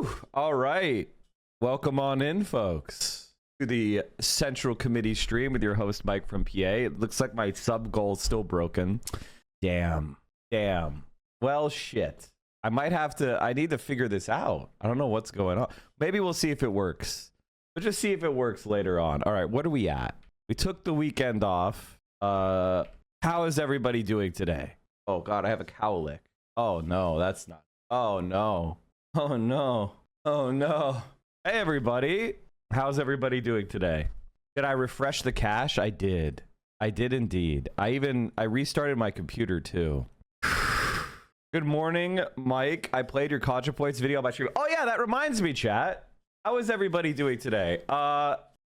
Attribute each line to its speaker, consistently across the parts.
Speaker 1: Whew. All right. Welcome on in, folks, to the Central Committee stream with your host, Mike from PA. It looks like my sub goal is still broken. Damn. Well, shit. I need to figure this out. I don't know what's going on. Maybe we'll see if it works. We'll just see if it works later on. All right, what are we at? We took the weekend off. How is everybody doing today? Oh, God, I have a cowlick. Oh, no, that's not. Oh, no. Oh, no. Oh, no. Hey, everybody. How's everybody doing today? Did I refresh the cache? I did. I did indeed. I restarted my computer, too. Good morning, Mike. I played your ContraPoints video on my stream. Oh, yeah, that reminds me, chat. How is everybody doing today?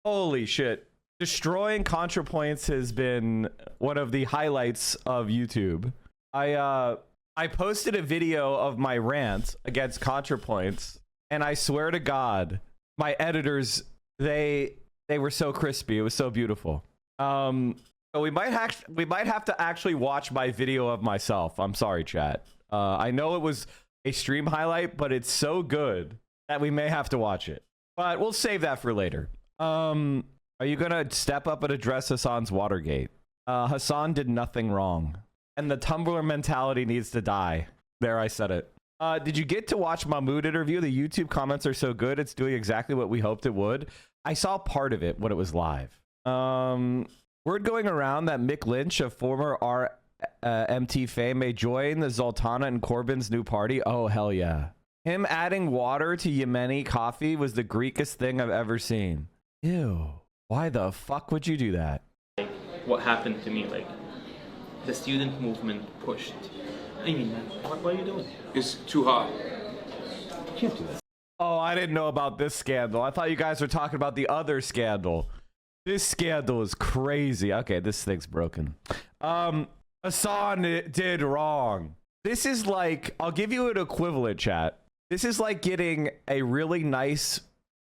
Speaker 1: Holy shit. Destroying ContraPoints has been one of the highlights of YouTube. I posted a video of my rant against ContraPoints, and I swear to God, my editors, they were so crispy. It was so beautiful. So we might have to actually watch my video of myself. I'm sorry, chat. I know it was a stream highlight, but it's so good that we may have to watch it. But we'll save that for later. Are you gonna step up and address Hasan's Watergate? Hasan did nothing wrong, and the Tumblr mentality needs to die. There, I said it. Did you get to watch Mahmoud interview? The YouTube comments are so good. It's doing exactly what we hoped it would. I saw part of it when it was live. Word going around that Mick Lynch, a former RMT fame, may join the Zoltana and Corbyn's new party. Oh, hell yeah. Him adding water to Yemeni coffee was the Greekest thing I've ever seen. Ew. Why the fuck would you do that?
Speaker 2: What happened to me, like, the student movement pushed. I mean, man, what are you doing?
Speaker 3: It's too hot.
Speaker 2: You can't do that.
Speaker 1: Oh, I didn't know about this scandal. I thought you guys were talking about the other scandal. This scandal is crazy. Okay, this thing's broken. Hasan did wrong. This is like, I'll give you an equivalent, chat. This is like getting a really nice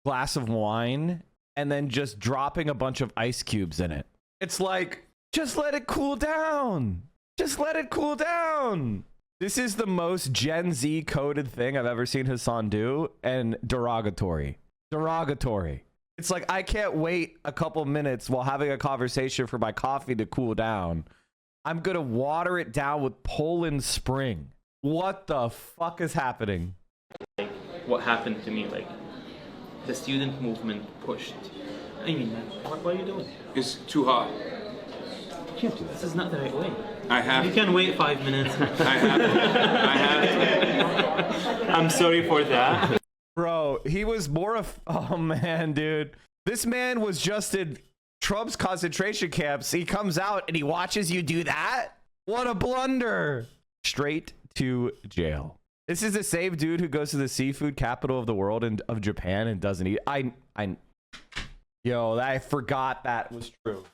Speaker 1: glass of wine and then just dropping a bunch of ice cubes in it. It's like, just let it cool down. Just let it cool down. This is the most Gen Z coded thing I've ever seen Hasan do, and derogatory. Derogatory. It's like, I can't wait a couple minutes while having a conversation for my coffee to cool down. I'm gonna water it down with Poland Spring. What the fuck is happening?
Speaker 2: Like, what happened to me, like, the student movement pushed. I mean, man, what are you doing?
Speaker 3: It's too hot.
Speaker 2: You can't do that. This is not the right way.
Speaker 3: I have
Speaker 2: You can wait 5 minutes.
Speaker 3: I have to.
Speaker 2: I'm sorry for that.
Speaker 1: Bro, he was more of... Oh, man, dude. This man was just in Trump's concentration camps. He comes out and he watches you do that? What a blunder. Straight to jail. This is the same dude who goes to the seafood capital of the world and of Japan and doesn't eat. Yo, I forgot that was true.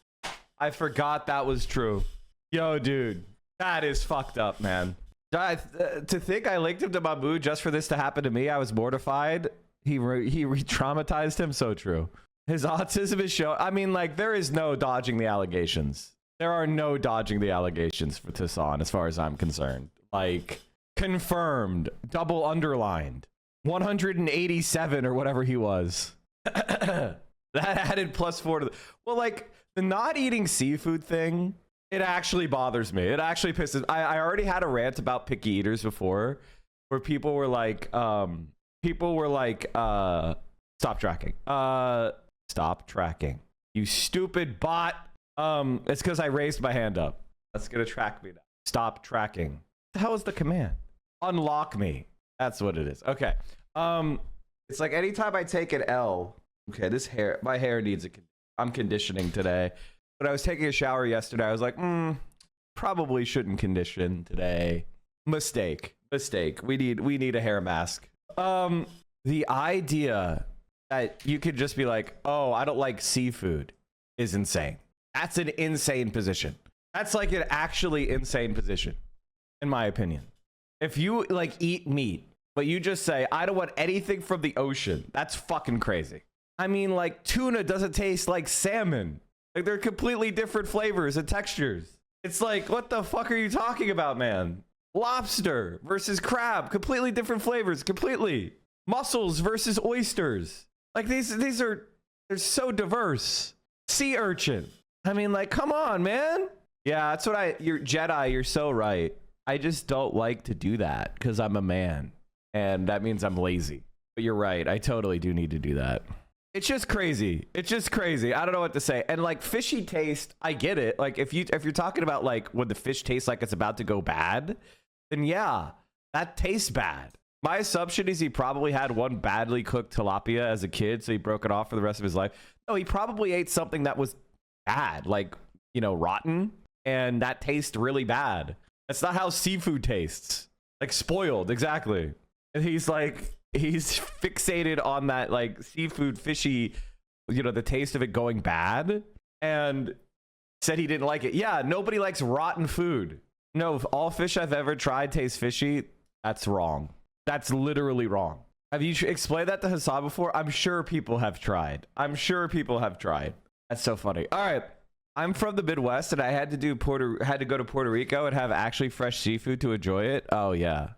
Speaker 1: I forgot that was true. Yo, dude, that is fucked up, man. To think I linked him to Mahmoud just for this to happen to me, I was mortified. He re-traumatized him. So true. His autism is shown. I mean, like, there is no dodging the allegations. There are no dodging the allegations for Hasan, as far as I'm concerned. Like, confirmed, double underlined, 187 or whatever he was. That added +4 to the... Well, like, the not eating seafood thing, it actually bothers me. It actually pisses... I already had a rant about picky eaters before, where people were like, stop tracking. Stop tracking. You stupid bot. It's because I raised my hand up. That's gonna track me now. Stop tracking. What the hell is the command? Unlock me. That's what it is. Okay. It's like anytime I take an L. Okay, my hair needs I'm conditioning today. But I was taking a shower yesterday. I was like, probably shouldn't condition today. Mistake. We need a hair mask. The idea that you could just be like, oh, I don't like seafood is insane. That's an insane position. That's like an actually insane position, in my opinion. If you like eat meat, but you just say, I don't want anything from the ocean, that's fucking crazy. I mean, like, tuna doesn't taste like salmon. Like, they're completely different flavors and textures. It's like, what the fuck are you talking about, man? Lobster versus crab, completely different flavors, completely. Mussels versus oysters. Like these are, they're so diverse. Sea urchin. I mean, like, come on, man. Yeah, that's what you're Jedi. You're so right. I just don't like to do that because I'm a man, and that means I'm lazy. But you're right. I totally do need to do that. It's just crazy. It's just crazy. I don't know what to say. And like fishy taste, I get it. Like if you're talking about like when the fish tastes like it's about to go bad, then yeah, that tastes bad. My assumption is he probably had one badly cooked tilapia as a kid, so he broke it off for the rest of his life. No, he probably ate something that was bad, like, you know, rotten, and that tastes really bad. That's not how seafood tastes. Like spoiled, exactly. And he's fixated on that like seafood fishy, you know, the taste of it going bad, and said he didn't like it. Yeah, nobody likes rotten food. No, if all fish I've ever tried taste fishy, that's wrong. That's literally wrong. Have you explained that to Hasan before? I'm sure people have tried. That's so funny. All right. I'm from the Midwest, and I had to go to Puerto Rico and have actually fresh seafood to enjoy it. Oh yeah.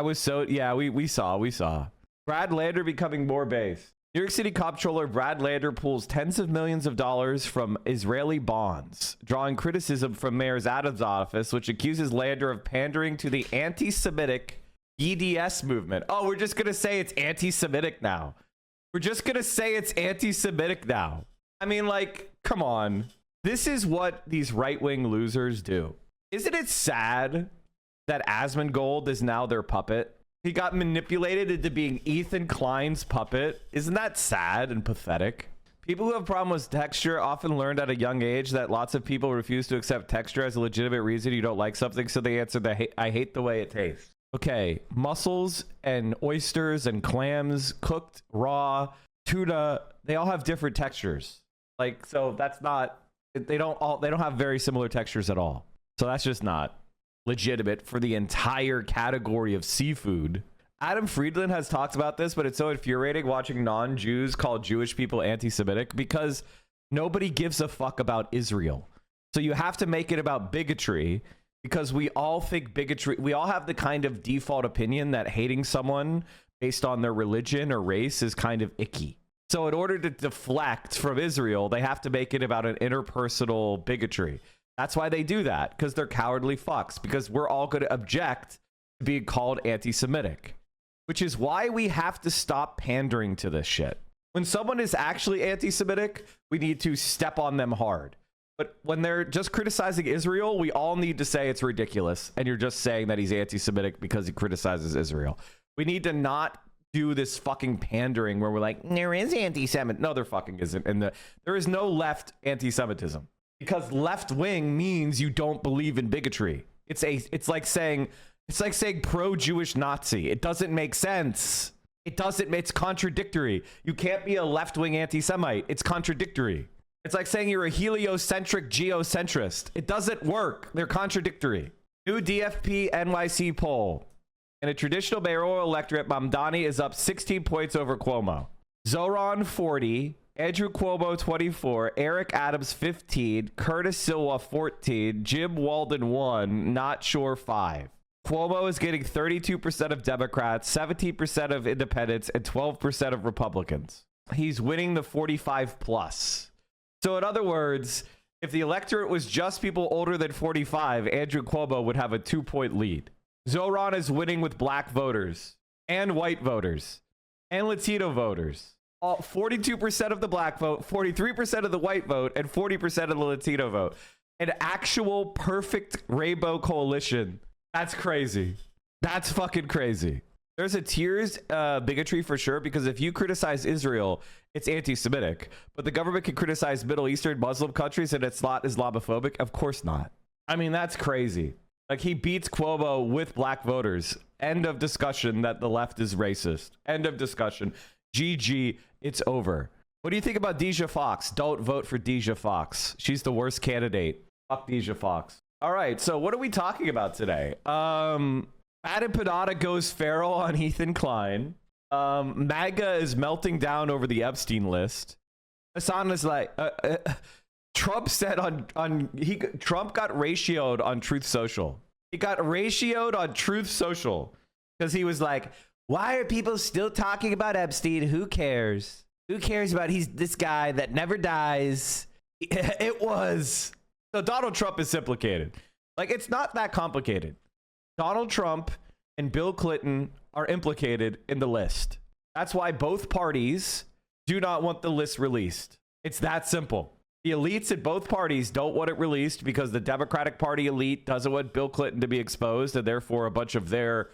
Speaker 1: We saw. Brad Lander becoming more base. New York City comptroller Brad Lander pulls tens of millions of dollars from Israeli bonds, drawing criticism from Mayor Adams' office, which accuses Lander of pandering to the anti-Semitic BDS movement. Oh, we're just going to say it's anti-Semitic now. I mean, like, come on. This is what these right-wing losers do. Isn't it sad that Asmongold is now their puppet? He got manipulated into being Ethan Klein's puppet. Isn't that sad and pathetic? People who have problems with texture often learned at a young age that lots of people refuse to accept texture as a legitimate reason you don't like something, so they answer I hate the way it tastes. Okay, mussels and oysters and clams, cooked, raw, tuna, they all have different textures. Like, so that's not, they don't have very similar textures at all. So that's just not legitimate for the entire category of seafood. Adam Friedland has talked about this, but it's so infuriating watching non-Jews call Jewish people anti-Semitic because nobody gives a fuck about Israel. So you have to make it about bigotry because we all think bigotry, we all have the kind of default opinion that hating someone based on their religion or race is kind of icky. So in order to deflect from Israel, they have to make it about an interpersonal bigotry. That's why they do that, because they're cowardly fucks, because we're all going to object to being called anti-Semitic, which is why we have to stop pandering to this shit. When someone is actually anti-Semitic, we need to step on them hard. But when they're just criticizing Israel, we all need to say it's ridiculous, and you're just saying that he's anti-Semitic because he criticizes Israel. We need to not do this fucking pandering where we're like, there is anti-Semitic. No, there fucking isn't. And there is no left anti-Semitism. Because left wing means you don't believe in bigotry. It's like saying pro-Jewish Nazi. It doesn't make sense. It's contradictory. You can't be a left-wing anti-Semite. It's contradictory. It's like saying you're a heliocentric geocentrist. It doesn't work. They're contradictory. New DFP NYC poll. In a traditional mayoral electorate, Mamdani is up 16 points over Cuomo. Zoran 40, Andrew Cuomo 24, Eric Adams 15, Curtis Silva 14, Jim Walden 1, Not Sure 5. Cuomo is getting 32% of Democrats, 17% of independents, and 12% of Republicans. He's winning the 45 plus. So in other words, if the electorate was just people older than 45, Andrew Cuomo would have a 2-point lead. Zoran is winning with black voters and white voters and Latino voters. 42% of the black vote, 43% of the white vote, and 40% of the Latino vote. An actual perfect rainbow coalition. That's crazy. That's fucking crazy. There's a tiers bigotry for sure, because if you criticize Israel, it's anti-Semitic. But the government can criticize Middle Eastern Muslim countries and it's not Islamophobic? Of course not. I mean, that's crazy. Like, he beats Cuomo with black voters. End of discussion that the left is racist. End of discussion. GG, it's over. What do you think about Deja Fox? Don't vote for Deja Fox. She's the worst candidate. Fuck Deja Fox. All right, so what are we talking about today? BadEmpanada goes feral on Ethan Klein. Maga is melting down over the Epstein list. Hasan is like... Trump said Trump got ratioed on Truth Social. He got ratioed on Truth Social because he was like, Why are people still talking about Epstein? Who cares? Who cares about he's this guy that never dies? It was. So Donald Trump is implicated. Like, it's not that complicated. Donald Trump and Bill Clinton are implicated in the list. That's why both parties do not want the list released. It's that simple. The elites at both parties don't want it released because the Democratic Party elite doesn't want Bill Clinton to be exposed, and therefore a bunch of their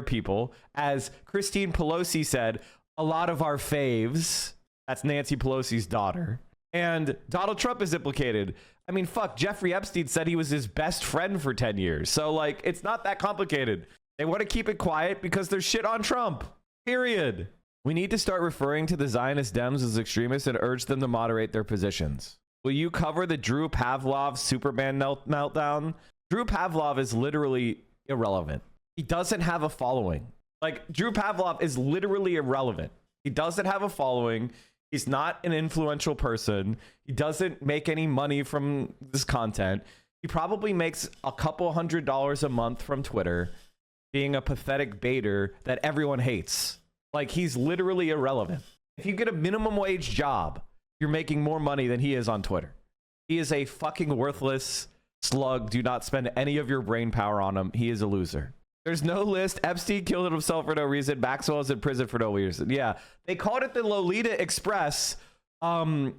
Speaker 1: people, as Christine Pelosi said, a lot of our faves. That's Nancy Pelosi's daughter. And Donald Trump is implicated. I mean, fuck, Jeffrey Epstein said he was his best friend for 10 years. So, like, it's not that complicated. They want to keep it quiet because there's shit on Trump. Period. We need to start referring to the Zionist Dems as extremists and urge them to moderate their positions. Will you cover the Drew Pavlov Superman meltdown? Drew Pavlov is literally irrelevant. He doesn't have a following. Like, Drew Pavlov is literally irrelevant. He doesn't have a following. He's not an influential person. He doesn't make any money from this content. He probably makes a couple $100s a month from Twitter, being a pathetic baiter that everyone hates. Like, he's literally irrelevant. If you get a minimum wage job, you're making more money than he is on Twitter. He is a fucking worthless slug. Do not spend any of your brain power on him. He is a loser. There's no list. Epstein killed himself for no reason. Maxwell is in prison for no reason. Yeah, they called it the Lolita Express. And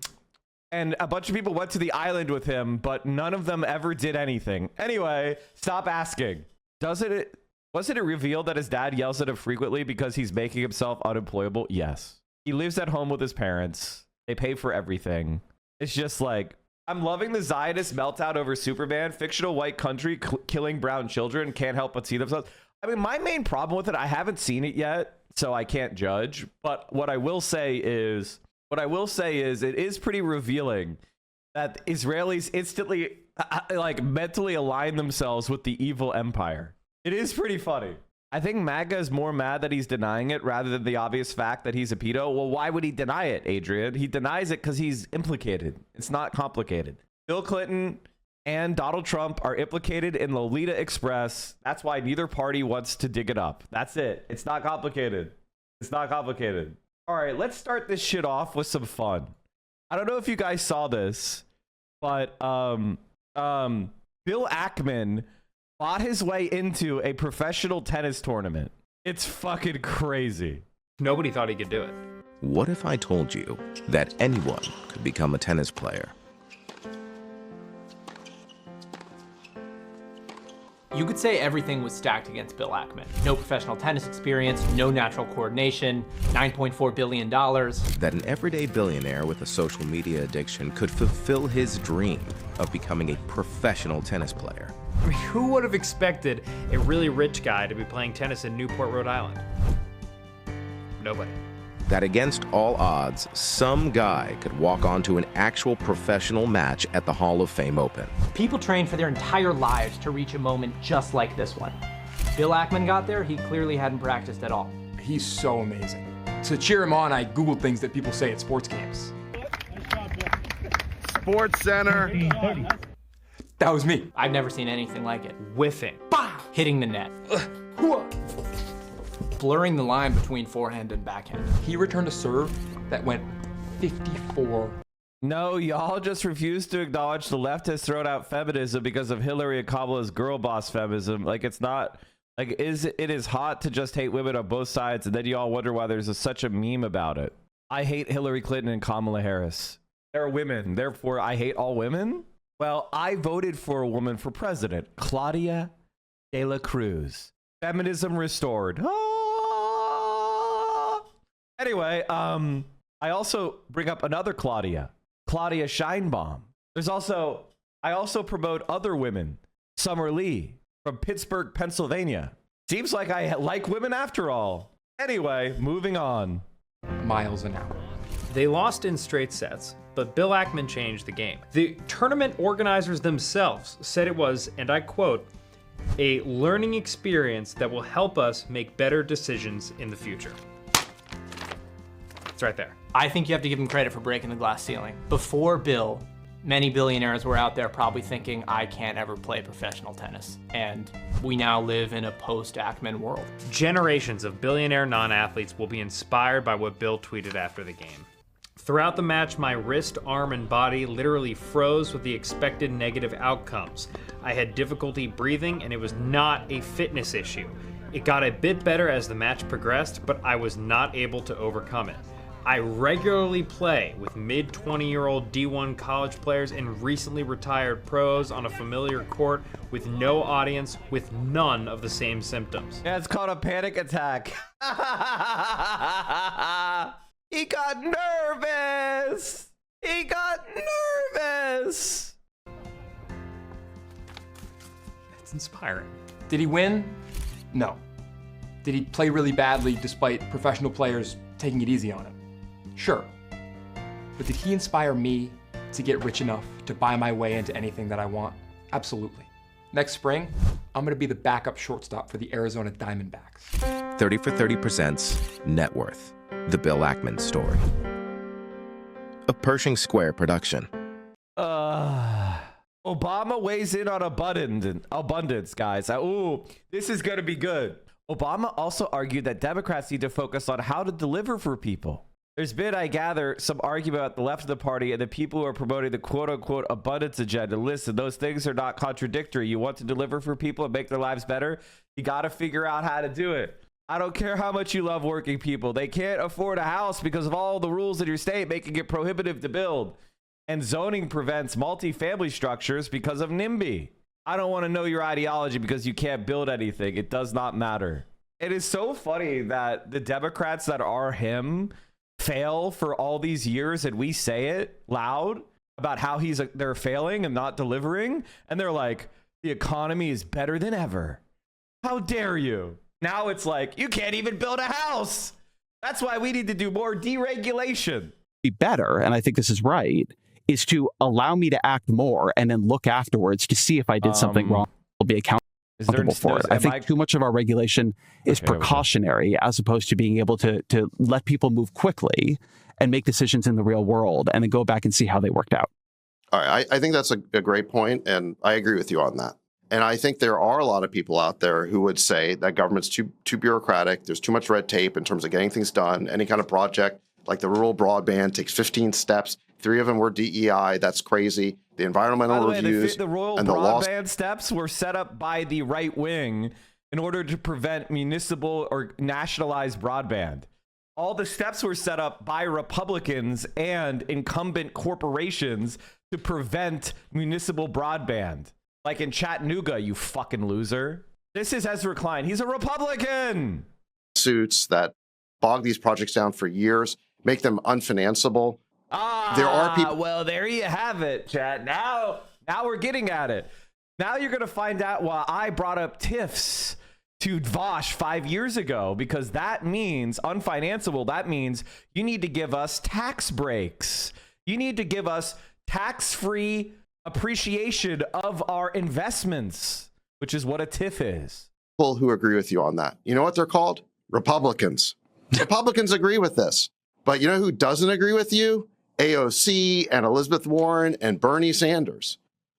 Speaker 1: a bunch of people went to the island with him, but none of them ever did anything. Anyway, stop asking. Wasn't it revealed that his dad yells at him frequently because he's making himself unemployable? Yes. He lives at home with his parents. They pay for everything. It's just like, I'm loving the Zionist meltdown over Superman. Fictional white country killing brown children can't help but see themselves. I mean, my main problem with it, I haven't seen it yet, so I can't judge. But what I will say is it is pretty revealing that Israelis instantly like mentally align themselves with the evil empire. It is pretty funny. I think Maga is more mad that he's denying it rather than the obvious fact that he's a pedo. Well, why would he deny it, Adrian? He denies it because he's implicated. It's not complicated. Bill Clinton and Donald Trump are implicated in Lolita Express. That's why neither party wants to dig it up. That's it. It's not complicated. It's not complicated. All right, let's start this shit off with some fun. I don't know if you guys saw this, but Bill Ackman bought his way into a professional tennis tournament. It's fucking crazy.
Speaker 4: Nobody thought he could do it.
Speaker 5: What if I told you that anyone could become a tennis player?
Speaker 4: You could say everything was stacked against Bill Ackman. No professional tennis experience, no natural coordination, $9.4 billion.
Speaker 5: That an everyday billionaire with a social media addiction could fulfill his dream of becoming a professional tennis player.
Speaker 6: I mean, who would have expected a really rich guy to be playing tennis in Newport, Rhode Island? Nobody.
Speaker 5: That against all odds, some guy could walk onto an actual professional match at the Hall of Fame Open.
Speaker 4: People train for their entire lives to reach a moment just like this one. Bill Ackman got there, he clearly hadn't practiced at all.
Speaker 3: He's so amazing. To cheer him on, I Googled things that people say at sports games.
Speaker 7: Sports Center.
Speaker 3: That was me.
Speaker 4: I've never seen anything like it.
Speaker 6: Whiffing.
Speaker 4: Bah! Hitting the net. Blurring the line between forehand and backhand.
Speaker 3: He returned a serve that went 54.
Speaker 1: No, y'all just refuse to acknowledge the left has thrown out feminism because of Hillary and Kamala's girl boss feminism. Like, it's not, like, it is hot to just hate women on both sides, and then y'all wonder why there's such a meme about it. I hate Hillary Clinton and Kamala Harris. They're women, therefore I hate all women? Well, I voted for a woman for president, Claudia de la Cruz. Feminism restored. Ah! Anyway, I also bring up another Claudia Scheinbaum. I also promote other women. Summer Lee from Pittsburgh, Pennsylvania. Seems like I like women after all. Anyway, moving on.
Speaker 3: Miles an hour.
Speaker 6: They lost in straight sets, but Bill Ackman changed the game. The tournament organizers themselves said it was, and I quote, a learning experience that will help us make better decisions in the future. It's right there.
Speaker 4: I think you have to give him credit for breaking the glass ceiling. Before Bill, Many billionaires were out there probably thinking, I can't ever play professional tennis. And we now live in a post-Ackman world.
Speaker 6: Generations of billionaire non-athletes will be inspired by what Bill tweeted after the game. Throughout the match, my wrist, arm, and body literally froze with the expected negative outcomes. I had difficulty breathing, and it was not a fitness issue. It got a bit better as the match progressed, but I was not able to overcome it. I regularly play with mid-20-year-old D1 college players and recently retired pros on a familiar court with no audience, with none of the same symptoms.
Speaker 1: Yeah, it's called a panic attack. He got nervous. He got nervous.
Speaker 6: That's inspiring.
Speaker 3: Did he win? No. Did he play really badly despite professional players taking it easy on him? Sure. But did he inspire me to get rich enough to buy my way into anything that I want? Absolutely. Next spring, I'm gonna be the backup shortstop for the Arizona Diamondbacks.
Speaker 5: 30 for 30 presents Net Worth, the Bill Ackman story. A Pershing Square production.
Speaker 1: Obama weighs in on abundance, guys. Ooh, this is gonna be good. Obama also argued that Democrats need to focus on how to deliver for people. There's been, I gather, some argument at the left of the party and the people who are promoting the quote-unquote abundance agenda. Listen, those things are not contradictory. You want to deliver for people and make their lives better? You got to figure out how to do it. I don't care how much you love working people. They can't afford a house because of all the rules in your state making it prohibitive to build. And zoning prevents multifamily structures because of NIMBY. I don't want to know your ideology because you can't build anything. It does not matter. It is so funny that the Democrats that are him fail for all these years, and we say it loud about how they're failing and not delivering, and they're like, the economy is better than ever. How dare you? Now it's like, you can't even build a house. That's why we need to do more deregulation.
Speaker 7: Be better, and I think this is right, is to allow me to act more and then look afterwards to see if I did something wrong. I'll be accountable for it. I think too much of our regulation is precautionary as opposed to being able to let people move quickly and make decisions in the real world and then go back and see how they worked out.
Speaker 8: All right, I think that's a great point, and I agree with you on that. And I think there are a lot of people out there who would say that government's too bureaucratic, there's too much red tape in terms of getting things done. Any kind of project like the rural broadband takes 15 steps. 3 of them were DEI. That's crazy. The environmental reviews
Speaker 1: the rural
Speaker 8: and the
Speaker 1: broadband steps were set up by the right wing in order to prevent municipal or nationalized broadband. All the steps were set up by Republicans and incumbent corporations to prevent municipal broadband. Like in Chattanooga, you fucking loser. This is Ezra Klein. He's a Republican.
Speaker 8: Suits that bog these projects down for years, make them unfinanceable. There are people.
Speaker 1: Well, there you have it, chat. Now we're getting at it. Now you're going to find out why I brought up TIFs to Vosh 5 years ago, because that means unfinanceable. That means you need to give us tax breaks. You need to give us tax-free appreciation of our investments, which is what a TIF is.
Speaker 8: People who agree with you on that. You know what they're called? Republicans. Republicans agree with this. But you know who doesn't agree with you? AOC and Elizabeth Warren and Bernie Sanders.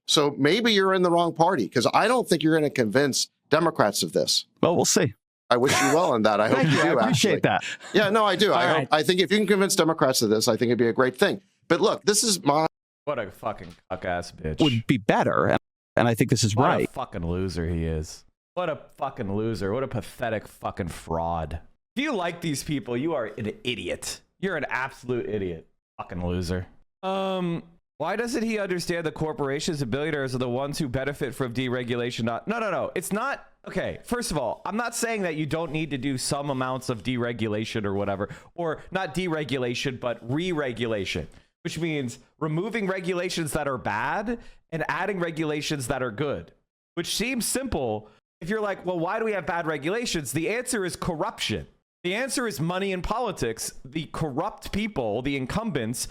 Speaker 8: So maybe you're in the wrong party, because I don't think you're going to convince Democrats of this.
Speaker 7: Well, we'll see.
Speaker 8: I wish you well in that. I hope you do.
Speaker 7: I appreciate that.
Speaker 8: Yeah, no, I do. I think if you can convince Democrats of this, I think it'd be a great thing. But look, this is my...
Speaker 1: What a fucking cuck-ass bitch.
Speaker 7: Would be better, and I think this is right.
Speaker 1: What a fucking loser he is. What a fucking loser. What a pathetic fucking fraud. If you like these people, you are an idiot. You're an absolute idiot. Fucking loser. Why doesn't he understand the corporations and billionaires are the ones who benefit from deregulation? No. It's not. Okay, first of all, I'm not saying that you don't need to do some amounts of deregulation or whatever, or not deregulation, but re-regulation, which means removing regulations that are bad and adding regulations that are good, which seems simple. If you're like, well, why do we have bad regulations? The answer is corruption. The answer is money in politics. The corrupt people, the incumbents,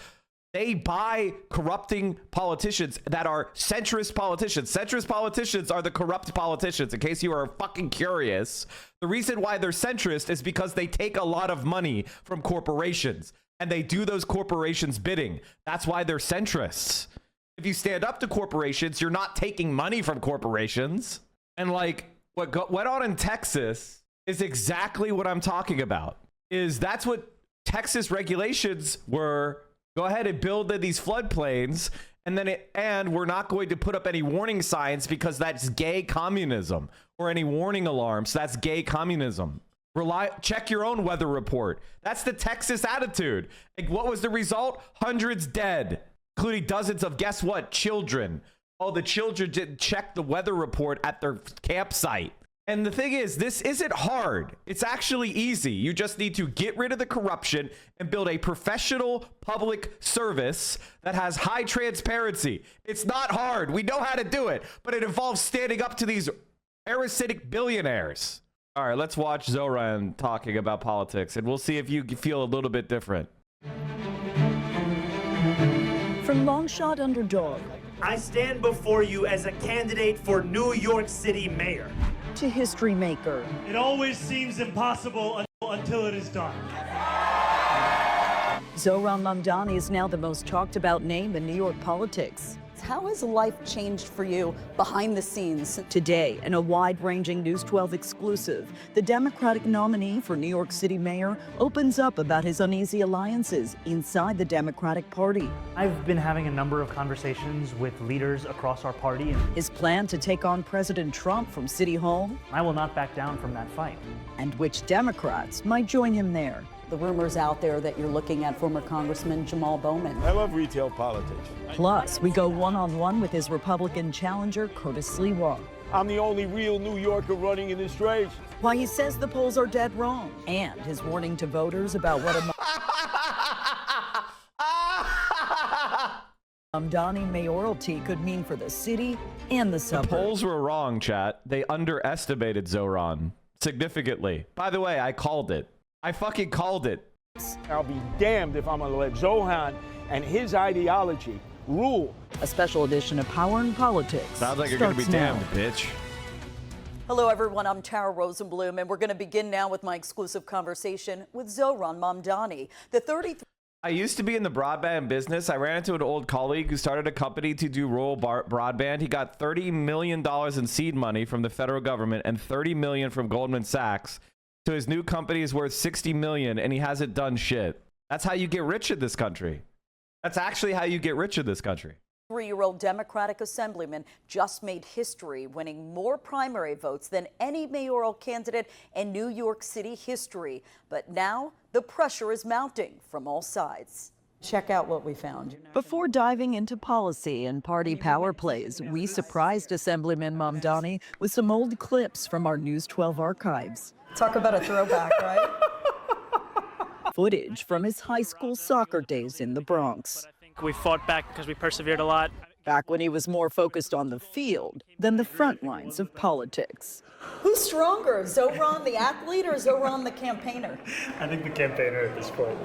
Speaker 1: they buy corrupting politicians that are centrist politicians. Centrist politicians are the corrupt politicians, in case you are fucking curious. The reason why they're centrist is because they take a lot of money from corporations and they do those corporations bidding. That's why they're centrists. If you stand up to corporations, you're not taking money from corporations. And like what went on in Texas is exactly what I'm talking about. That's what Texas regulations were. Go ahead and build these floodplains, and we're not going to put up any warning signs because that's gay communism, or any warning alarms. That's gay communism. Check your own weather report. That's the Texas attitude. Like, what was the result? Hundreds dead, including dozens of, guess what, children. Oh, the children didn't check the weather report at their campsite. And the thing is, this isn't hard. It's actually easy. You just need to get rid of the corruption and build a professional public service that has high transparency. It's not hard. We know how to do it, but it involves standing up to these parasitic billionaires. All right, let's watch Zoran talking about politics, and we'll see if you feel a little bit different.
Speaker 9: From long shot underdog,
Speaker 10: I stand before you as a candidate for New York City mayor.
Speaker 9: To history maker.
Speaker 10: It always seems impossible until it is done.
Speaker 9: Zoran Mamdani is now the most talked about name in New York politics.
Speaker 11: How has life changed for you behind the scenes?
Speaker 9: Today, in a wide-ranging News 12 exclusive, the Democratic nominee for New York City mayor opens up about his uneasy alliances inside the Democratic Party.
Speaker 12: I've been having a number of conversations with leaders across our party.
Speaker 9: His plan to take on President Trump from City Hall.
Speaker 12: I will not back down from that fight.
Speaker 9: And which Democrats might join him there.
Speaker 11: The rumors out there that you're looking at former Congressman Jamal Bowman.
Speaker 13: I love retail politics.
Speaker 9: Plus, we go one-on-one with his Republican challenger, Curtis Sliwa.
Speaker 13: I'm the only real New Yorker running in this race.
Speaker 9: Why he says the polls are dead wrong, and his warning to voters about what a Mamdani mayoralty could mean for the city and the suburbs.
Speaker 1: The polls were wrong, chat. They underestimated Zoran significantly. By the way, I called it. I fucking called it.
Speaker 13: I'll be damned if I'm gonna let Zohan and his ideology rule.
Speaker 9: A special edition of Power and Politics.
Speaker 1: Sounds like you're gonna be damned, bitch.
Speaker 11: Hello, everyone. I'm Tara Rosenblum, and we're going to begin now with my exclusive conversation with Zoran Mamdani. The 33.
Speaker 1: I used to be in the broadband business. I ran into an old colleague who started a company to do rural broadband. He got $30 million in seed money from the federal government and $30 million from Goldman Sachs. So his new company is worth $60 million, and he hasn't done shit. That's how you get rich in this country. That's actually how you get rich in this country.
Speaker 11: 3-year-old Democratic Assemblyman just made history, winning more primary votes than any mayoral candidate in New York City history. But now the pressure is mounting from all sides. Check out what we found.
Speaker 9: Before diving into policy and party power plays, we surprised Assemblyman Mamdani with some old clips from our News 12 archives.
Speaker 11: Talk about a throwback, right?
Speaker 9: Footage from his high school soccer days in the Bronx.
Speaker 12: I think we fought back because we persevered a lot.
Speaker 9: Back when he was more focused on the field than the front lines of politics.
Speaker 11: Who's stronger, Zoran the athlete or Zoran the campaigner?
Speaker 12: I think the campaigner at this point.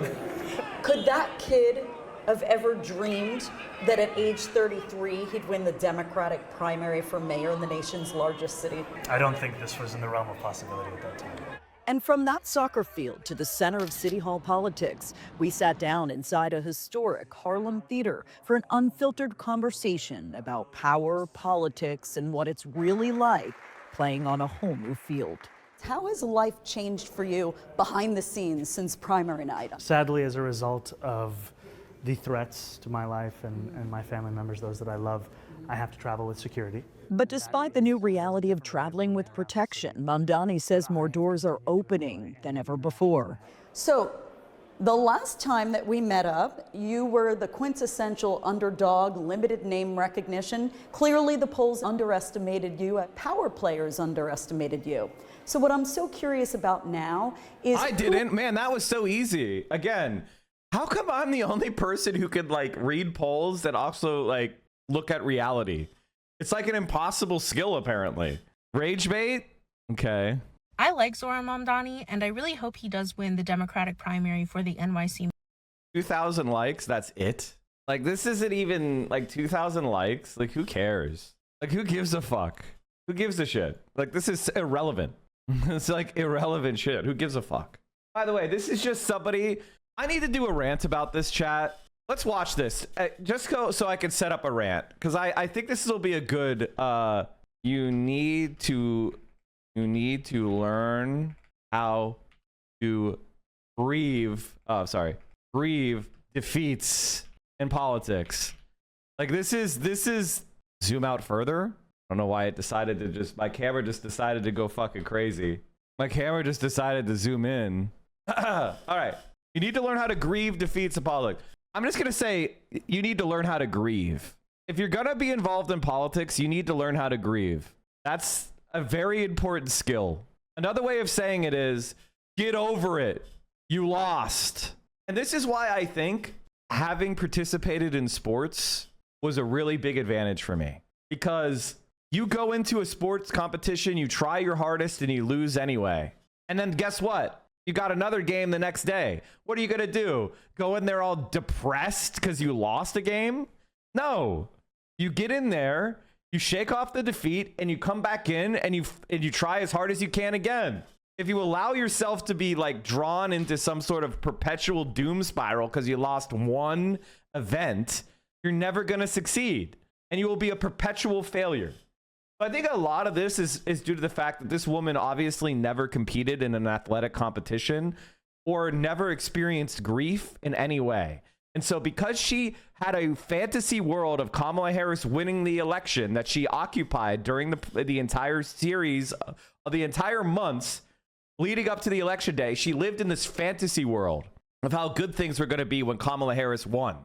Speaker 11: Could that kid have ever dreamed that at age 33 he'd win the Democratic primary for mayor in the nation's largest city?
Speaker 12: I don't think this was in the realm of possibility at that time.
Speaker 9: And from that soccer field to the center of City Hall politics, we sat down inside a historic Harlem theater for an unfiltered conversation about power, politics, and what it's really like playing on a whole new field.
Speaker 11: How has life changed for you behind the scenes since primary night?
Speaker 12: Sadly, as a result of the threats to my life and my family members, those that I love, I have to travel with security.
Speaker 9: But despite the new reality of traveling with protection, Mamdani says more doors are opening than ever before.
Speaker 11: So, the last time that we met up, you were the quintessential underdog, limited name recognition. Clearly, the polls underestimated you. Power players underestimated you. So what I'm so curious about now is...
Speaker 1: I didn't. Man, that was so easy. Again, how come I'm the only person who could, like, read polls and also, like, look at reality? It's like an impossible skill, apparently. Rage bait? Okay.
Speaker 14: I like Zoran Mamdani, and I really hope he does win the Democratic primary for the NYC.
Speaker 1: 2,000 likes, that's it? Like, this isn't even, like, 2,000 likes. Like, who cares? Like, who gives a fuck? Who gives a shit? Like, this is irrelevant. It's, like, irrelevant shit. Who gives a fuck? By the way, this is just somebody... I need to do a rant about this, chat. let's watch this. Just go so I can set up a rant, because I think this will be a good. You need to learn how to grieve. Oh, sorry, grieve defeats in politics. Like this is zoom out further. I don't know why it decided to just, my camera just decided to go fucking crazy. My camera just decided to zoom in. All right. You need to learn how to grieve defeats in politics. I'm just going to say you need to learn how to grieve. If you're going to be involved in politics, you need to learn how to grieve. That's a very important skill. Another way of saying it is get over it. You lost. And this is why I think having participated in sports was a really big advantage for me, because you go into a sports competition, you try your hardest and you lose anyway. And then guess what? You got another game the next day. What are you going to do? Go in there all depressed because you lost a game? No. You get in there, you shake off the defeat, and you come back in and you try as hard as you can again. If you allow yourself to be like drawn into some sort of perpetual doom spiral because you lost one event, you're never going to succeed, and you will be a perpetual failure. I think a lot of this is due to the fact that this woman obviously never competed in an athletic competition or never experienced grief in any way. And so because she had a fantasy world of Kamala Harris winning the election that she occupied during the entire series of the entire months leading up to the election day, she lived in this fantasy world of how good things were going to be when Kamala Harris won.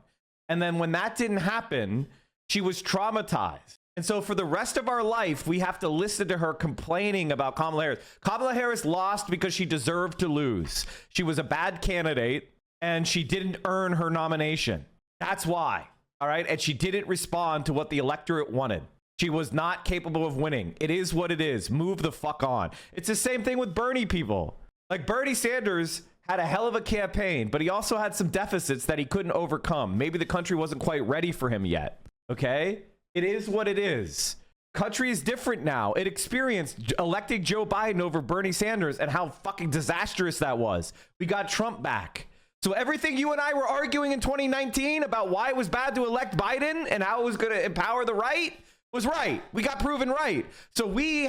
Speaker 1: And then when that didn't happen, she was traumatized. And so for the rest of our life, we have to listen to her complaining about Kamala Harris. Kamala Harris lost because she deserved to lose. She was a bad candidate and she didn't earn her nomination. That's why. All right. And she didn't respond to what the electorate wanted. She was not capable of winning. It is what it is. Move the fuck on. It's the same thing with Bernie people. Like Bernie Sanders had a hell of a campaign, but he also had some deficits that he couldn't overcome. Maybe the country wasn't quite ready for him yet. Okay. It is what it is. Country is different now. It experienced electing Joe Biden over Bernie Sanders and how fucking disastrous that was. We got Trump back. So everything you and I were arguing in 2019 about why it was bad to elect Biden and how it was going to empower the right was right. We got proven right. So we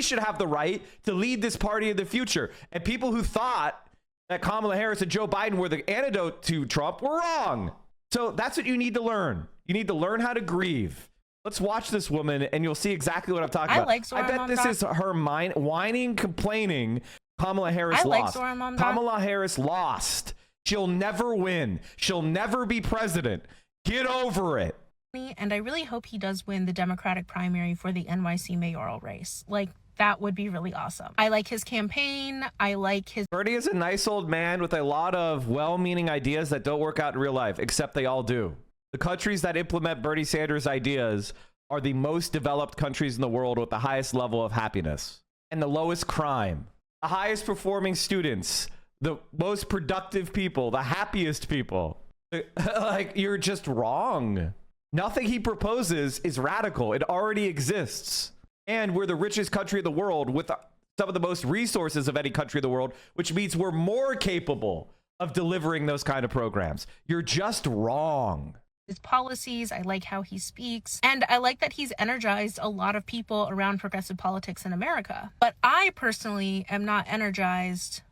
Speaker 1: should have the right to lead this party of the future. And people who thought that Kamala Harris and Joe Biden were the antidote to Trump were wrong. So that's what you need to learn. You need to learn how to grieve. Let's watch this woman and you'll see exactly what I'm talking about. I bet this is her mind whining, complaining. Kamala Harris lost. Kamala Harris lost. She'll never win. She'll never be president. Get over it.
Speaker 14: And I really hope he does win the Democratic primary for the NYC mayoral race. Like, that would be really awesome. I like his campaign. I like his...
Speaker 1: Bernie is a nice old man with a lot of well-meaning ideas that don't work out in real life, except they all do. The countries that implement Bernie Sanders' ideas are the most developed countries in the world with the highest level of happiness and the lowest crime, the highest performing students, the most productive people, the happiest people. Like, you're just wrong. Nothing he proposes is radical. It already exists. And we're the richest country in the world with some of the most resources of any country in the world, which means we're more capable of delivering those kind of programs. You're just wrong.
Speaker 14: His policies, I like how he speaks, and I like that he's energized a lot of people around progressive politics in America. But I personally am not energized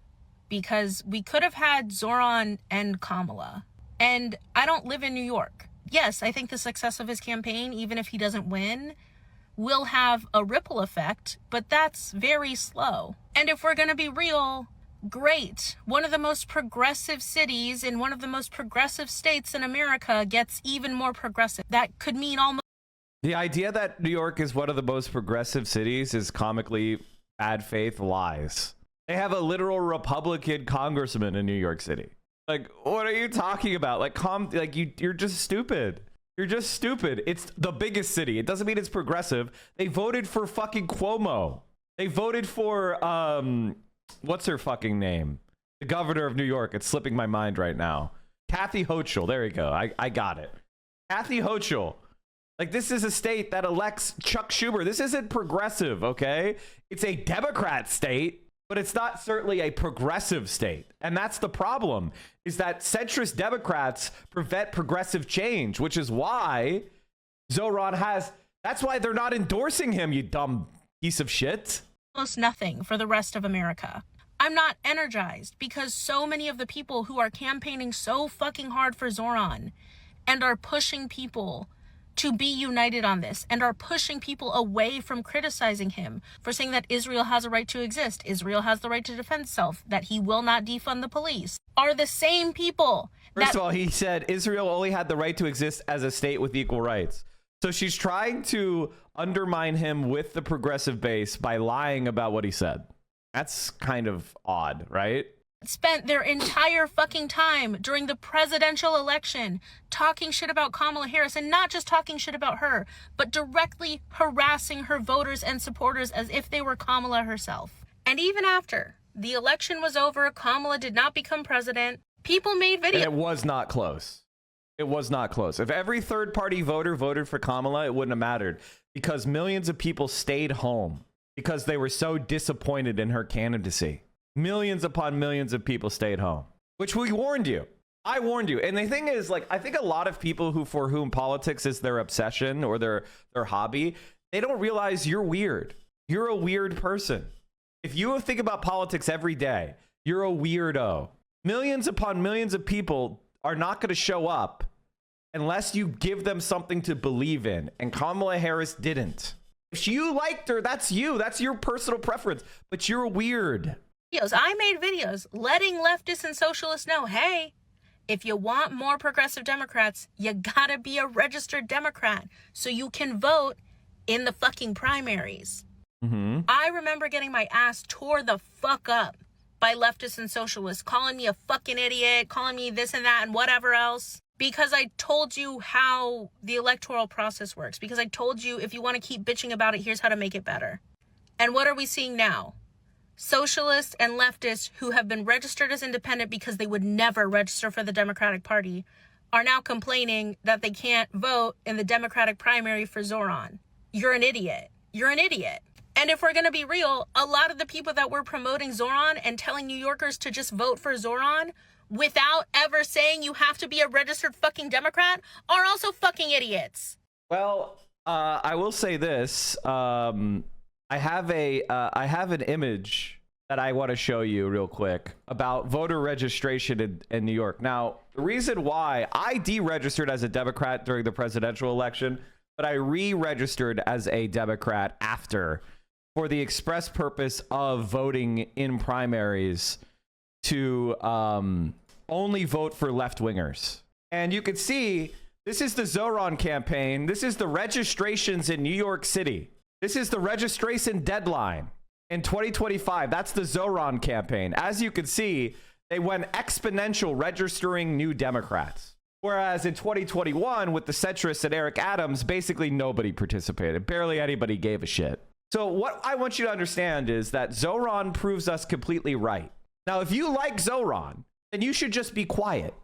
Speaker 14: because we could have had Zoran and Kamala, and I don't live in New York. Yes, I think the success of his campaign, even if he doesn't win, will have a ripple effect, but that's very slow. And if we're going to be real, great. One of the most progressive cities in one of the most progressive states in America gets even more progressive. That could mean almost...
Speaker 1: The idea that New York is one of the most progressive cities is comically bad faith lies. They have a literal Republican congressman in New York City. Like, what are you talking about? Like, you're just stupid. You're just stupid. It's the biggest city. It doesn't mean it's progressive. They voted for fucking Cuomo. They voted for, what's her fucking name? The governor of New York. It's slipping my mind right now. Kathy Hochul. There you go. I got it. Kathy Hochul. Like, this is a state that elects Chuck Schumer. This isn't progressive, okay? It's a Democrat state. but it's not certainly a progressive state. And that's the problem, is that centrist Democrats prevent progressive change, which is why Zoran has, that's why they're not endorsing him, you dumb piece of shit.
Speaker 14: Almost nothing for the rest of America. I'm not energized because so many of the people who are campaigning so fucking hard for Zoran and are pushing people to be united on this and are pushing people away from criticizing him for saying that Israel has a right to exist, Israel has the right to defend itself, that he will not defund the police, are the same people.
Speaker 1: First of all, he said Israel only had the right to exist as a state with equal rights. So she's trying to undermine him with the progressive base by lying about what he said. That's kind of odd, right?
Speaker 14: Spent their entire fucking time during the presidential election talking shit about Kamala Harris, and not just talking shit about her, but directly harassing her voters and supporters as if they were Kamala herself. And even after the election was over, Kamala did not become president. People made videos.
Speaker 1: And it was not close. It was not close. If every third-party voter voted for Kamala, it wouldn't have mattered, because millions of people stayed home because they were so disappointed in her candidacy. Millions upon millions of people stayed home, which we warned you. I warned you. And the thing is, like, I think a lot of people for whom politics is their obsession or their hobby, they don't realize you're weird. You're a weird person. If you think about politics every day, you're a weirdo. Millions upon millions of people are not going to show up unless you give them something to believe in. And Kamala Harris didn't. If you liked her, that's you. That's your personal preference. But you're weird.
Speaker 14: I made videos letting leftists and socialists know, hey, if you want more progressive Democrats, you gotta be a registered Democrat so you can vote in the fucking primaries.
Speaker 1: Mm-hmm.
Speaker 14: I remember getting my ass tore the fuck up by leftists and socialists, calling me a fucking idiot, calling me this and that and whatever else, because I told you how the electoral process works, because I told you if you want to keep bitching about it, here's how to make it better. And what are we seeing now? Socialists and leftists who have been registered as independent because they would never register for the Democratic Party are now complaining that they can't vote in the Democratic primary for Zoran. You're an idiot. You're an idiot. And if we're going to be real, a lot of the people that were promoting Zoran and telling New Yorkers to just vote for Zoran without ever saying you have to be a registered fucking Democrat are also fucking idiots.
Speaker 1: Well, I will say this. I have an image that I want to show you real quick about voter registration in New York. Now, the reason why I deregistered as a Democrat during the presidential election, but I re-registered as a Democrat after, for the express purpose of voting in primaries to only vote for left-wingers. And you can see, this is the Zoran campaign. This is the registrations in New York City. This is the registration deadline in 2025. That's the Zoran campaign. As you can see, they went exponential registering new Democrats. Whereas in 2021, with the centrists and Eric Adams, basically nobody participated. Barely anybody gave a shit. So what I want you to understand is that Zoran proves us completely right. Now, if you like Zoran, then you should just be quiet.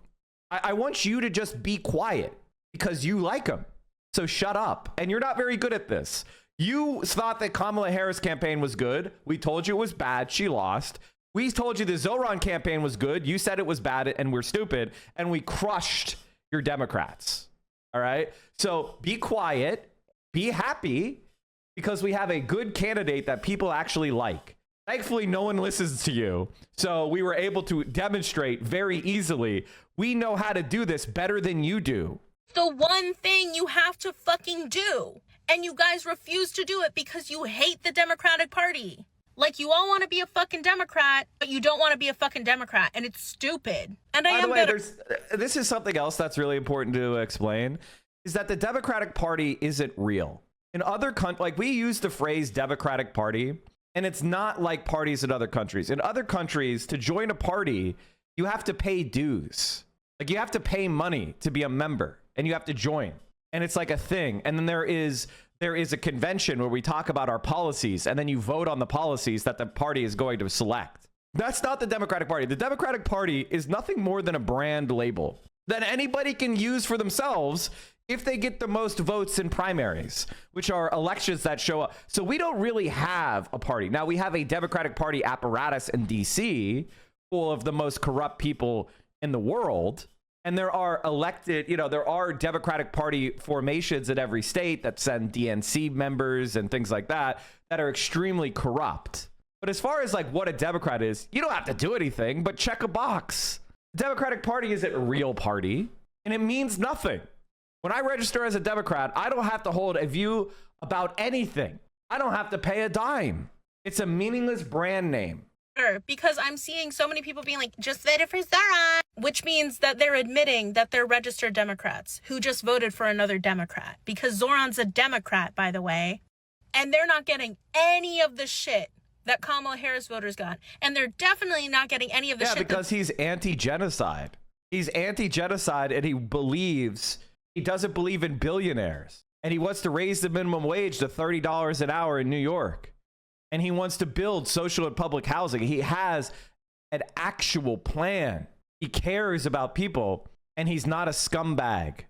Speaker 1: I want you to just be quiet because you like him. So shut up. And you're not very good at this. You thought that Kamala Harris campaign was good. We told you it was bad. She lost. We told you the Zoran campaign was good. You said it was bad and we're stupid. And we crushed your Democrats. All right. So be quiet. Be happy because we have a good candidate that people actually like. Thankfully, no one listens to you. So we were able to demonstrate very easily. We know how to do this better than you do.
Speaker 14: The one thing you have to fucking do. And you guys refuse to do it because you hate the Democratic Party. Like, you all want to be a fucking Democrat, but you don't want to be a fucking Democrat. And it's stupid. And
Speaker 1: By the way, this is something else that's really important to explain, is that the Democratic Party isn't real. In other countries, like, we use the phrase Democratic Party, and it's not like parties in other countries. In other countries, to join a party, you have to pay dues. Like, you have to pay money to be a member, and you have to join. And it's like a thing. And then there is a convention where we talk about our policies, and then you vote on the policies that the party is going to select. That's not the Democratic Party. The Democratic Party is nothing more than a brand label that anybody can use for themselves if they get the most votes in primaries, which are elections that show up. So we don't really have a party. Now we have a Democratic Party apparatus in DC full of the most corrupt people in the world. And there are elected, there are Democratic Party formations in every state that send DNC members and things like that are extremely corrupt. But as far as like what a Democrat is, you don't have to do anything but check a box. The Democratic Party isn't a real party, and it means nothing. When I register as a Democrat, I don't have to hold a view about anything. I don't have to pay a dime. It's a meaningless brand name.
Speaker 14: Because I'm seeing so many people being like, just voted for Zoran, which means that they're admitting that they're registered Democrats who just voted for another Democrat. Because Zoran's a Democrat, by the way, and they're not getting any of the shit that Kamala Harris voters got. And they're definitely not getting any of the shit.
Speaker 1: Yeah, because he's anti-genocide. He's anti-genocide, and he doesn't believe in billionaires. And he wants to raise the minimum wage to $30 an hour in New York. And he wants to build social and public housing. He has an actual plan. He cares about people, and he's not a scumbag.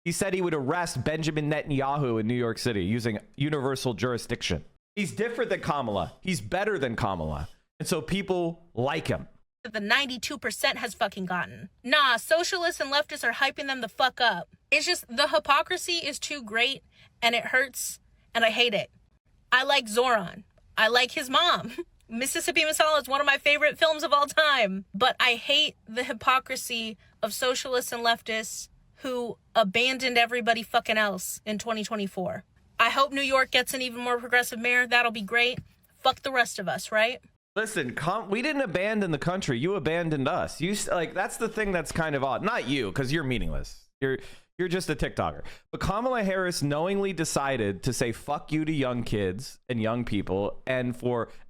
Speaker 1: He said he would arrest Benjamin Netanyahu in New York City using universal jurisdiction. He's different than Kamala. He's better than Kamala. And so people like him.
Speaker 14: The 92% has fucking gotten. Nah, socialists and leftists are hyping them the fuck up. It's just the hypocrisy is too great, and it hurts, and I hate it. I like Zoran. I like his mom. Mississippi Masala is one of my favorite films of all time. But I hate the hypocrisy of socialists and leftists who abandoned everybody fucking else in 2024. I hope New York gets an even more progressive mayor. That'll be great. Fuck the rest of us, right?
Speaker 1: Listen, we didn't abandon the country. You abandoned us. That's the thing that's kind of odd. Not you, because you're meaningless. You're just a TikToker. But Kamala Harris knowingly decided to say fuck you to young kids and young people and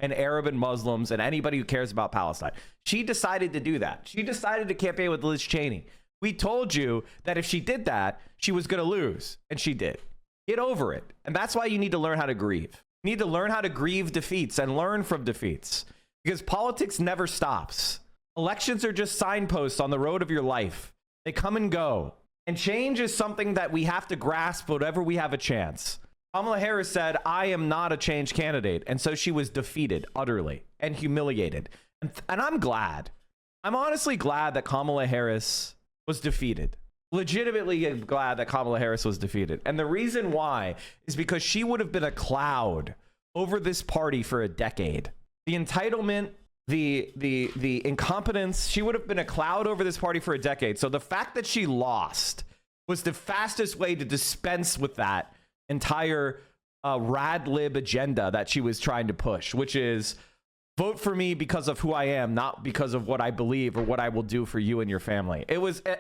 Speaker 1: Arab and Muslims and anybody who cares about Palestine. She decided to do that. She decided to campaign with Liz Cheney. We told you that if she did that, she was going to lose. And she did. Get over it. And that's why you need to learn how to grieve. You need to learn how to grieve defeats and learn from defeats. Because politics never stops. Elections are just signposts on the road of your life. They come and go. And change is something that we have to grasp whenever we have a chance. Kamala Harris said, I am not a change candidate. And so she was defeated utterly and humiliated. And I'm glad. I'm honestly glad that Kamala Harris was defeated. Legitimately glad that Kamala Harris was defeated. And the reason why is because she would have been a cloud over this party for a decade. The entitlement, the incompetence, she would have been a cloud over this party for a decade. So the fact that she lost was the fastest way to dispense with that entire rad lib agenda that she was trying to push, which is vote for me because of who I am, not because of what I believe or what I will do for you and your family.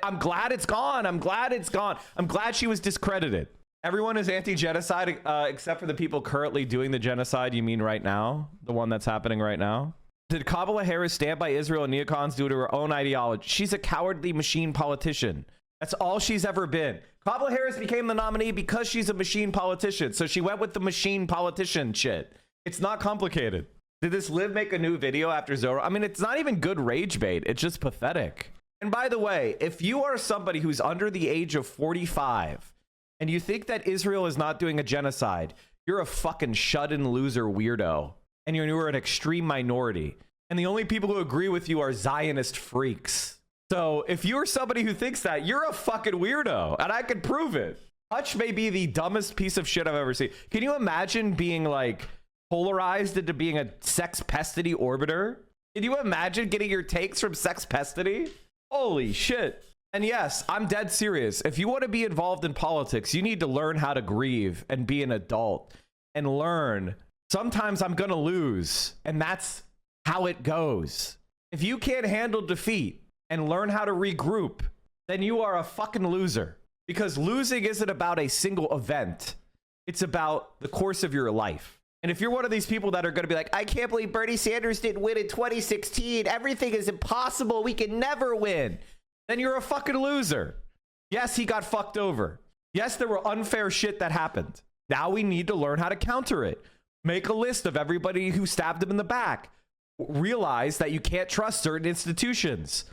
Speaker 1: I'm glad it's gone. I'm glad it's gone. I'm glad she was discredited. Everyone is anti-genocide except for the people currently doing the genocide. You mean right now? The one that's happening right now? Did Kamala Harris stand by Israel and neocons due to her own ideology? She's a cowardly machine politician. That's all she's ever been. Kamala Harris became the nominee because she's a machine politician. So she went with the machine politician shit. It's not complicated. Did this Liv make a new video after Zoro? I mean, it's not even good rage bait. It's just pathetic. And by the way, if you are somebody who's under the age of 45 and you think that Israel is not doing a genocide, you're a fucking shut-in loser weirdo. And you're an extreme minority. And the only people who agree with you are Zionist freaks. So if you're somebody who thinks that, you're a fucking weirdo. And I can prove it. Hutch may be the dumbest piece of shit I've ever seen. Can you imagine being like polarized into being a sex pestity orbiter? Can you imagine getting your takes from sex pestity? Holy shit. And yes, I'm dead serious. If you want to be involved in politics, you need to learn how to grieve and be an adult and learn. Sometimes I'm going to lose, and that's how it goes. If you can't handle defeat and learn how to regroup, then you are a fucking loser. Because losing isn't about a single event. It's about the course of your life. And if you're one of these people that are going to be like, I can't believe Bernie Sanders didn't win in 2016. Everything is impossible. We can never win. Then you're a fucking loser. Yes, he got fucked over. Yes, there were unfair shit that happened. Now we need to learn how to counter it. Make a list of everybody who stabbed him in the back. Realize that you can't trust certain institutions.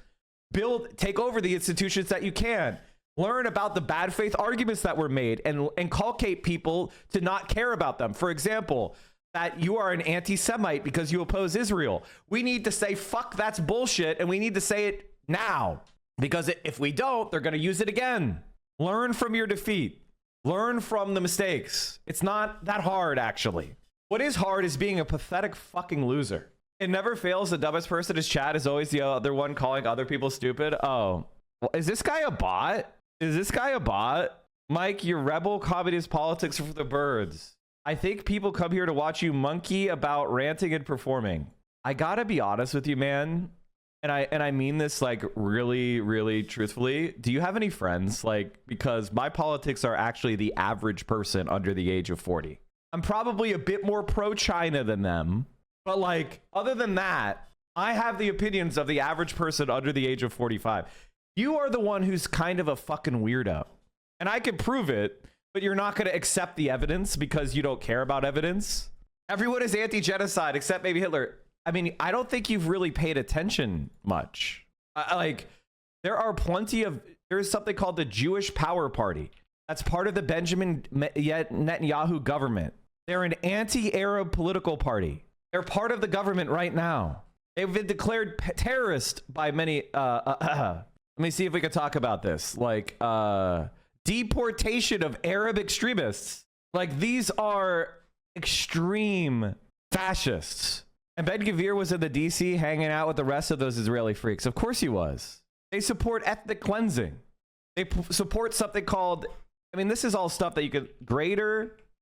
Speaker 1: Take over the institutions that you can. Learn about the bad faith arguments that were made and inculcate people to not care about them. For example, that you are an anti-Semite because you oppose Israel. We need to say, fuck, that's bullshit, and we need to say it now. Because if we don't, they're going to use it again. Learn from your defeat. Learn from the mistakes. It's not that hard, actually. What is hard is being a pathetic fucking loser. It never fails. The dumbest person in chat is always the other one calling other people stupid. Oh, well, is this guy a bot? Is this guy a bot? Mike, your rebel communist politics are for the birds. I think people come here to watch you monkey about ranting and performing. I gotta be honest with you, man. And I mean this like really, really truthfully. Do you have any friends? Like, because my politics are actually the average person under the age of 40. I'm probably a bit more pro-China than them. But like, other than that, I have the opinions of the average person under the age of 45. You are the one who's kind of a fucking weirdo. And I can prove it, but you're not going to accept the evidence because you don't care about evidence. Everyone is anti-genocide except maybe Hitler. I mean, I don't think you've really paid attention much. Like, there's something called the Jewish Power Party. That's part of the Benjamin Netanyahu government. They're an anti-Arab political party. They're part of the government right now. They've been declared terrorist by many, let me see if we can talk about this. Like, deportation of Arab extremists. Like, these are extreme fascists. And Ben Gvir was in the DC hanging out with the rest of those Israeli freaks. Of course he was. They support ethnic cleansing. They support something called, I mean, this is all stuff that you could,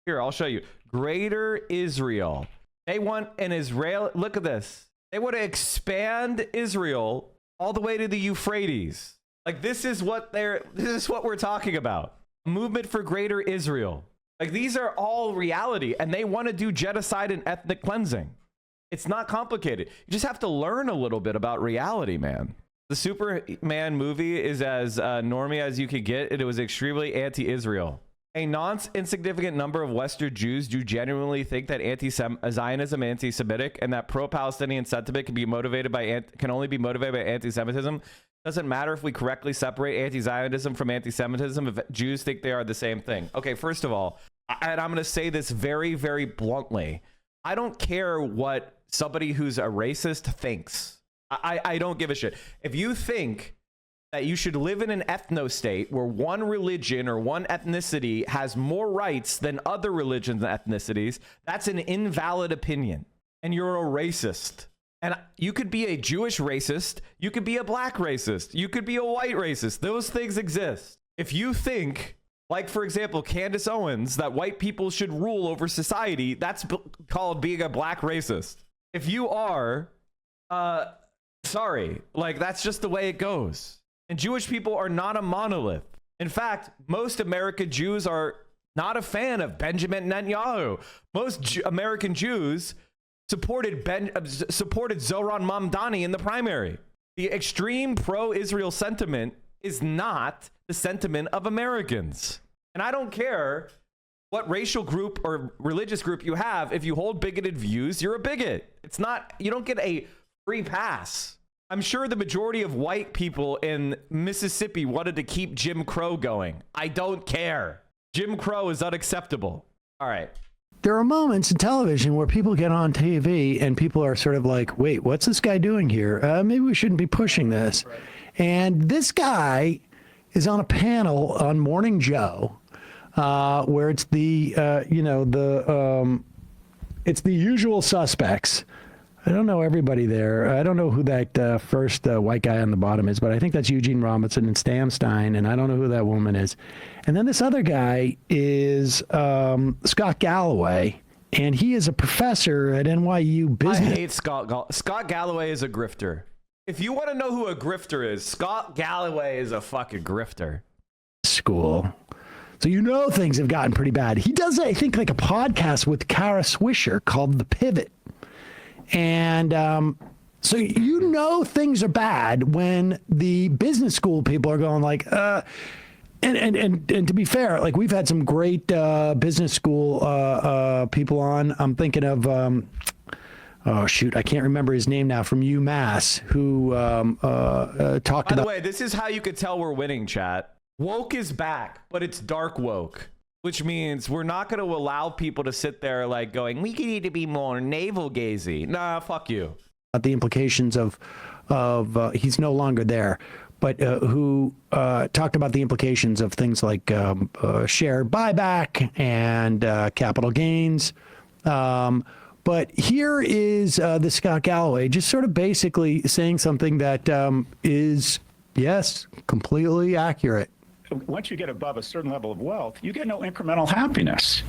Speaker 1: here, I'll show you. Greater Israel. They want an Israel, look at this. They want to expand Israel all the way to the Euphrates. Like, this is what we're talking about. Movement for Greater Israel. Like, these are all reality, and they want to do genocide and ethnic cleansing. It's not complicated. You just have to learn a little bit about reality, man. The Superman movie is as normie as you could get, and it was extremely anti-Israel. A non-insignificant number of Western Jews do genuinely think that Zionism anti-Semitic and that pro-Palestinian sentiment can only be motivated by anti-Semitism. Doesn't matter if we correctly separate anti-Zionism from anti-Semitism if Jews think they are the same thing. Okay, first of all, and I'm going to say this very, very bluntly, I don't care what somebody who's a racist thinks. I don't give a shit. If you think that you should live in an ethno-state where one religion or one ethnicity has more rights than other religions and ethnicities, that's an invalid opinion. And you're a racist. And you could be a Jewish racist. You could be a black racist. You could be a white racist. Those things exist. If you think, like, for example, Candace Owens, that white people should rule over society, that's called being a black racist. If you are, sorry, like, that's just the way it goes. And Jewish people are not a monolith. In fact, most American Jews are not a fan of Benjamin Netanyahu. Most American Jews supported Zohran Mamdani in the primary. The extreme pro-Israel sentiment is not the sentiment of Americans. And I don't care what racial group or religious group you have. If you hold bigoted views, you're a bigot. It's not, you don't get a free pass. I'm sure the majority of white people in Mississippi wanted to keep Jim Crow going. I don't care. Jim Crow is unacceptable. All right.
Speaker 15: There are moments in television where people get on TV and people are sort of like, wait, what's this guy doing here? Maybe we shouldn't be pushing this. Right. And this guy is on a panel on Morning Joe where it's the, it's the usual suspects. I don't know everybody there. I don't know who that first white guy on the bottom is, but I think that's Eugene Robinson and Stan Stein, and I don't know who that woman is. And then this other guy is Scott Galloway, and he is a professor at NYU Business.
Speaker 1: I hate Scott Galloway is a grifter. If you want to know who a grifter is, Scott Galloway is a fucking grifter.
Speaker 15: School. So you know things have gotten pretty bad. He does, I think, like a podcast with Kara Swisher called The Pivot. And so you know things are bad when the business school people are going like, and to be fair, like we've had some great business school people on. I'm thinking of, oh shoot, I can't remember his name now, from UMass, who talked about.
Speaker 1: By the way, this is how you could tell we're winning, chat. woke is back, but it's dark woke, which means we're not going to allow people to sit there like going, we need to be more navel gazy. Nah, fuck you.
Speaker 15: The implications of he's no longer there, but who talked about the implications of things like share buyback and capital gains. But here is the Scott Galloway just sort of basically saying something that is, yes, completely accurate.
Speaker 16: Once you get above a certain level of wealth, you get no incremental happiness.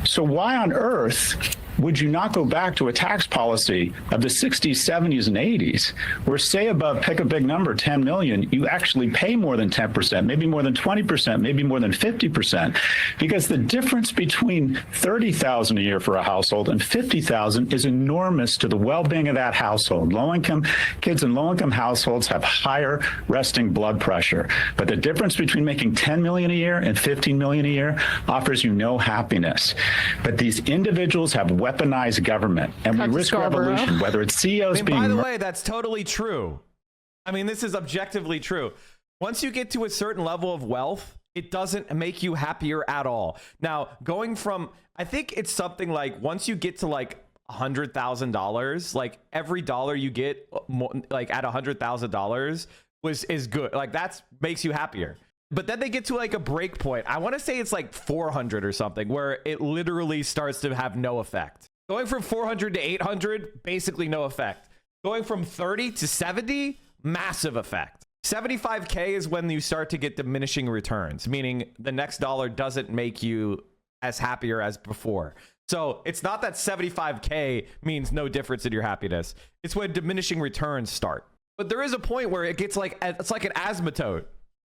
Speaker 16: So why on earth would you not go back to a tax policy of the 60s, 70s, and 80s, where say above, pick a big number, 10 million, you actually pay more than 10%, maybe more than 20%, maybe more than 50%, because the difference between 30,000 a year for a household and 50,000 is enormous to the well-being of that household. Low-income kids in low-income households have higher resting blood pressure, but the difference between making 10 million a year and 15 million a year offers you no happiness. But these individuals have weaponized government, and we risk revolution, whether it's CEOs being...
Speaker 1: By the way, that's totally true. I mean, this is objectively true. Once you get to a certain level of wealth, it doesn't make you happier at all. Now, going from, I think it's something like once you get to like $100,000, like every dollar you get like at $100,000 is good. Like that makes you happier. But then they get to like a break point. I want to say it's like 400 or something where it literally starts to have no effect. Going from 400 to 800, basically no effect. Going from 30 to 70, massive effect. 75K is when you start to get diminishing returns, meaning the next dollar doesn't make you as happier as before. So it's not that 75K means no difference in your happiness. It's when diminishing returns start. But there is a point where it gets like, it's like an asymptote,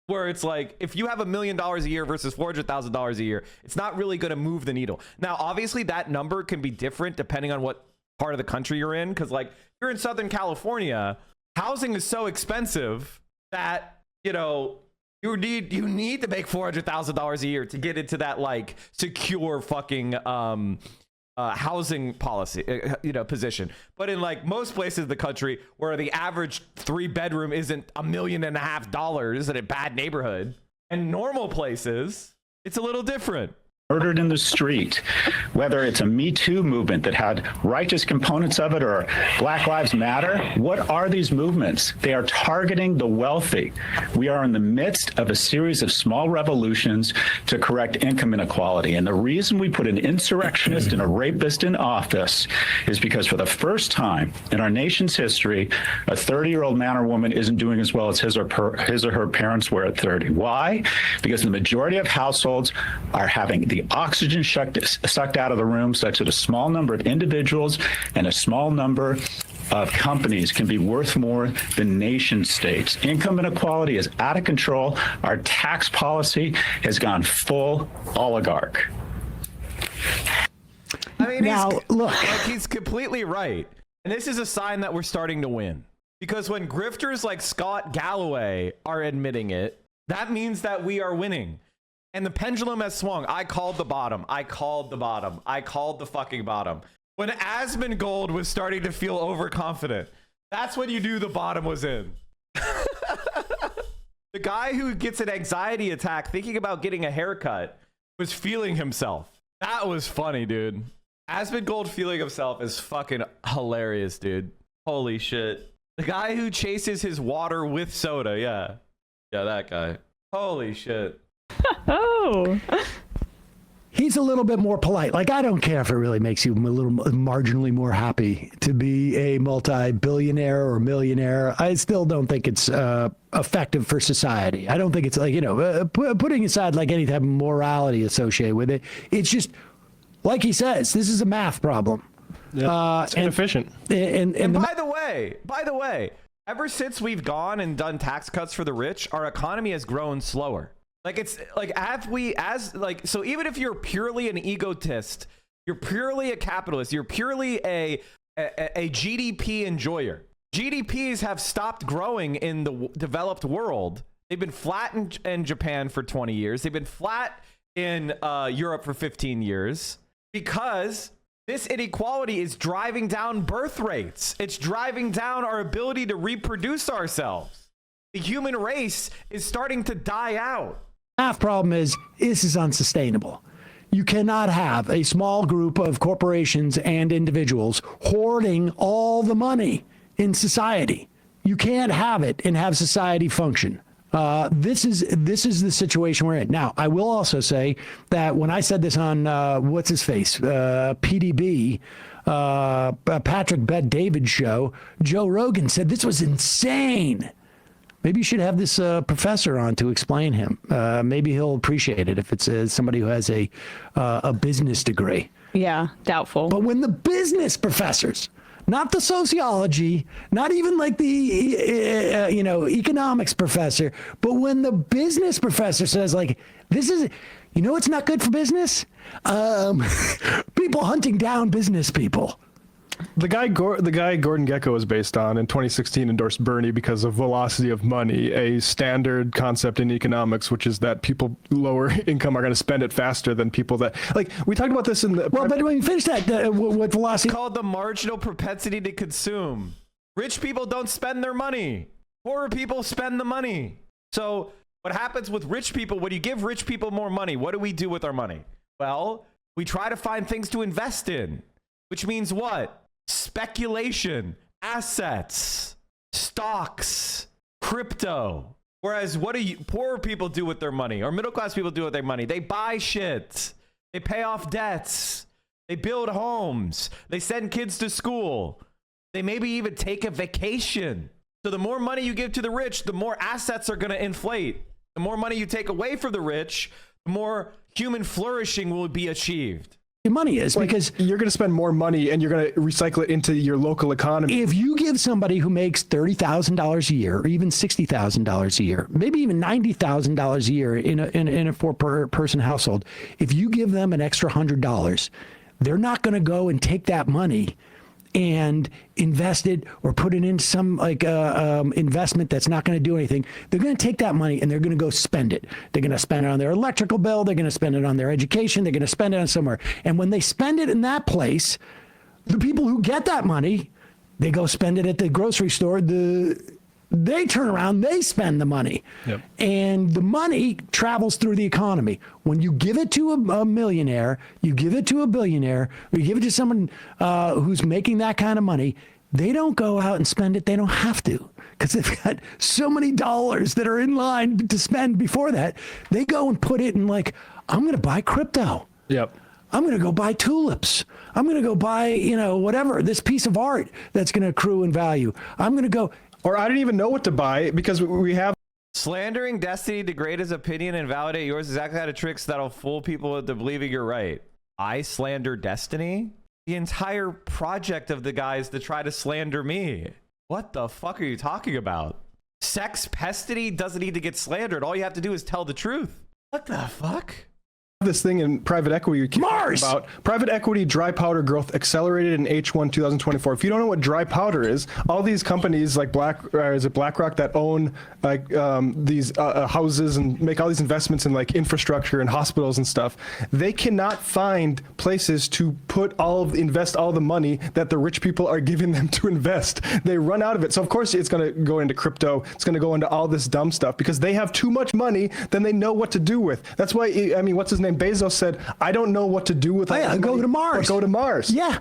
Speaker 1: where it's like, if you have $1 million a year versus $400,000 a year, it's not really going to move the needle. Now, obviously, that number can be different depending on what part of the country you're in. Because, like, if you're in Southern California, housing is so expensive that, you know, you need to make $400,000 a year to get into that, like, secure fucking housing policy, position. But in like most places in the country where the average 3-bedroom isn't $1.5 million in a bad neighborhood, and normal places, it's a little different.
Speaker 16: Murdered in the street, whether it's a Me Too movement that had righteous components of it or Black Lives Matter. What are these movements? They are targeting the wealthy. We are in the midst of a series of small revolutions to correct income inequality. And the reason we put an insurrectionist and a rapist in office is because for the first time in our nation's history, a 30-year-old man or woman isn't doing as well as his or her parents were at 30. Why? Because the majority of households are having the oxygen sucked out of the room, such that a small number of individuals and a small number of companies can be worth more than nation states. Income inequality is out of control. Our tax policy has gone full oligarch.
Speaker 1: I mean, now, look, he's completely right. And this is a sign that we're starting to win. Because when grifters like Scott Galloway are admitting it, that means that we are winning. And the pendulum has swung. I called the bottom. I called the bottom. I called the fucking bottom. When Asmongold was starting to feel overconfident, that's when you knew the bottom was in. The guy who gets an anxiety attack thinking about getting a haircut was feeling himself. That was funny, dude. Asmongold feeling himself is fucking hilarious, dude. Holy shit. The guy who chases his water with soda. Yeah. Yeah, that guy. Holy shit.
Speaker 15: Oh. He's a little bit more polite. Like, I don't care if it really makes you a little marginally more happy to be a multi-billionaire or millionaire. I still don't think it's effective for society. I don't think it's like, putting aside like any type of morality associated with it. It's just, like he says, this is a math problem.
Speaker 17: Yeah, it's inefficient.
Speaker 1: And by the way, ever since we've gone and done tax cuts for the rich, our economy has grown slower. Like, it's like, so even if you're purely an egotist, you're purely a capitalist, you're purely a GDP enjoyer. GDPs have stopped growing in the developed world. They've been flat in Japan for 20 years. They've been flat in Europe for 15 years because this inequality is driving down birth rates. It's driving down our ability to reproduce ourselves. The human race is starting to die out.
Speaker 15: math problem is this is unsustainable. You cannot have a small group of corporations and individuals hoarding all the money in society. You can't have it and have society function. This is the situation we're in. Now, I will also say that when I said this on what's his face, PDB, Patrick Bet-David show, Joe Rogan said this was insane. Maybe you should have this professor on to explain him. Maybe he'll appreciate it if it's somebody who has a business degree.
Speaker 18: Yeah, doubtful.
Speaker 15: But when the business professors, not the sociology, not even like the economics professor, but when the business professor says like, this is, it's not good for business. People hunting down business people.
Speaker 17: The guy Gordon Gekko was based on in 2016 endorsed Bernie because of velocity of money, a standard concept in economics, which is that people lower income are going to spend it faster than people that, like, we talked about this in the...
Speaker 15: Well, but when you finish that, what velocity...
Speaker 1: It's called the marginal propensity to consume. Rich people don't spend their money. Poorer people spend the money. So what happens with rich people, when you give rich people more money, what do we do with our money? Well, we try to find things to invest in, which means what? Speculation, assets, stocks, crypto. Whereas what do poorer people do with their money, or middle class people do with their money? They buy shit. They pay off debts. They build homes. They send kids to school. They maybe even take a vacation. So the more money you give to the rich, the more assets are going to inflate. The more money you take away from the rich, the more human flourishing will be achieved.
Speaker 15: Money is because
Speaker 17: you're going to spend more money and you're going to recycle it into your local economy.
Speaker 15: If you give somebody who makes $30,000 a year, or even $60,000 a year, maybe even $90,000 a year in a four-person household, if you give them an extra $100, they're not going to go and take that money and invest it or put it in some investment that's not going to do anything. They're going to take that money and they're going to go spend it. They're going to spend it on their electrical bill. They're going to spend it on their education. They're going to spend it on somewhere. And when they spend it in that place, the people who get that money, they go spend it at the grocery store. They turn around, they spend the money.
Speaker 17: Yep.
Speaker 15: And the money travels through the economy. When you give it to a millionaire, you give it to a billionaire, or you give it to someone who's making that kind of money, they don't go out and spend it. They don't have to, because they've got so many dollars that are in line to spend before that. They go and put it in, like, I'm going to buy crypto.
Speaker 17: Yep.
Speaker 15: I'm going to go buy tulips. I'm going to go buy, whatever, this piece of art that's going to accrue in value. I'm going to go...
Speaker 17: Or I didn't even know what to buy because we have...
Speaker 1: Slandering Destiny, degrade his opinion, and validate yours is exactly kind of tricks that'll fool people into believing you're right. I slander Destiny? The entire project of the guys to try to slander me. What the fuck are you talking about? Sex Pestity doesn't need to get slandered. All you have to do is tell the truth. What the fuck?
Speaker 17: This thing in private equity we keep talking about. Private equity dry powder growth accelerated in H1 2024. If you don't know what dry powder is, all these companies like BlackRock that own like these houses and make all these investments in like infrastructure and hospitals and stuff, they cannot find places to invest all the money that the rich people are giving them to invest. They run out of it. So of course it's going to go into crypto. It's going to go into all this dumb stuff because they have too much money than they know what to do with. That's why, I mean, what's his name? Bezos said, I don't know what to do with all this
Speaker 15: go
Speaker 17: money,
Speaker 15: to Mars.
Speaker 17: but go to Mars.
Speaker 15: Yeah.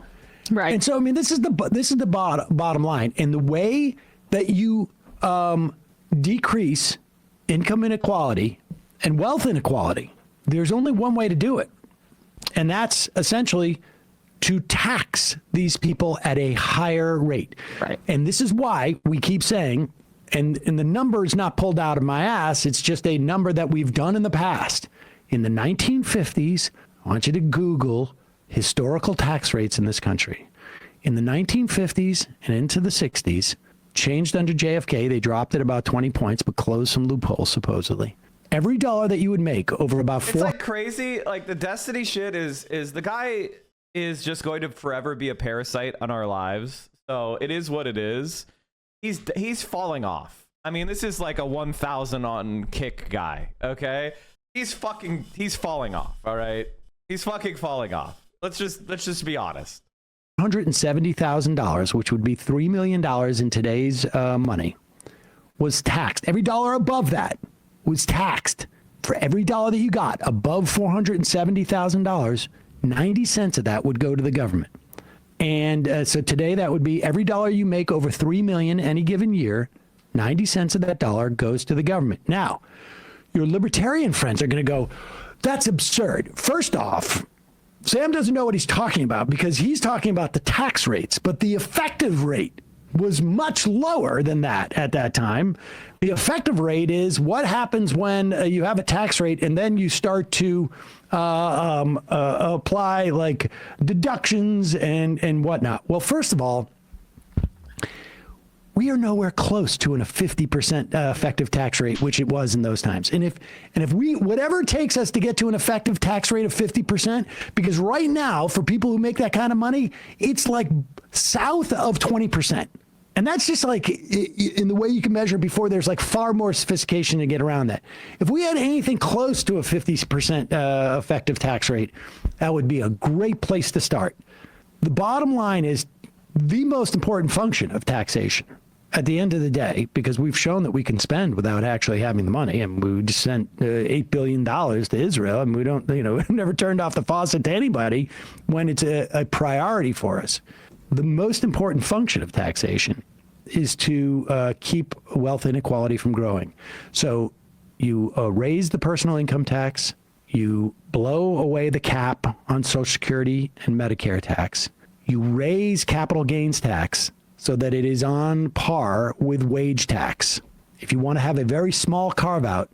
Speaker 18: Right.
Speaker 15: And so, I mean, this is the bottom line. And the way that you decrease income inequality and wealth inequality, there's only one way to do it. And that's essentially to tax these people at a higher rate.
Speaker 18: Right.
Speaker 15: And this is why we keep saying, and the number is not pulled out of my ass, it's just a number that we've done in the past. In the 1950s, I want you to Google historical tax rates in this country. In the 1950s and into the 60s, changed under JFK, they dropped it about 20 points, but closed some loopholes, supposedly. Every dollar that you would make over about
Speaker 1: It's like crazy. Like the Destiny shit is the guy is just going to forever be a parasite on our lives. So it is what it is. He's falling off. I mean, this is like a 1,000 on kick guy, okay? He's falling off, all right? He's fucking falling off. Let's just be honest.
Speaker 15: $170,000, which would be $3 million in today's money, was taxed. Every dollar above that was taxed For every dollar that you got above $470,000, 90 cents of that would go to the government. And so today that would be every dollar you make over $3 million any given year, 90 cents of that dollar goes to the government. Now, your libertarian friends are going to go, that's absurd. First off, Sam doesn't know what he's talking about because he's talking about the tax rates, but the effective rate was much lower than that at that time. The effective rate is what happens when you have a tax rate and then you start to apply like deductions and whatnot. Well, first of all, we are nowhere close to a 50% effective tax rate, which it was in those times. And if we, whatever it takes us to get to an effective tax rate of 50%, because right now for people who make that kind of money, it's like south of 20%. And that's just like in the way you can measure before, there's like far more sophistication to get around that. If we had anything close to a 50% effective tax rate, that would be a great place to start. The bottom line is the most important function of taxation at the end of the day, because we've shown that we can spend without actually having the money. And we just sent $8 billion to Israel, and we don't, we've never turned off the faucet to anybody when it's a priority for us. The most important function of taxation is to keep wealth inequality from growing. So you raise the personal income tax, you blow away the cap on Social Security and Medicare tax, you raise capital gains tax so that it is on par with wage tax. If you want to have a very small carve out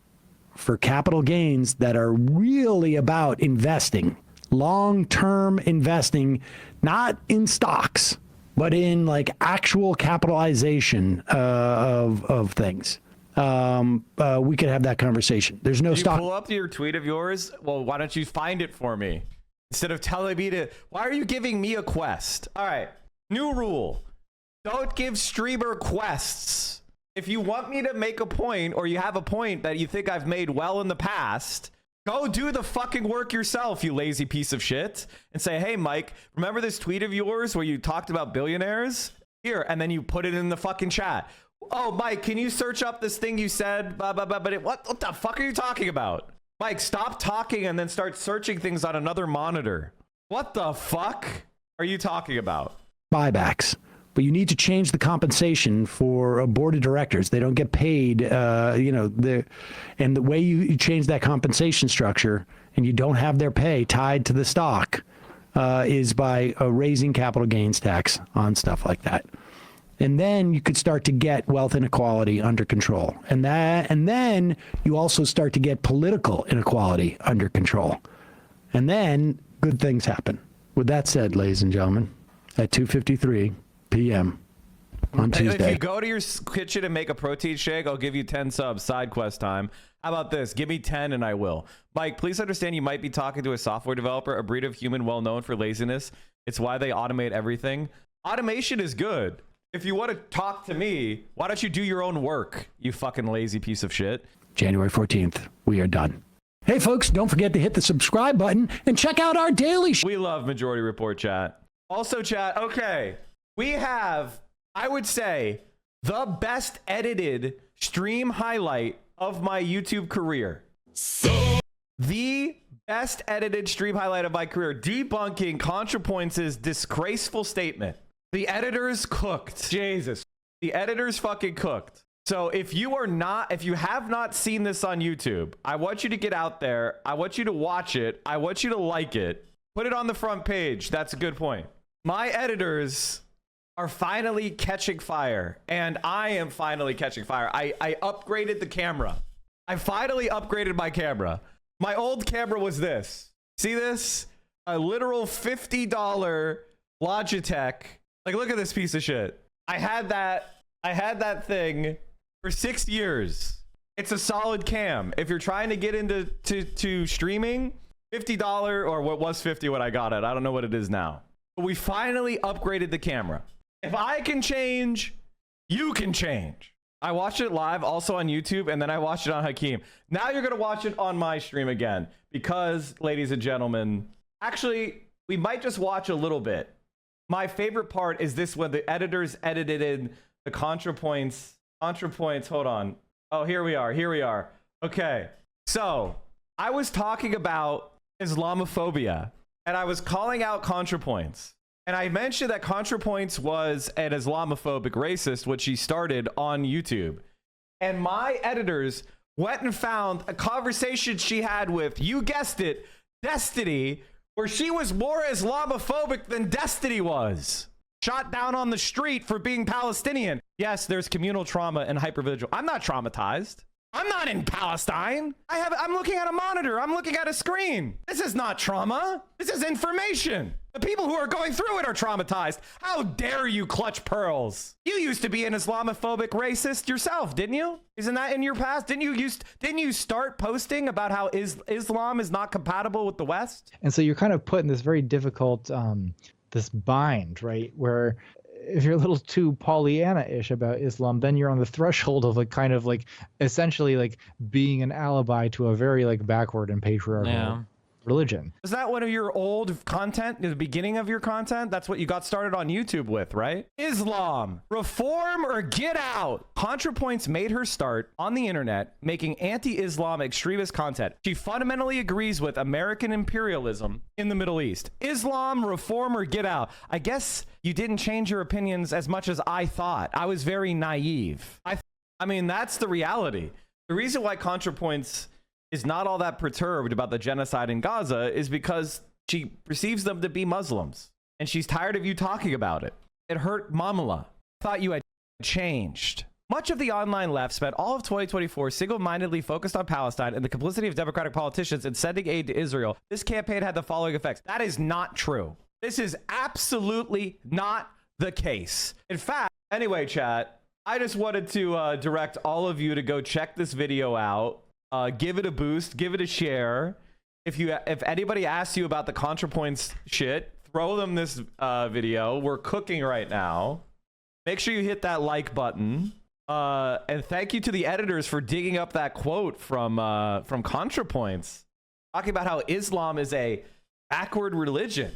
Speaker 15: for capital gains that are really about investing, long-term investing, not in stocks, but in like actual capitalization of things. We could have that conversation. There's no stock.
Speaker 1: Pull up your tweet of yours. Well, why don't you find it for me? Instead of telling me to, why are you giving me a quest? All right, new rule. Don't give streamer quests. If you want me to make a point, or you have a point that you think I've made well in the past, go do the fucking work yourself, you lazy piece of shit. And say, hey, Mike, remember this tweet of yours where you talked about billionaires? Here, and then you put it in the fucking chat. Oh, Mike, can you search up this thing you said? Blah, blah, blah. But what the fuck are you talking about? Mike, stop talking and then start searching things on another monitor. What the fuck are you talking about?
Speaker 15: Buybacks. But you need to change the compensation for a board of directors. They don't get paid, and the way you change that compensation structure and you don't have their pay tied to the stock is by raising capital gains tax on stuff like that. And then you could start to get wealth inequality under control. And then you also start to get political inequality under control. And then good things happen. With that said, ladies and gentlemen, at 2:53 p.m. on Tuesday.
Speaker 1: If you go to your kitchen and make a protein shake, I'll give you 10 subs. Side quest time. How about this? Give me 10 and I will. Mike, please understand you might be talking to a software developer, a breed of human well known for laziness. It's why they automate everything. Automation is good. If you want to talk to me, why don't you do your own work, you fucking lazy piece of shit?
Speaker 15: January 14th, we are done. Hey, folks, don't forget to hit the subscribe button and check out our daily
Speaker 1: We love Majority Report, chat. Also, chat, okay. We have, I would say, the best edited stream highlight of my YouTube career. The best edited stream highlight of my career, debunking ContraPoints' disgraceful statement. The editors cooked. Jesus. The editors fucking cooked. So if you have not seen this on YouTube, I want you to get out there. I want you to watch it. I want you to like it. Put it on the front page. That's a good point. My editors are finally catching fire, and I am finally catching fire. I upgraded the camera. I finally upgraded my camera. My old camera was this. See this? A literal $50 Logitech. Like, look at this piece of shit. I had that thing for 6 years. It's a solid cam. If you're trying to get into streaming, $50, or what was 50 when I got it. I don't know what it is now. But we finally upgraded the camera. If I can change, you can change. I watched it live also on YouTube, and then I watched it on Hakeem. Now you're going to watch it on my stream again because, ladies and gentlemen, actually, we might just watch a little bit. My favorite part is this when the editors edited in the ContraPoints. Hold on. Oh, here we are. Okay. So I was talking about Islamophobia, and I was calling out ContraPoints. And I mentioned that ContraPoints was an Islamophobic racist, which she started on YouTube. And my editors went and found a conversation she had with, you guessed it, Destiny, where she was more Islamophobic than Destiny was. Shot down on the street for being Palestinian. Yes, there's communal trauma and hypervigil. I'm not traumatized. I'm not in Palestine. I'm looking at a monitor. I'm looking at a screen. This is not trauma. This is information. The people who are going through it are traumatized. How dare you clutch pearls? You used to be an Islamophobic racist yourself, didn't you? Isn't that in your past? Didn't you start posting about how Islam is not compatible with the West?
Speaker 19: And so you're kind of put in this very difficult this bind, right? Where if you're a little too Pollyanna-ish about Islam, then you're on the threshold of like kind of like essentially like being an alibi to a very like backward and patriarchal religion.
Speaker 1: Was that one of your old content, the beginning of your content? That's what you got started on YouTube with, right? Islam, reform or get out. ContraPoints made her start on the internet making anti-Islam extremist content. She fundamentally agrees with American imperialism in the Middle East. Islam, reform or get out. I guess you didn't change your opinions as much as I thought. I was very naive. I mean, that's the reality. The reason why ContraPoints is not all that perturbed about the genocide in Gaza is because she perceives them to be Muslims and she's tired of you talking about it. It hurt Mamala. Thought you had changed. Much of the online left spent all of 2024 single-mindedly focused on Palestine and the complicity of Democratic politicians in sending aid to Israel. This campaign had the following effects. That is not true. This is absolutely not the case. In fact, anyway, chat, I just wanted to direct all of you to go check this video out. Give it a boost, give it a share. If anybody asks you about the ContraPoints shit, throw them this video. We're cooking right now. Make sure you hit that like button. And thank you to the editors for digging up that quote from ContraPoints, talking about how Islam is a backward religion.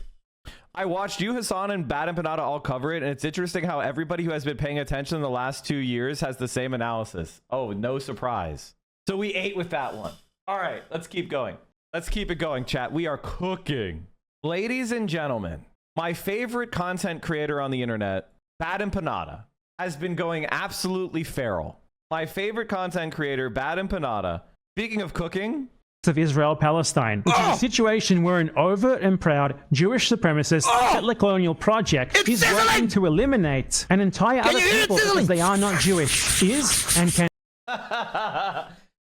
Speaker 1: I watched you, Hasan, and BadEmpanada all cover it, and it's interesting how everybody who has been paying attention in the last 2 years has the same analysis. Oh, no surprise. So we ate with that one. All right, let's keep going. Let's keep it going, chat. We are cooking. Ladies and gentlemen, my favorite content creator on the internet, BadEmpanada, has been going absolutely feral. My favorite content creator, BadEmpanada, speaking of cooking,
Speaker 20: of Israel-Palestine, which is a situation where an overt and proud Jewish supremacist settler colonial project is working to eliminate an entire other people because they are not Jewish, is and can...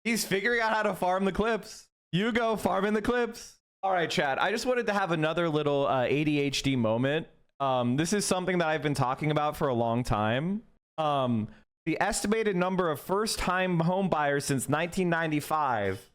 Speaker 1: He's figuring out how to farm the clips. You go farming the clips. All right, chat. I just wanted to have another little ADHD moment. This is something that I've been talking about for a long time. The estimated number of first-time home buyers since 1995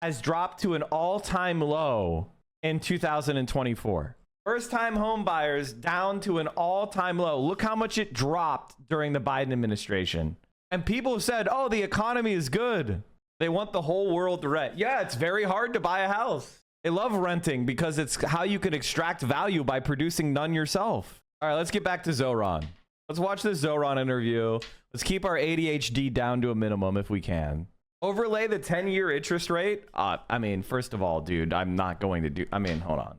Speaker 1: has dropped to an all-time low in 2024. First-time home buyers down to an all-time low. Look how much it dropped during the Biden administration. And people have said, oh, the economy is good. They want the whole world to rent. Yeah, it's very hard to buy a house. They love renting because it's how you can extract value by producing none yourself. All right, let's get back to Zoran. Let's watch this Zoran interview. Let's keep our ADHD down to a minimum if we can. Overlay the 10-year interest rate. I mean, first of all, dude, I'm not going to do... I mean, hold on.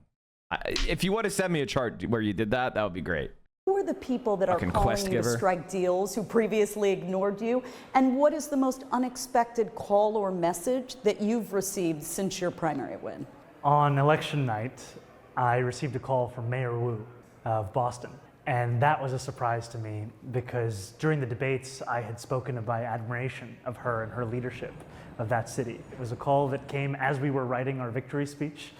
Speaker 1: If you want to send me a chart where you did that, that would be great.
Speaker 11: Who are the people that are calling you to strike deals who previously ignored you? And what is the most unexpected call or message that you've received since your primary win?
Speaker 12: On election night, I received a call from Mayor Wu of Boston. And that was a surprise to me because during the debates, I had spoken by admiration of her and her leadership of that city. It was a call that came as we were writing our victory speech.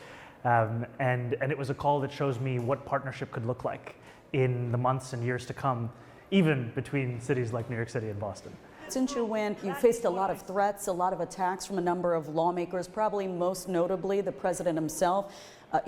Speaker 12: And it was a call that shows me what partnership could look like in the months and years to come, even between cities like New York City and Boston.
Speaker 11: Since your win, you faced a lot of threats, a lot of attacks from a number of lawmakers, probably most notably the president himself.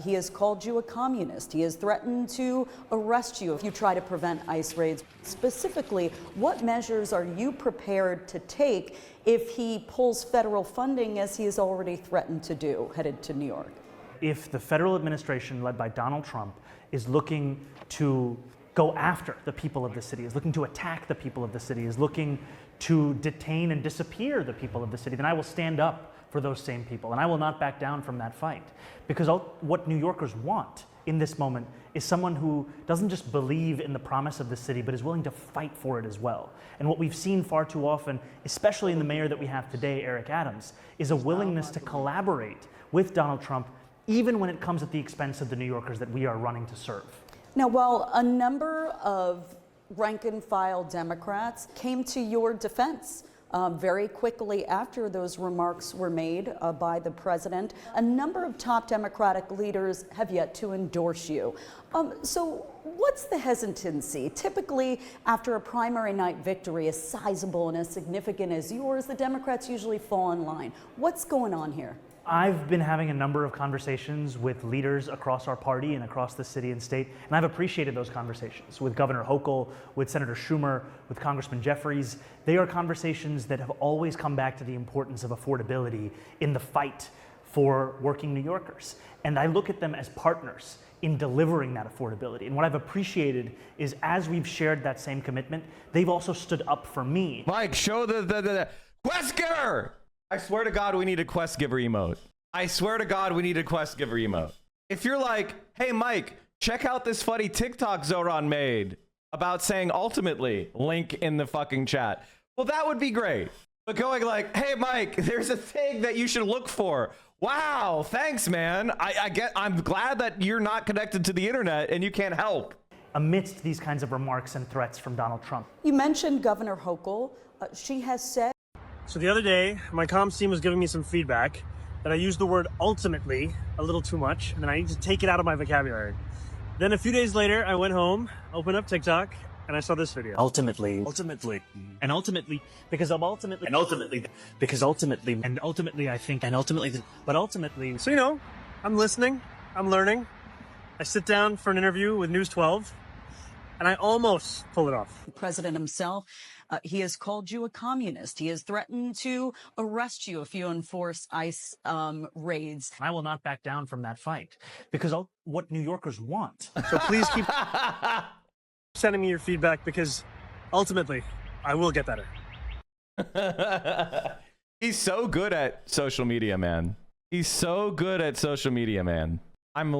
Speaker 11: He has called you a communist. He has threatened to arrest you if you try to prevent ICE raids. Specifically, what measures are you prepared to take if he pulls federal funding, as he has already threatened to do, headed to New York?
Speaker 12: If the federal administration led by Donald Trump is looking to go after the people of the city, is looking to attack the people of the city, is looking to detain and disappear the people of the city, then I will stand up for those same people. And I will not back down from that fight, because what New Yorkers want in this moment is someone who doesn't just believe in the promise of the city, but is willing to fight for it as well. And what we've seen far too often, especially in the mayor that we have today, Eric Adams, is a willingness to collaborate with Donald Trump, even when it comes at the expense of the New Yorkers that we are running to serve.
Speaker 11: Now, while a number of rank and file Democrats came to your defense very quickly after those remarks were made by the president, a number of top Democratic leaders have yet to endorse you. So what's the hesitancy? Typically, after a primary night victory as sizable and as significant as yours, the Democrats usually fall in line. What's going on here?
Speaker 12: I've been having a number of conversations with leaders across our party and across the city and state, and I've appreciated those conversations with Governor Hochul, with Senator Schumer, with Congressman Jeffries. They are conversations that have always come back to the importance of affordability in the fight for working New Yorkers. And I look at them as partners in delivering that affordability. And what I've appreciated is, as we've shared that same commitment, they've also stood up for me.
Speaker 1: Mike, show the quest giver! I swear to God, we need a quest giver emote. I swear to God, we need a quest giver emote. If you're like, hey, Mike, check out this funny TikTok Zoran made about saying ultimately, link in the fucking chat. Well, that would be great. But going like, hey, Mike, there's a thing that you should look for. Wow, thanks, man. I'm glad that you're not connected to the internet and you can't help.
Speaker 12: Amidst these kinds of remarks and threats from Donald Trump.
Speaker 11: You mentioned Governor Hochul. She has said.
Speaker 10: So the other day, my comms team was giving me some feedback that I used the word ultimately a little too much, and I need to take it out of my vocabulary. Then a few days later, I went home, opened up TikTok, and I saw this video. Ultimately. And ultimately. Because I'm ultimately. And ultimately. Because ultimately. And ultimately, I think. And ultimately. But ultimately. So, you know, I'm listening. I'm learning. I sit down for an interview with News 12, and I almost pull it off.
Speaker 9: The president himself, he has called you a communist. He has threatened to arrest you if you enforce ICE raids.
Speaker 12: I will not back down from that fight, because what New Yorkers want. So please keep sending me your feedback, because ultimately I will get better.
Speaker 1: He's so good at social media, man. He's so good at social media, man. I'm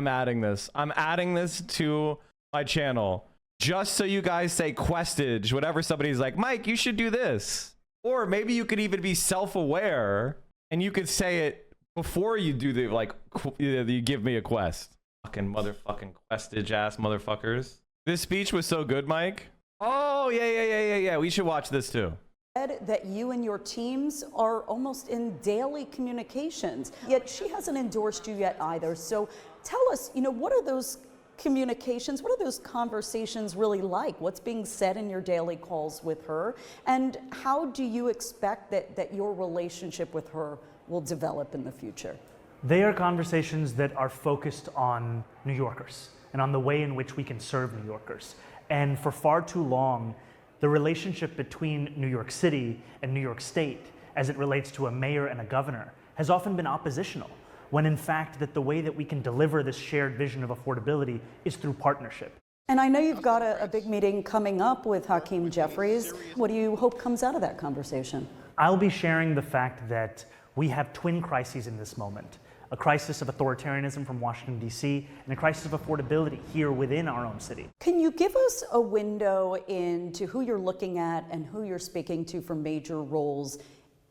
Speaker 1: adding this. I'm adding this to my channel just so you guys say questage whenever somebody's like, Mike, you should do this. Or maybe you could even be self-aware and you could say it before you do the, like, you give me a quest. Fucking motherfucking questage ass motherfuckers. This speech was so good, Mike. Oh, yeah. We should watch this too.
Speaker 11: That you and your teams are almost in daily communications, yet she hasn't endorsed you yet either. So tell us, what are those communications, what are those conversations really like? What's being said in your daily calls with her? And how do you expect that your relationship with her will develop in the future?
Speaker 12: They are conversations that are focused on New Yorkers and on the way in which we can serve New Yorkers. And for far too long, the relationship between New York City and New York State, as it relates to a mayor and a governor, has often been oppositional, when in fact that the way that we can deliver this shared vision of affordability is through partnership.
Speaker 11: And I know you've got a big meeting coming up with Hakeem Jeffries. What do you hope comes out of that conversation?
Speaker 12: I'll be sharing the fact that we have twin crises in this moment. A crisis of authoritarianism from Washington, D.C., and a crisis of affordability here within our own city.
Speaker 11: Can you give us a window into who you're looking at and who you're speaking to for major roles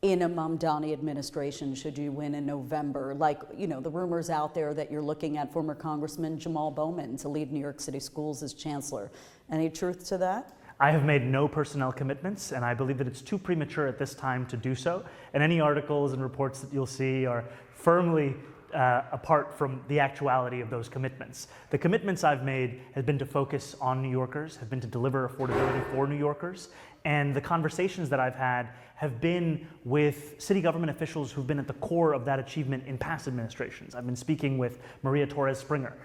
Speaker 11: in a Mamdani administration should you win in November? Like, the rumors out there that you're looking at former Congressman Jamal Bowman to lead New York City schools as chancellor. Any truth to that?
Speaker 12: I have made no personnel commitments, and I believe that it's too premature at this time to do so. And any articles and reports that you'll see are firmly apart from the actuality of those commitments. The commitments I've made have been to focus on New Yorkers, have been to deliver affordability for New Yorkers, and the conversations that I've had have been with city government officials who've been at the core of that achievement in past administrations. I've been speaking with Maria Torres Springer,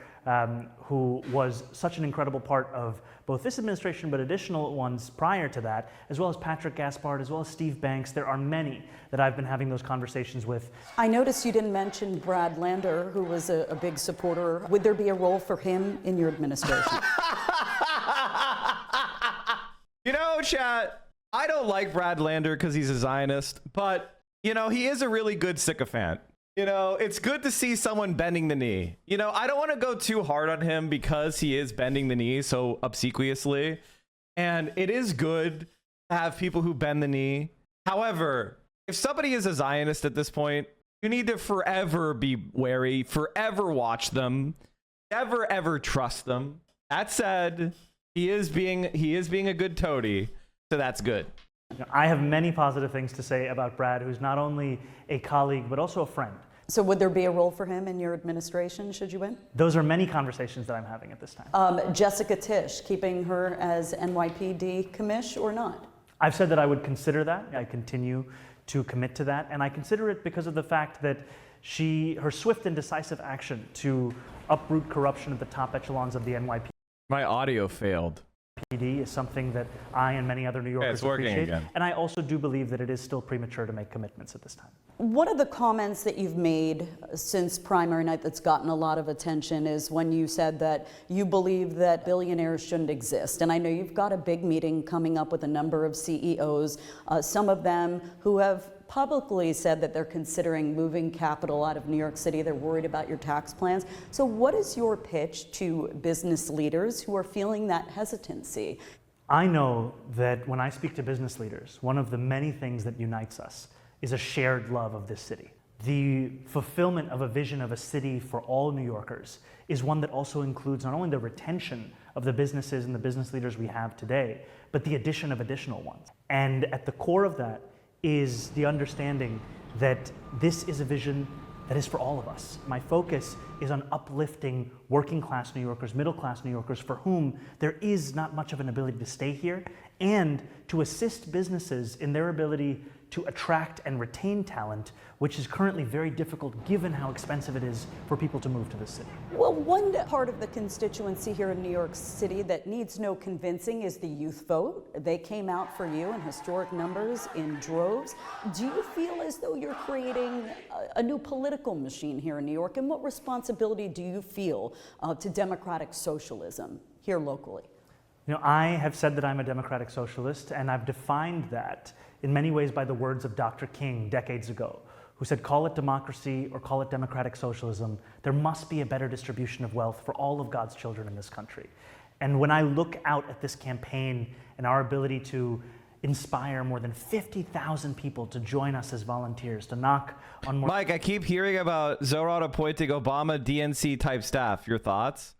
Speaker 12: who was such an incredible part of both this administration, but additional ones prior to that, as well as Patrick Gaspard, as well as Steve Banks. There are many that I've been having those conversations with.
Speaker 11: I noticed you didn't mention Brad Lander, who was a big supporter. Would there be a role for him in your administration?
Speaker 1: Chat, I don't like Brad Lander because he's a Zionist, but You know, he is a really good sycophant. You know, it's good to see someone bending the knee. You know, I don't want to go too hard on him because he is bending the knee so obsequiously. And it is good to have people who bend the knee. However, if somebody is a Zionist at this point, you need to forever be wary, forever watch them, never ever trust them. That said, he is being a good toady, so that's good.
Speaker 12: I have many positive things to say about Brad, who's not only a colleague, but also a friend.
Speaker 11: So would there be a role for him in your administration, should you win?
Speaker 12: Those are many conversations that I'm having at this time.
Speaker 11: Jessica Tisch, keeping her as NYPD commish or not?
Speaker 12: I've said that I would consider that. I continue to commit to that. And I consider it because of the fact that her swift and decisive action to uproot corruption at the top echelons of the NYPD.
Speaker 1: My audio failed.
Speaker 12: PD is something that I and many other New Yorkers appreciate.
Speaker 1: Again.
Speaker 12: And I also do believe that it is still premature to make commitments at this time.
Speaker 11: One of the comments that you've made since primary night that's gotten a lot of attention is when you said that you believe that billionaires shouldn't exist. And I know you've got a big meeting coming up with a number of CEOs, some of them who have publicly said that they're considering moving capital out of New York City. They're worried about your tax plans. So what is your pitch to business leaders who are feeling that hesitancy?
Speaker 12: I know that when I speak to business leaders, one of the many things that unites us is a shared love of this city. The fulfillment of a vision of a city for all New Yorkers is one that also includes not only the retention of the businesses and the business leaders we have today, but the addition of additional ones. And at the core of that is the understanding that this is a vision that is for all of us. My focus is on uplifting working class New Yorkers, middle class New Yorkers for whom there is not much of an ability to stay here, and to assist businesses in their ability to attract and retain talent, which is currently very difficult given how expensive it is for people to move to the city.
Speaker 11: Well, one part of the constituency here in New York City that needs no convincing is the youth vote. They came out for you in historic numbers, in droves. Do you feel as though you're creating a new political machine here in New York? And what responsibility do you feel to democratic socialism here locally?
Speaker 12: You know, I have said that I'm a democratic socialist, and I've defined that in many ways by the words of Dr. King decades ago, who said, call it democracy or call it democratic socialism, there must be a better distribution of wealth for all of God's children in this country. And when I look out at this campaign and our ability to inspire more than 50,000 people to join us as volunteers, to knock on more...
Speaker 1: Mike, I keep hearing about Zoran appointing Obama DNC type staff. Your thoughts?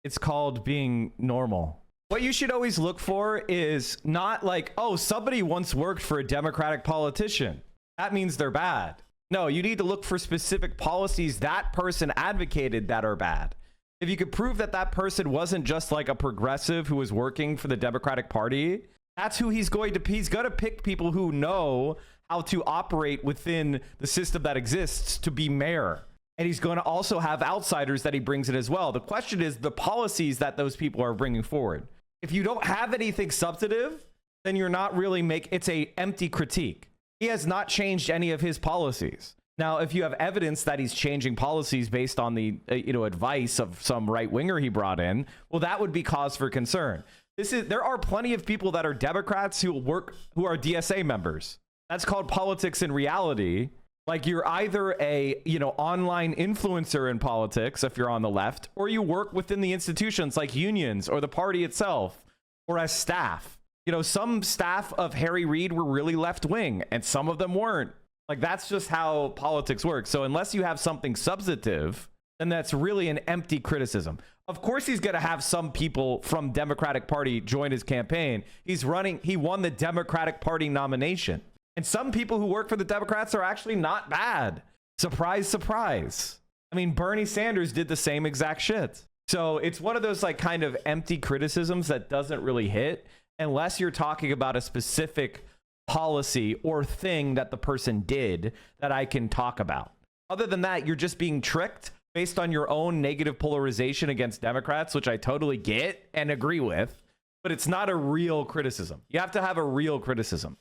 Speaker 1: It's called being normal. What you should always look for is not like, oh, somebody once worked for a Democratic politician. That means they're bad. No, you need to look for specific policies that person advocated that are bad. If you could prove that that person wasn't just like a progressive who was working for the Democratic Party, that's who he's going to pick people who know how to operate within the system that exists to be mayor. And he's going to also have outsiders that he brings in as well. The question is the policies that those people are bringing forward. If you don't have anything substantive, then you're not really it's a empty critique. He has not changed any of his policies. Now, if you have evidence that he's changing policies based on the advice of some right winger he brought in, well, that would be cause for concern. There are plenty of people that are Democrats who are DSA members. That's called politics in reality. Like, you're either a online influencer in politics if you're on the left, or you work within the institutions like unions or the party itself, or as staff. Some staff of Harry Reid were really left wing and some of them weren't. Like, that's just how politics works. So unless you have something substantive, then that's really an empty criticism. Of course, he's going to have some people from Democratic Party join his campaign. He won the Democratic Party nomination. And some people who work for the Democrats are actually not bad. Surprise, surprise. I mean, Bernie Sanders did the same exact shit. So it's one of those like kind of empty criticisms that doesn't really hit unless you're talking about a specific policy or thing that the person did that I can talk about. Other than that, you're just being tricked based on your own negative polarization against Democrats, which I totally get and agree with, but it's not a real criticism. You have to have a real criticism.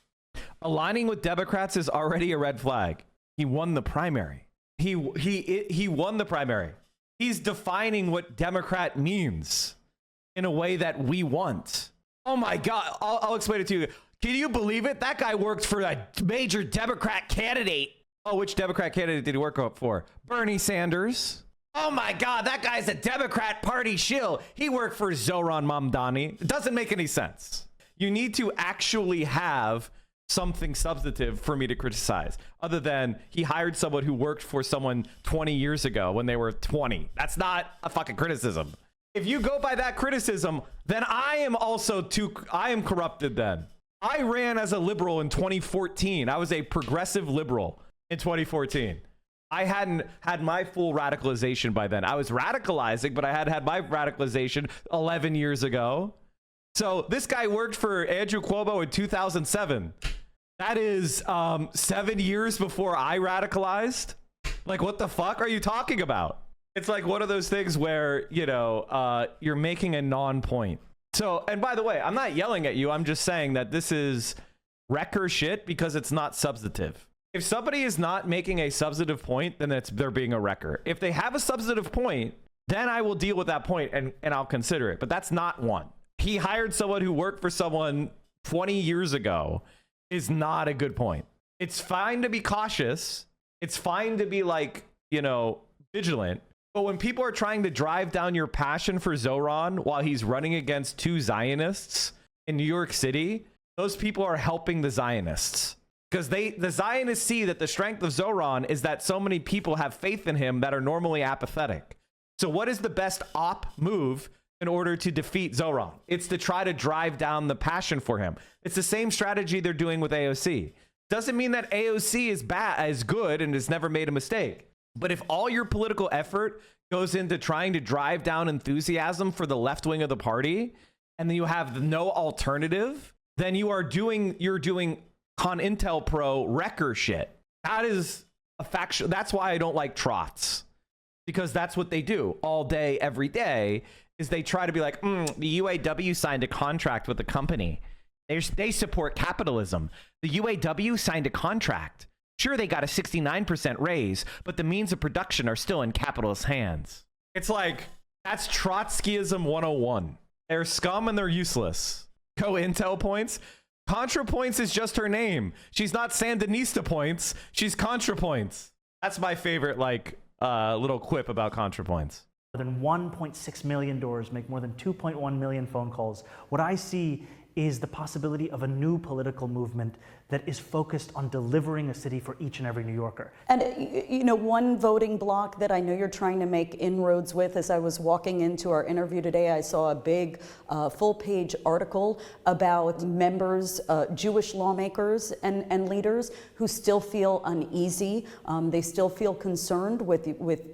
Speaker 1: Aligning with Democrats is already a red flag. He won the primary. He won the primary. He's defining what Democrat means in a way that we want. Oh my God. I'll explain it to you. Can you believe it? That guy worked for a major Democrat candidate. Oh, which Democrat candidate did he work for? Bernie Sanders. Oh my God, that guy's a Democrat Party shill. He worked for Zohran Mamdani. It doesn't make any sense. You need to actually have something substantive for me to criticize, other than he hired someone who worked for someone 20 years ago when they were 20. That's not a fucking criticism. If you go by that criticism, then I am corrupted then. I ran as a liberal in 2014. I was a progressive liberal in 2014. I hadn't had my full radicalization by then. I was radicalizing, but I had my radicalization 11 years ago. So this guy worked for Andrew Cuomo in 2007. That is 7 years before I radicalized. Like, what the fuck are you talking about? It's like one of those things where, you know, you're making a non-point. So, and by the way, I'm not yelling at you. I'm just saying that this is wrecker shit because it's not substantive. If somebody is not making a substantive point, then they're being a wrecker. If they have a substantive point, then I will deal with that point and I'll consider it. But that's not one. He hired someone who worked for someone 20 years ago is not a good point. It's fine to be cautious. It's fine to be like, you know, vigilant. But when people are trying to drive down your passion for Zohran while he's running against two Zionists in New York City, those people are helping the Zionists. Because the Zionists see that the strength of Zohran is that so many people have faith in him that are normally apathetic. So what is the best op move in order to defeat Zohran? It's to try to drive down the passion for him. It's the same strategy they're doing with AOC. Doesn't mean that AOC is good and has never made a mistake. But if all your political effort goes into trying to drive down enthusiasm for the left wing of the party, and then you have no alternative, then you're doing Con Intel Pro wrecker shit. That is a fact. That's why I don't like trots, because that's what they do all day, every day, is they try to be like, the UAW signed a contract with the company. They support capitalism. The UAW signed a contract. Sure, they got a 69% raise, but the means of production are still in capitalist hands. It's like, that's Trotskyism 101. They're scum and they're useless. Go Intel points. ContraPoints is just her name. She's not Sandinista points. She's ContraPoints. That's my favorite, like, little quip about ContraPoints.
Speaker 12: More than 1.6 million doors, make more than 2.1 million phone calls. What I see is the possibility of a new political movement that is focused on delivering a city for each and every New Yorker.
Speaker 11: And you know, one voting block that I know you're trying to make inroads with, as I was walking into our interview today, I saw a big full-page article about members, Jewish lawmakers and leaders who still feel uneasy. They still feel concerned with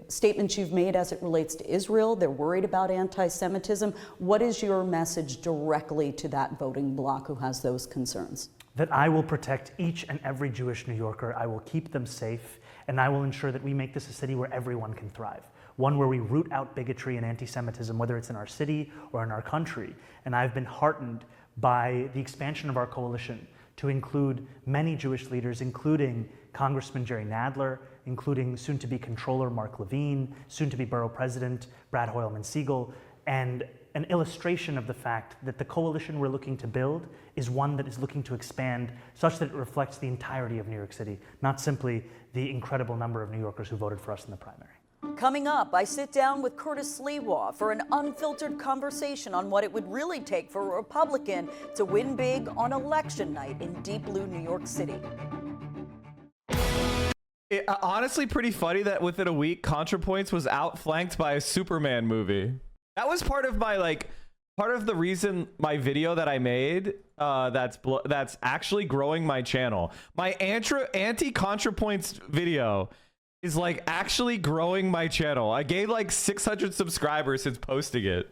Speaker 11: statements you've made as it relates to Israel. They're worried about anti-Semitism. What is your message directly to that voting bloc who has those concerns?
Speaker 12: That I will protect each and every Jewish New Yorker. I will keep them safe, and I will ensure that we make this a city where everyone can thrive. One where we root out bigotry and anti-Semitism, whether it's in our city or in our country. And I've been heartened by the expansion of our coalition to include many Jewish leaders, including Congressman Jerry Nadler, including soon-to-be Controller Mark Levine, soon-to-be Borough President Brad Hoylman-Siegel, and an illustration of the fact that the coalition we're looking to build is one that is looking to expand such that it reflects the entirety of New York City, not simply the incredible number of New Yorkers who voted for us in the primary.
Speaker 9: Coming up, I sit down with Curtis Sliwa for an unfiltered conversation on what it would really take for a Republican to win big on election night in deep blue New York City.
Speaker 1: Honestly, pretty funny that within a week, ContraPoints was outflanked by a Superman movie. That was part of the reason my video that I made that's actually growing my channel. My anti-ContraPoints video is like actually growing my channel. I gained like 600 subscribers since posting it.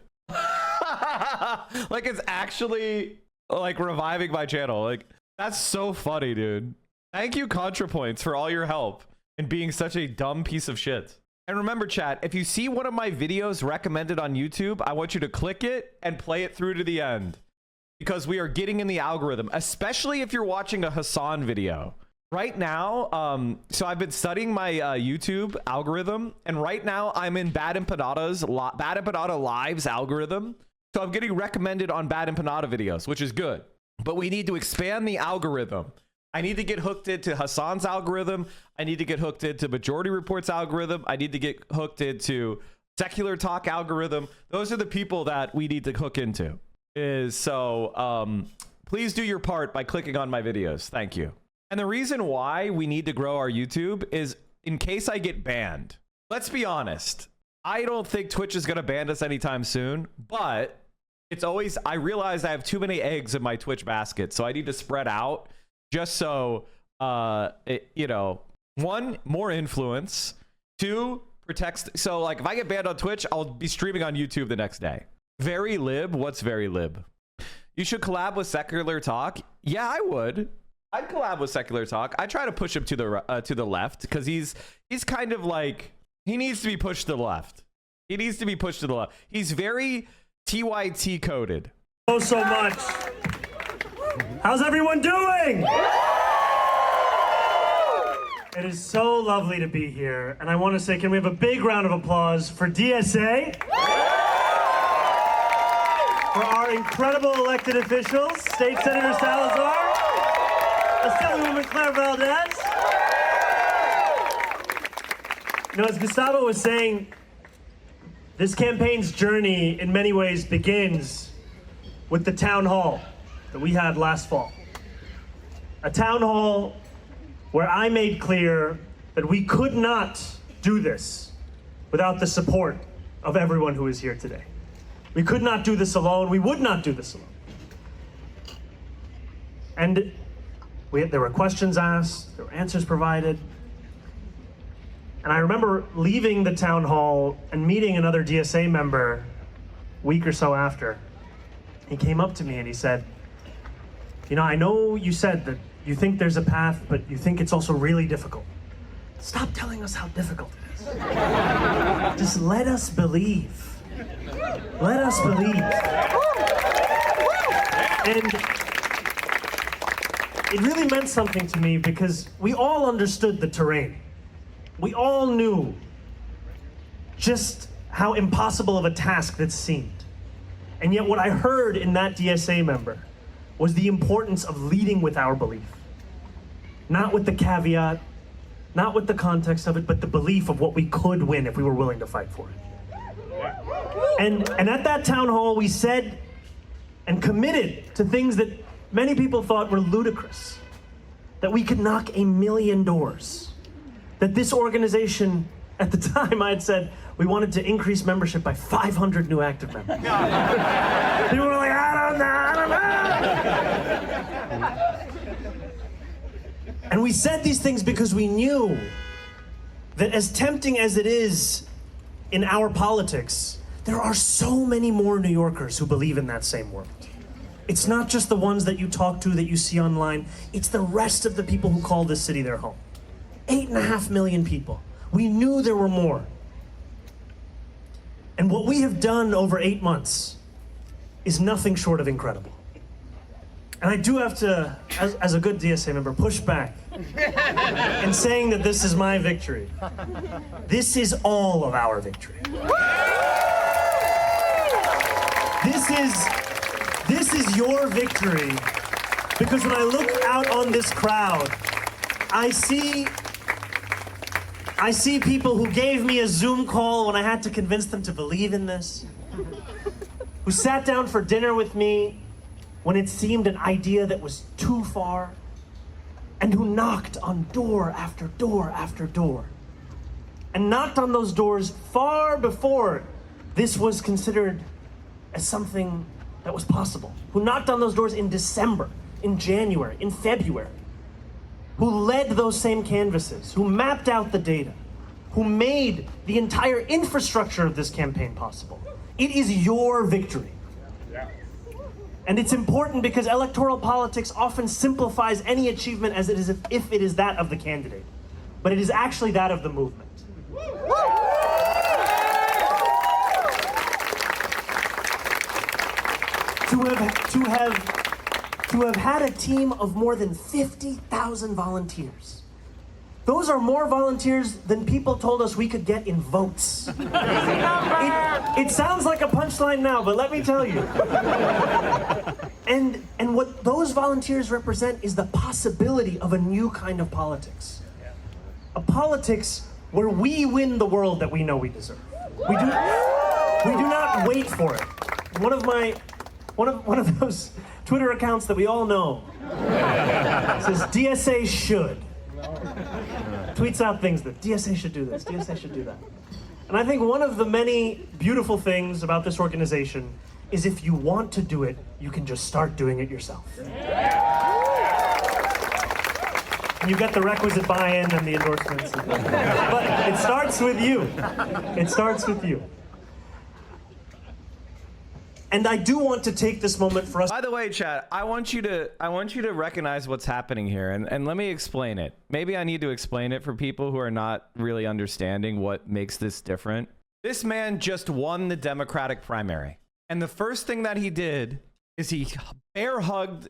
Speaker 1: Like, it's actually like reviving my channel. Like, that's so funny, dude. Thank you, ContraPoints, for all your help in being such a dumb piece of shit. And remember, chat, if you see one of my videos recommended on YouTube, I want you to click it and play it through to the end, because we are getting in the algorithm, especially if you're watching a Hasan video. Right now, so I've been studying my YouTube algorithm, and right now I'm in BadEmpanada Live's algorithm. So I'm getting recommended on BadEmpanada videos, which is good. but we need to expand the algorithm. I need to get hooked into Hasan's algorithm. I need to get hooked into Majority Report's algorithm. I need to get hooked into Secular Talk algorithm. Those are the people that we need to hook into. Please do your part by clicking on my videos. Thank you. And the reason why we need to grow our YouTube is in case I get banned. Let's be honest. I don't think Twitch is going to ban us anytime soon, but it's always, I realize I have too many eggs in my Twitch basket, so I need to spread out just so, you know, one, more influence, two, protects. So like if I get banned on Twitch, I'll be streaming on YouTube the next day. Very lib. What's very lib? You should collab with Secular Talk. Yeah, I would. I'd collab with Secular Talk. I try to push him to the left because he's kind of like, he needs to be pushed to the left. He needs to be pushed to the left. He's very TYT coded.
Speaker 10: Oh, so much. How's everyone doing? It is so lovely to be here, and I want to say, can we have a big round of applause for DSA? For our incredible elected officials, State Senator Salazar, Assemblywoman Claire Valdez. You know, as Gustavo was saying, this campaign's journey in many ways begins with the town hall that we had last fall. A town hall where I made clear that we could not do this without the support of everyone who is here today. We could not do this alone. We would not do this alone. And there were questions asked, there were answers provided. And I remember leaving the town hall and meeting another DSA member a week or so after. He came up to me and he said, you know, I know you said that you think there's a path, but you think it's also really difficult. Stop telling us how difficult it is. Just let us believe. Let us believe. And it really meant something to me because we all understood the terrain. We all knew just how impossible of a task that seemed. And yet what I heard in that DSA member was the importance of leading with our belief. Not with the caveat, not with the context of it, but the belief of what we could win if we were willing to fight for it. And at that town hall, we said and committed to things that many people thought were ludicrous. That we could knock 1 million doors. That this organization, at the time I had said, we wanted to increase membership by 500 new active members. People were like, I don't know. And we said these things because we knew that as tempting as it is in our politics, there are so many more New Yorkers who believe in that same world. It's not just the ones that you talk to, that you see online. It's the rest of the people who call this city their home. 8.5 million people. We knew there were more. And what we have done over 8 months is nothing short of incredible. And I do have to, as a good DSA member, push back in saying that this is my victory. This is all of our victory. This is your victory, because when I look out on this crowd, I see people who gave me a Zoom call when I had to convince them to believe in this, who sat down for dinner with me when it seemed an idea that was too far, and who knocked on door after door after door, and knocked on those doors far before this was considered as something that was possible, who knocked on those doors in December, in January, in February, who led those same canvases, who mapped out the data, who made the entire infrastructure of this campaign possible. It is your victory. And it's important because electoral politics often simplifies any achievement as it is if it is that of the candidate. But it is actually that of the movement. To have had a team of more than 50,000 volunteers. Those are more volunteers than people told us we could get in votes. It sounds like a punchline now, but let me tell you. And what those volunteers represent is the possibility of a new kind of politics. A politics where we win the world that we know we deserve. We do not wait for it. One of those Twitter accounts that we all know says DSA should. Tweets out things that DSA should do this, DSA should do that. And I think one of the many beautiful things about this organization is if you want to do it, you can just start doing it yourself. And you get the requisite buy-in and the endorsements. But it starts with you. It starts with you. And I do want to take this moment for us.
Speaker 1: By the way, chat, I want you to recognize what's happening here, and let me explain it. Maybe I need to explain it for people who are not really understanding what makes this different. This man just won the Democratic primary, and the first thing that he did is he bear hugged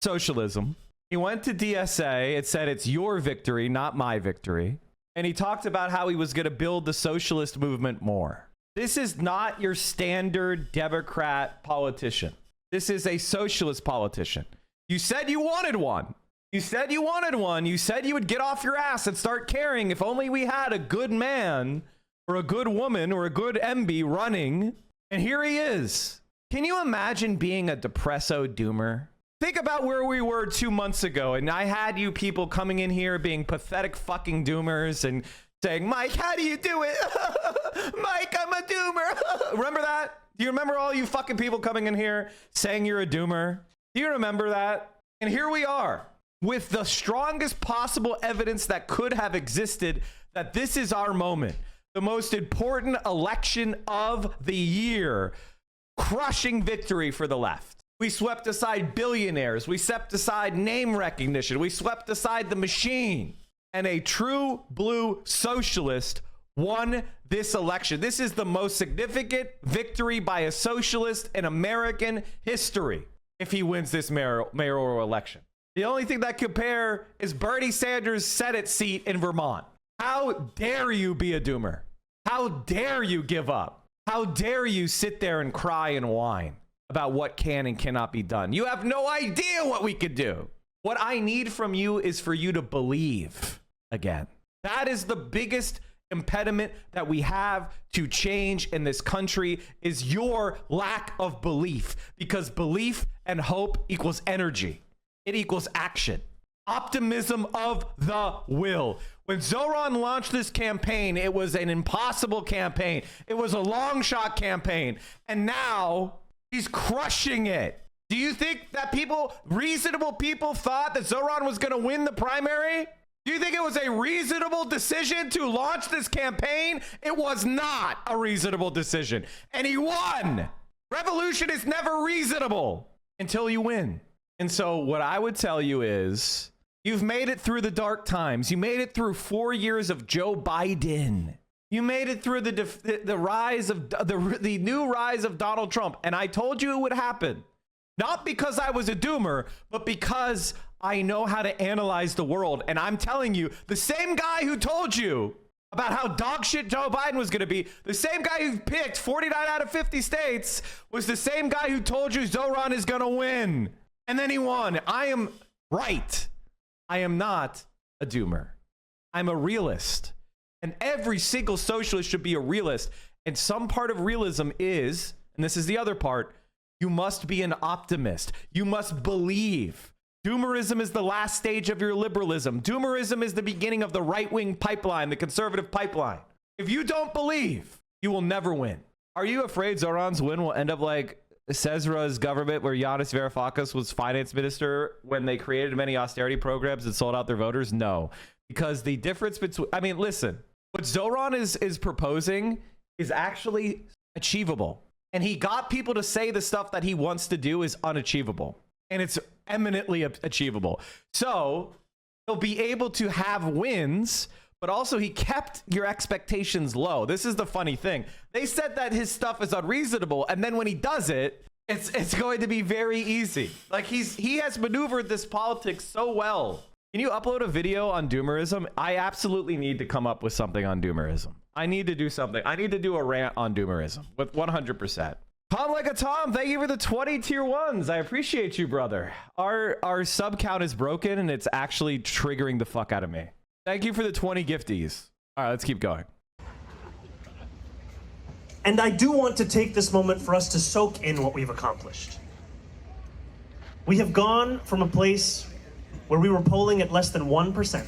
Speaker 1: socialism. He went to DSA. It said it's your victory, not my victory, and he talked about how he was going to build the socialist movement more. This is not your standard Democrat politician. This is a socialist politician. You said you wanted one. You said you wanted one. You said you would get off your ass and start caring if only we had a good man or a good woman or a good MB running. And here he is. Can you imagine being a depresso doomer? Think about where we were 2 months ago, and I had you people coming in here being pathetic fucking doomers and saying, Mike, how do you do it? Mike, I'm a doomer. Remember that? Do you remember all you fucking people coming in here saying you're a doomer? Do you remember that? And here we are with the strongest possible evidence that could have existed that this is our moment. The most important election of the year. Crushing victory for the left. We swept aside billionaires. We swept aside name recognition. We swept aside the machine. And a true blue socialist won this election. This is the most significant victory by a socialist in American history if he wins this mayoral election. The only thing that compare is Bernie Sanders' Senate seat in Vermont. How dare you be a doomer? How dare you give up? How dare you sit there and cry and whine about what can and cannot be done? You have no idea what we could do. What I need from you is for you to believe again. That is the biggest impediment that we have to change in this country, is your lack of belief, because belief and hope equals energy. It equals action. Optimism of the will. When Zoran launched this campaign, it was an impossible campaign. It was a long shot campaign. And now he's crushing it. Do you think that reasonable people thought that Zoran was going to win the primary? Do you think it was a reasonable decision to launch this campaign? It was not a reasonable decision. And he won. Revolution is never reasonable until you win. And so what I would tell you is, you've made it through the dark times. You made it through 4 years of Joe Biden. You made it through the rise of the new rise of Donald Trump. And I told you it would happen. Not because I was a doomer, but because I know how to analyze the world. And I'm telling you, the same guy who told you about how dog shit Joe Biden was going to be, the same guy who picked 49 out of 50 states, was the same guy who told you Zoran is going to win. And then he won. I am right. I am not a doomer. I'm a realist. And every single socialist should be a realist. And some part of realism is, and this is the other part, you must be an optimist. You must believe. Doomerism is the last stage of your liberalism. Doomerism is the beginning of the right-wing pipeline, the conservative pipeline. If you don't believe, you will never win. Are you afraid Zoran's win will end up like Cesra's government, where Yanis Varoufakis was finance minister when they created many austerity programs and sold out their voters? No, because the difference between, I mean, listen, what Zoran is proposing is actually achievable. And he got people to say the stuff that he wants to do is unachievable. And it's eminently achievable. So he'll be able to have wins, but also he kept your expectations low. This is the funny thing. They said that his stuff is unreasonable, and then when he does it, it's going to be very easy. Like he has maneuvered this politics so well. Can you upload a video on doomerism? I absolutely need to come up with something on doomerism. I need to do something. I need to do a rant on doomerism with 100%. Tom like a Tom, thank you for the 20 tier 1s. I appreciate you, brother. Our sub count is broken and it's actually triggering the fuck out of me. Thank you for the 20 gifties. All right, let's keep going.
Speaker 10: And I do want to take this moment for us to soak in what we've accomplished. We have gone from a place where we were polling at less than 1%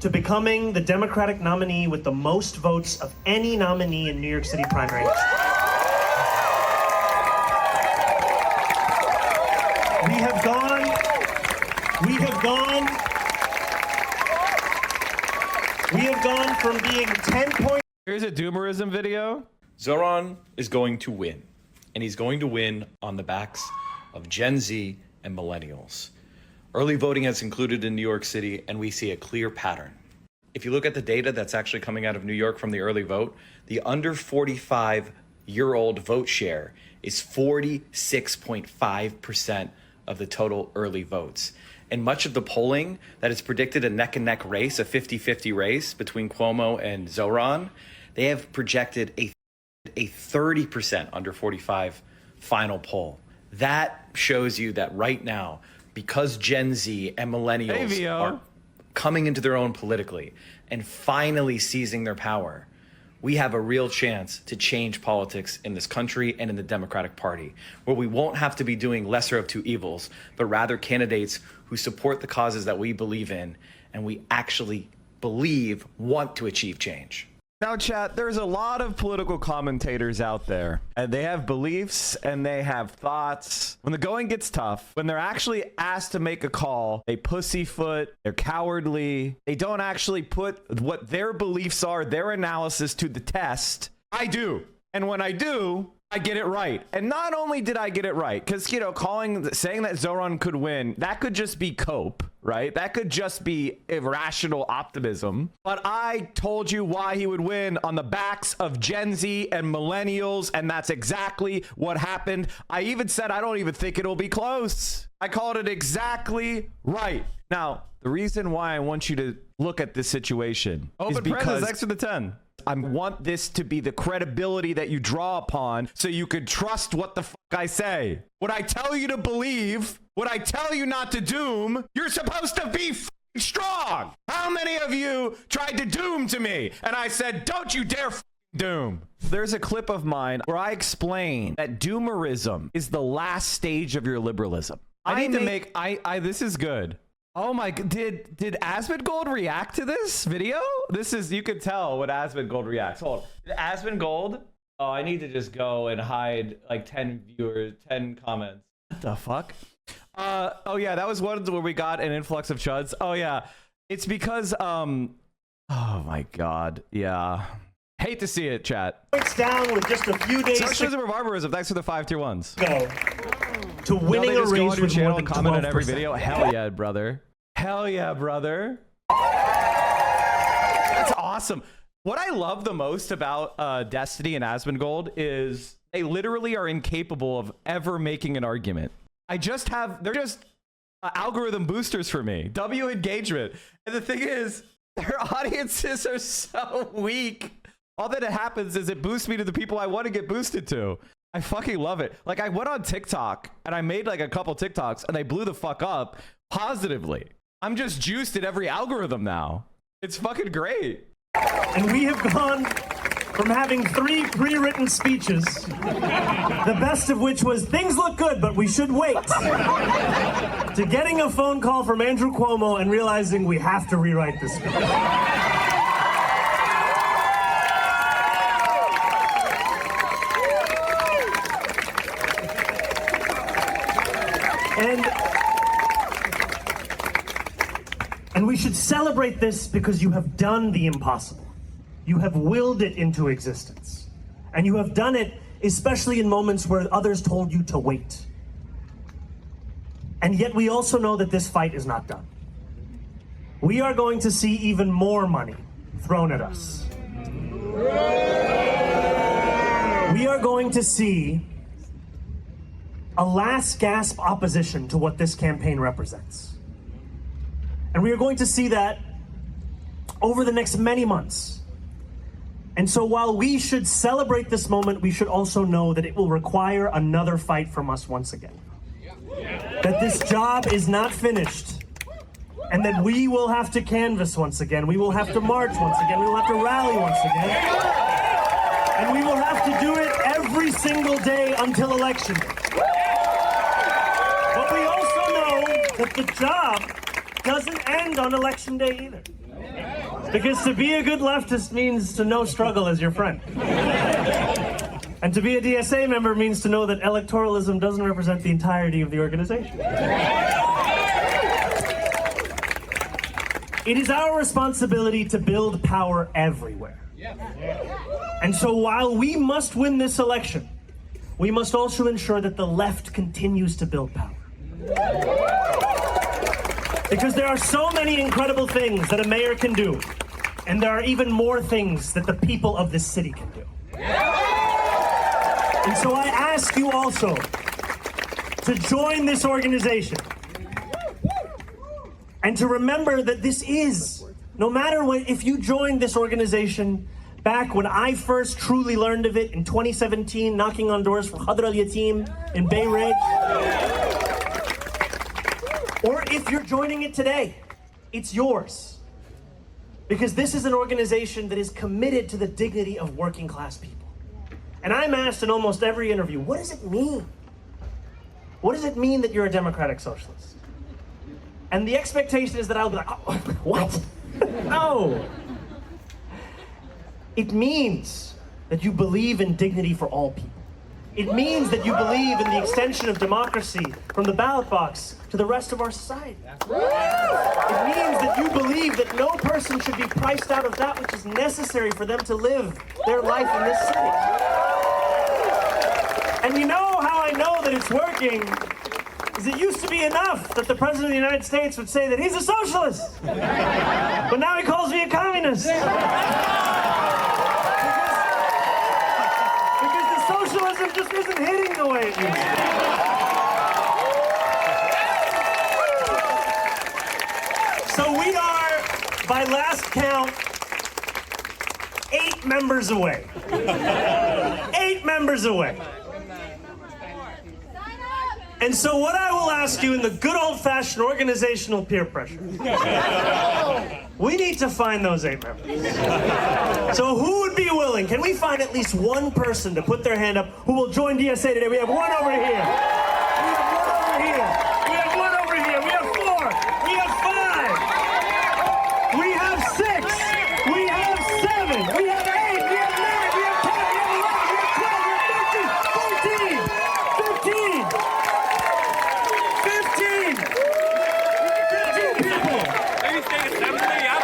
Speaker 10: to becoming the Democratic nominee with the most votes of any nominee in New York City primary history. We have gone from being 10 points.
Speaker 1: Here's a doomerism video.
Speaker 21: Zoran is going to win, and he's going to win on the backs of Gen Z and millennials. Early voting has concluded in New York City, and we see a clear pattern. If you look at the data that's actually coming out of New York from the early vote, the under 45-year-old vote share is 46.5% of the total early votes. And much of the polling that is predicted a neck-and-neck race, a 50-50 race between Cuomo and Zoran, they have projected a 30% under 45 final poll. That shows you that right now, because Gen Z and millennials are coming into their own politically and finally seizing their power, we have a real chance to change politics in this country and in the Democratic Party, where we won't have to be doing lesser of two evils, but rather candidates who support the causes that we believe in and we actually believe want to achieve change.
Speaker 1: Now, chat, there's a lot of political commentators out there, and they have beliefs and they have thoughts. When the going gets tough, when they're actually asked to make a call, they pussyfoot, they're cowardly, they don't actually put what their beliefs are, their analysis to the test. I do. And when I do, I get it right. And not only did I get it right, because, you know, saying that Zoran could win, that could just be cope, right? That could just be irrational optimism. But I told you why he would win on the backs of Gen Z and millennials, and that's exactly what happened. I even said I don't even think it'll be close. I called it exactly right. Now, the reason why I want you to look at this situation is because thanks for the 10. I want this to be the credibility that you draw upon so you could trust what the fuck I say. What I tell you to believe, what I tell you not to doom, you're supposed to be strong. How many of you tried to doom to me? And I said, don't you dare doom. There's a clip of mine where I explain that doomerism is the last stage of your liberalism. This is good. Oh my, did Asmongold react to this video? You could tell when Asmongold reacts. Hold on. Did Asmongold? Oh, I need to just go and hide like 10 viewers, 10 comments. What the fuck? Oh yeah, that was one where we got an influx of chuds. Oh yeah, it's because, oh my God, yeah. Hate to see it, chat.
Speaker 10: It's down with just a few days.
Speaker 1: Socialism or barbarism, thanks for the 5 tier 1s.
Speaker 10: Go. To winning a race
Speaker 1: go on your
Speaker 10: with
Speaker 1: channel
Speaker 10: more
Speaker 1: and
Speaker 10: than
Speaker 1: comment on every
Speaker 10: 12%.
Speaker 1: video. Hell yeah, brother. Hell yeah, brother. That's awesome. What I love the most about Destiny and Asmongold is they literally are incapable of ever making an argument. they're just algorithm boosters for me. W engagement. And the thing is, their audiences are so weak. All that it happens is it boosts me to the people I want to get boosted to. I fucking love it. Like, I went on TikTok and I made like a couple TikToks and they blew the fuck up positively. I'm just juiced at every algorithm now. It's fucking great.
Speaker 10: And we have gone from having 3 pre-written speeches, the best of which was, things look good, but we should wait, to getting a phone call from Andrew Cuomo and realizing we have to rewrite this speech. And we should celebrate this because you have done the impossible. You have willed it into existence. And you have done it especially in moments where others told you to wait. And yet we also know that this fight is not done. We are going to see even more money thrown at us. We are going to see a last gasp opposition to what this campaign represents. And we are going to see that over the next many months, And so while we should celebrate this moment, we should also know that it will require another fight from us once again. That this job is not finished, and that we will have to canvass once again. We will have to march once again. We will have to rally once again. And we will have to do it every single day until election day. But we also know that the job doesn't end on election day either. Because to be a good leftist means to know struggle as your friend. And to be a DSA member means to know that electoralism doesn't represent the entirety of the organization. It is our responsibility to build power everywhere. And so while we must win this election, we must also ensure that the left continues to build power. Because there are so many incredible things that a mayor can do, and there are even more things that the people of this city can do. And so I ask you also to join this organization and to remember that this is, no matter what, if you joined this organization back when I first truly learned of it in 2017, knocking on doors for Khadr al-Yatim in Bay Ridge, or if you're joining it today, it's yours. Because this is an organization that is committed to the dignity of working class people. And I'm asked in almost every interview, what does it mean? What does it mean that you're a democratic socialist? And the expectation is that I'll be like, oh, what? No. It means that you believe in dignity for all people. It means that you believe in the extension of democracy from the ballot box to the rest of our society. It means that you believe that no person should be priced out of that which is necessary for them to live their life in this city. And you know how I know that it's working is it used to be enough that the President of the United States would say that he's a socialist. But now he calls me a communist. Because the socialism just isn't hitting the way it used to. So we are, by last count, 8 members away. 8 members away. And so what I will ask you in the good old-fashioned organizational peer pressure, we need to find those 8 members. So who would be willing? Can we find at least one person to put their hand up who will join DSA today? We have one over here. We have one over here. We have one over here. We have 4. We have 5. We have 6. We have 7. We have 8. We have 9. We have 10. We have 11. We have 12. We have 13. 14. 15 people.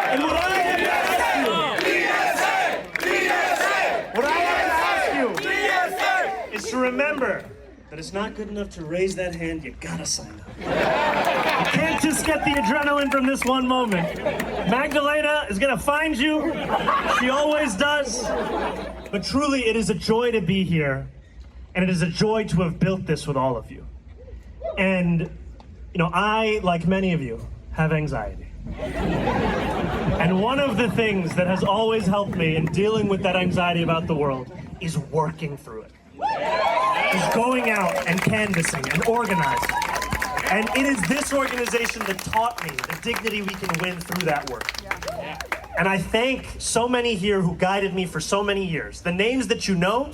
Speaker 10: And what I have to ask you is to remember that it's not good enough to raise that hand, you gotta sign up. You can't just get the adrenaline from this one moment. Magdalena is gonna find you. She always does. But truly, it is a joy to be here, and it is a joy to have built this with all of you. And, you know, I, like many of you, have anxiety. And one of the things that has always helped me in dealing with that anxiety about the world is working through it. Is going out and canvassing and organizing. And it is this organization that taught me the dignity we can win through that work. And I thank so many here who guided me for so many years. The names that you know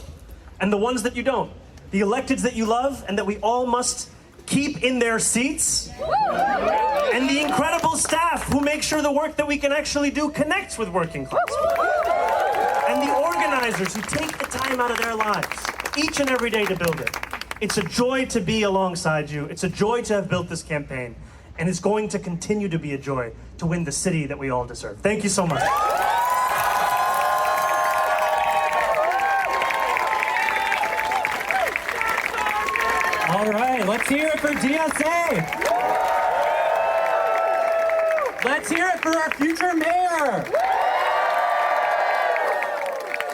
Speaker 10: and the ones that you don't. The electeds that you love and that we all must keep in their seats, and the incredible staff who make sure the work that we can actually do connects with working class people, and the organizers who take the time out of their lives each and every day to build it. It's a joy to be alongside you. It's a joy to have built this campaign, and it's going to continue to be a joy to win the city that we all deserve. Thank you so much.
Speaker 2: All right, let's hear it for DSA. Let's hear it for our future mayor.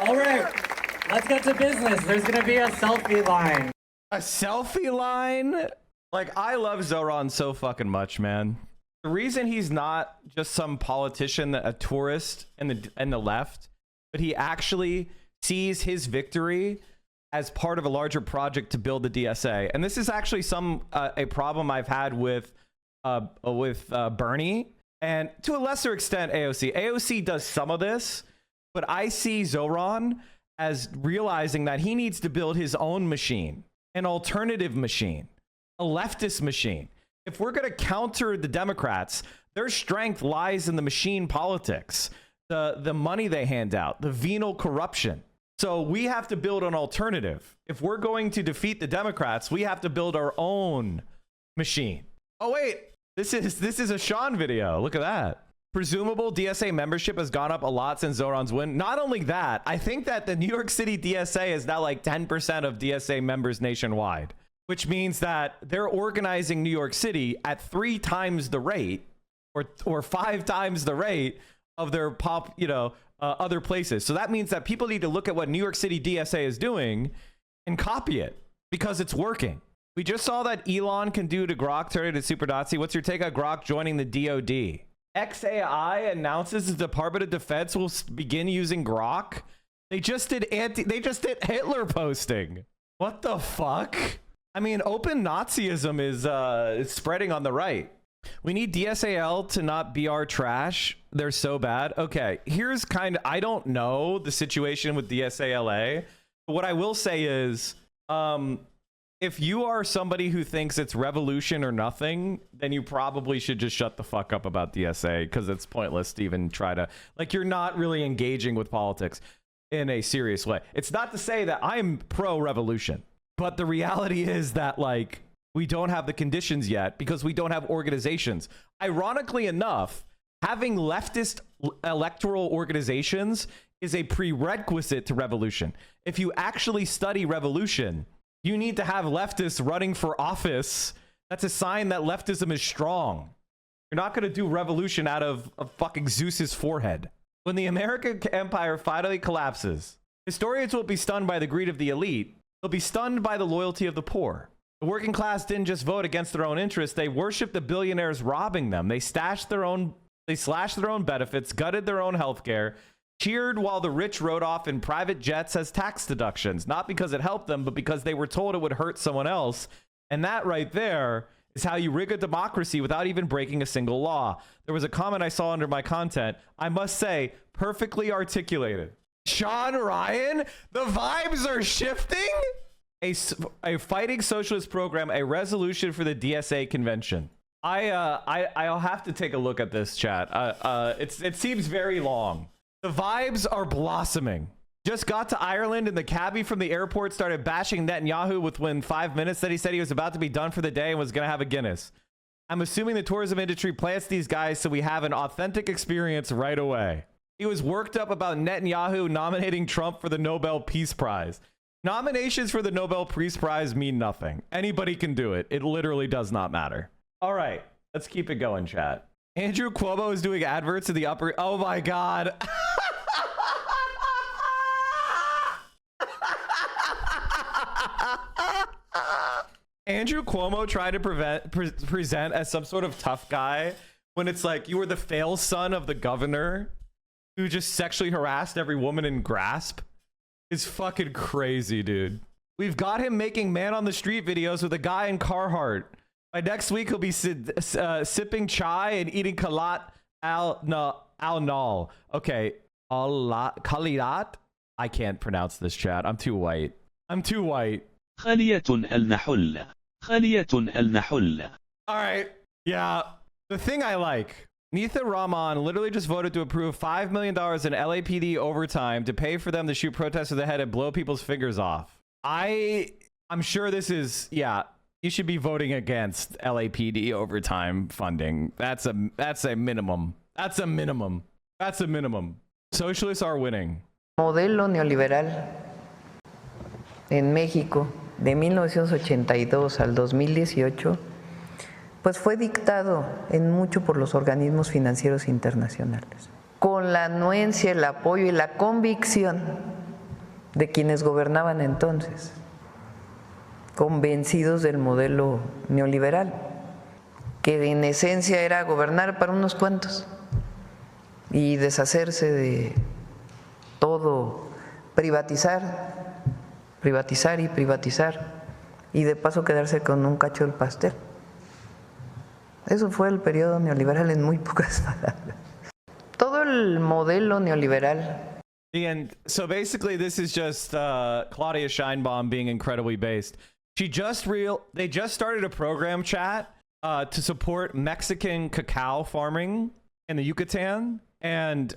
Speaker 2: All right, let's get to business. There's gonna be a selfie line.
Speaker 1: A selfie line? Like, I love Zoran so fucking much, man. The reason he's not just some politician, a tourist in the left, but he actually sees his victory as part of a larger project to build the DSA. And this is actually a problem I've had with Bernie, and to a lesser extent AOC. AOC does some of this, but I see Zoran as realizing that he needs to build his own machine, an alternative machine, a leftist machine. If we're going to counter the Democrats, their strength lies in the machine politics, the money they hand out, the venal corruption. So we have to build an alternative. If we're going to defeat the Democrats, we have to build our own machine. Oh wait, this is a Sean video. Look at that. Presumable DSA membership has gone up a lot since Zoran's win. Not only that, I think that the New York City DSA is now like 10% of DSA members nationwide, which means that they're organizing New York City at 3 times the rate or 5 times the rate of their other places. So that means that people need to look at what New York City DSA is doing and copy it because it's working. We just saw that Elon can do to Grok, turn it to Super Nazi. What's your take on Grok joining the DOD? XAI announces the Department of Defense will begin using Grok. They just did Hitler posting. What the fuck? I mean, open Nazism is spreading on the right. We need DSAL to not be our trash. They're so bad. Okay, here's I don't know the situation with DSALA, but what I will say is, if you are somebody who thinks it's revolution or nothing, then you probably should just shut the fuck up about DSA, because it's pointless to even try to, you're not really engaging with politics in a serious way. It's not to say that I'm pro-revolution, but the reality is that, we don't have the conditions yet because we don't have organizations. Ironically enough, having leftist electoral organizations is a prerequisite to revolution. If you actually study revolution, you need to have leftists running for office. That's a sign that leftism is strong. You're not going to do revolution out of fucking Zeus's forehead. When the American empire finally collapses, historians will be stunned by the greed of the elite. They'll be stunned by the loyalty of the poor. The working class didn't just vote against their own interests. They worshiped the billionaires robbing them. They slashed their own benefits, gutted their own healthcare, cheered while the rich rode off in private jets as tax deductions, not because it helped them, but because they were told it would hurt someone else. And that right there is how you rig a democracy without even breaking a single law. There was a comment I saw under my content, I must say, perfectly articulated. Sean Ryan, the vibes are shifting? A fighting socialist program, a resolution for the DSA convention. I'll have to take a look at this, chat. It seems very long. The vibes are blossoming. Just got to Ireland and the cabbie from the airport started bashing Netanyahu within 5 minutes that he said he was about to be done for the day and was going to have a Guinness. I'm assuming the tourism industry plants these guys so we have an authentic experience right away. He was worked up about Netanyahu nominating Trump for the Nobel Peace Prize. Nominations for the Nobel Peace Prize mean nothing. Anybody can do it. It literally does not matter. All right, let's keep it going, chat. Andrew Cuomo is doing adverts in the upper... Oh my God. Andrew Cuomo trying to present as some sort of tough guy when it's like you were the fail son of the governor who just sexually harassed every woman in Grasp. Is fucking crazy, dude. We've got him making man on the street videos with a guy in Carhartt. By next week, he'll be sipping chai and eating kalat al-nal. Okay, kalilat? I can't pronounce this, chat. I'm too white. All right, yeah. The thing I like, Neetha Rahman literally just voted to approve $5 million in LAPD overtime to pay for them to shoot protesters ahead and blow people's fingers off. I'm sure this is, yeah, you should be voting against LAPD overtime funding. That's a minimum. That's a minimum. Socialists are winning.
Speaker 4: Modelo neoliberal en México de 1982 al 2018 pues fue dictado en mucho por los organismos financieros internacionales, con la anuencia, el apoyo y la convicción de quienes gobernaban entonces, convencidos del modelo neoliberal, que en esencia era gobernar para unos cuantos y deshacerse de todo todo privatizar, privatizar y privatizar, y de paso quedarse con un cacho del pastel. Eso fue el periodo neoliberal en muy pocas palabras. Todo el modelo neoliberal.
Speaker 1: And so basically this is just Claudia Scheinbaum being incredibly based. They just started a program, chat, to support Mexican cacao farming in the Yucatan, and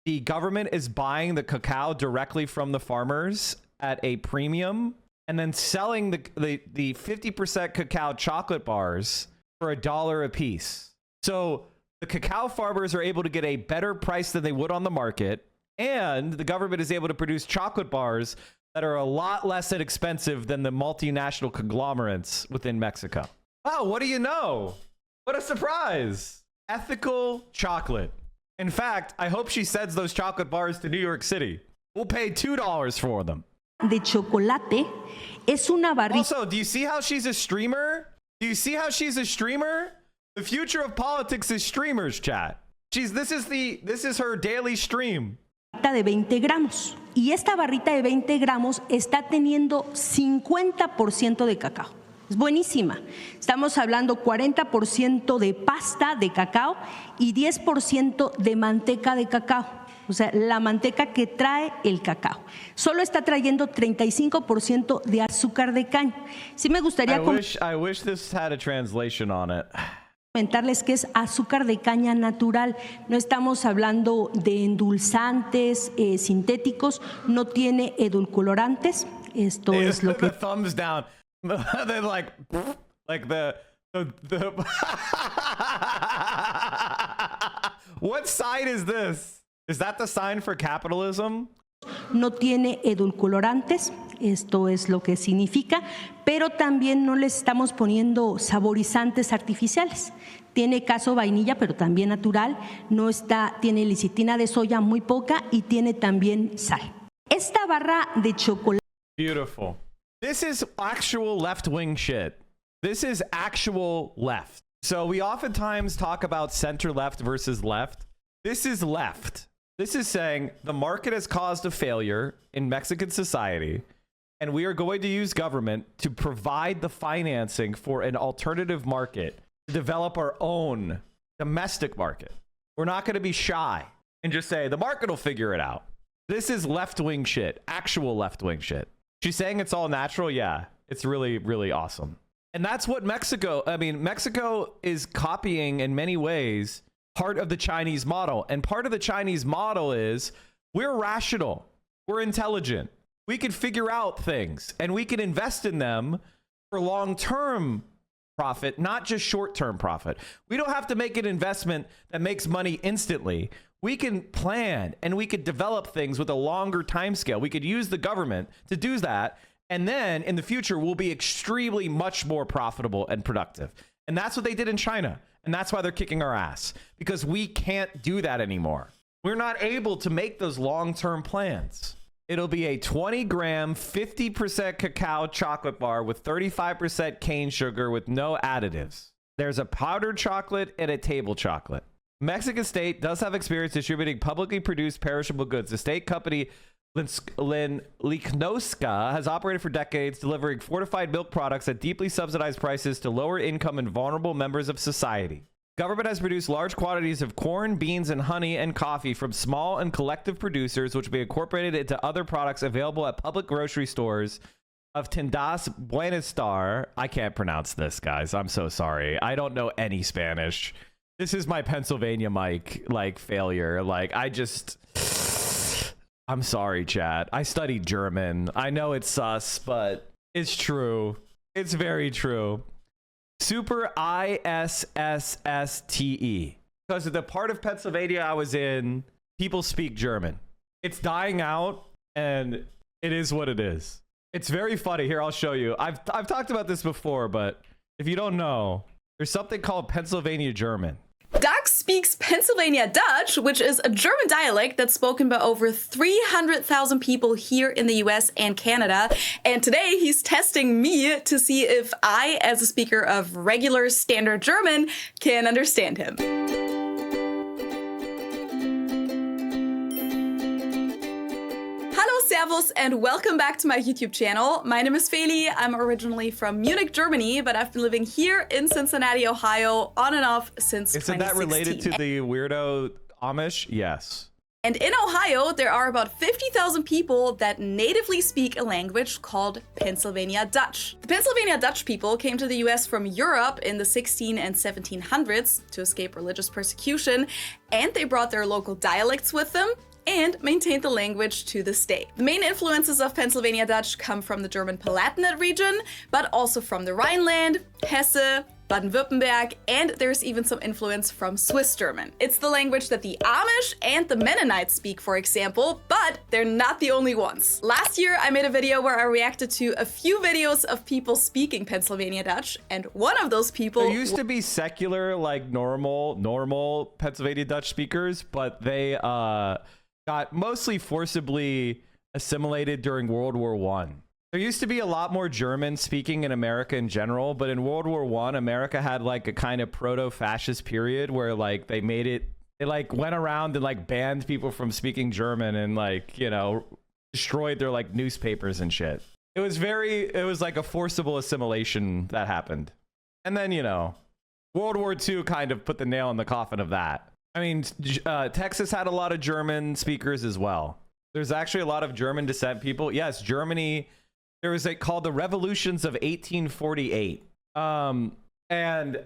Speaker 1: the government is buying the cacao directly from the farmers at a premium and then selling the 50% cacao chocolate bars for $1 a piece. So the cacao farmers are able to get a better price than they would on the market, and the government is able to produce chocolate bars that are a lot less expensive than the multinational conglomerates within Mexico. Oh, what do you know? What a surprise. Ethical chocolate. In fact, I hope she sends those chocolate bars to New York City. We'll pay $2 for them.
Speaker 6: De chocolate es una barrita.
Speaker 1: Also, do you see how she's a streamer? Do you see how she's a streamer? The future of politics is streamers, chat. This is her daily stream.
Speaker 6: De 20 gramos. Y esta barrita de 20 gramos está teniendo 50% de cacao. Es buenísima. Estamos hablando 40% de pasta de cacao y 10% de manteca de cacao. O sea, la manteca que trae el cacao. Solo está trayendo 35% de azúcar de caña. Sí me gustaría
Speaker 1: I wish this had a translation on it.
Speaker 6: Comentarles que es azúcar de caña natural. No estamos hablando de endulzantes sintéticos, no tiene edulcorantes. Esto es lo que...
Speaker 1: The thumbs down. Then like the What sign is this? Is that the sign for capitalism?
Speaker 6: No tiene edulcorantes, esto es lo que significa, pero también no le estamos poniendo saborizantes artificiales. Tiene queso vainilla, pero también natural, tiene lecitina de soya muy poca y tiene también sal. Esta barra de chocolate.
Speaker 1: Beautiful. This is actual left-wing shit. This is actual left. So we oftentimes talk about center-left versus left. This is left. This is saying the market has caused a failure in Mexican society, and we are going to use government to provide the financing for an alternative market to develop our own domestic market. We're not going to be shy and just say the market will figure it out. This is left-wing shit, actual left-wing shit. She's saying it's all natural. Yeah, it's really, really awesome. And that's what Mexico is copying in many ways part of the Chinese model. And part of the Chinese model is we're rational, we're intelligent, we can figure out things, and we can invest in them for long-term profit, not just short-term profit. We don't have to make an investment that makes money instantly. We can plan and we could develop things with a longer time scale. We could use the government to do that, and then in the future we'll be extremely much more profitable and productive. And that's what they did in China. And that's why they're kicking our ass, because we can't do that anymore. We're not able to make those long-term plans. It'll be a 20-gram, 50% cacao chocolate bar with 35% cane sugar with no additives. There's a powdered chocolate and a table chocolate. Mexican state does have experience distributing publicly produced perishable goods. The state company Licnosca has operated for decades, delivering fortified milk products at deeply subsidized prices to lower income and vulnerable members of society. Government has produced large quantities of corn, beans, and honey and coffee from small and collective producers, which will be incorporated into other products available at public grocery stores of Tiendas Buenestar. I can't pronounce this, guys. I'm so sorry. I don't know any Spanish. This is my Pennsylvania mic, failure. I'm sorry, chat. I studied German. I know it's sus, but it's true. It's very true. Super ISSSTE. Because the part of Pennsylvania I was in, people speak German. It's dying out, and it is what it is. It's very funny. Here, I'll show you. I've talked about this before, but if you don't know, there's something called Pennsylvania German.
Speaker 22: Doug speaks Pennsylvania Dutch, which is a German dialect that's spoken by over 300,000 people here in the US and Canada. And today he's testing me to see if I, as a speaker of regular standard German, can understand him. Servus and welcome back to my YouTube channel. My name is Feli. I'm originally from Munich, Germany, but I've been living here in Cincinnati, Ohio, on and off since 2016.
Speaker 1: Isn't that related to the weirdo Amish? Yes.
Speaker 22: And in Ohio, there are about 50,000 people that natively speak a language called Pennsylvania Dutch. The Pennsylvania Dutch people came to the US from Europe in the 16 and 1700s to escape religious persecution, and they brought their local dialects with them and maintained the language to this day. The main influences of Pennsylvania Dutch come from the German Palatinate region, but also from the Rhineland, Hesse, Baden-Württemberg, and there's even some influence from Swiss German. It's the language that the Amish and the Mennonites speak, for example, but they're not the only ones. Last year, I made a video where I reacted to a few videos of people speaking Pennsylvania Dutch, and one of those people—
Speaker 1: There used to be secular, like normal Pennsylvania Dutch speakers, but they got mostly forcibly assimilated during World War I. There used to be a lot more German speaking in America in general, but in World War I, America had like a kind of proto-fascist period where like they like went around and like banned people from speaking German and like, you know, destroyed their like newspapers and shit. It was like a forcible assimilation that happened. And then, you know, World War II kind of put the nail in the coffin of that. I mean, Texas had a lot of German speakers as well. There's actually a lot of German descent people. Yes, Germany. There was called the Revolutions of 1848. And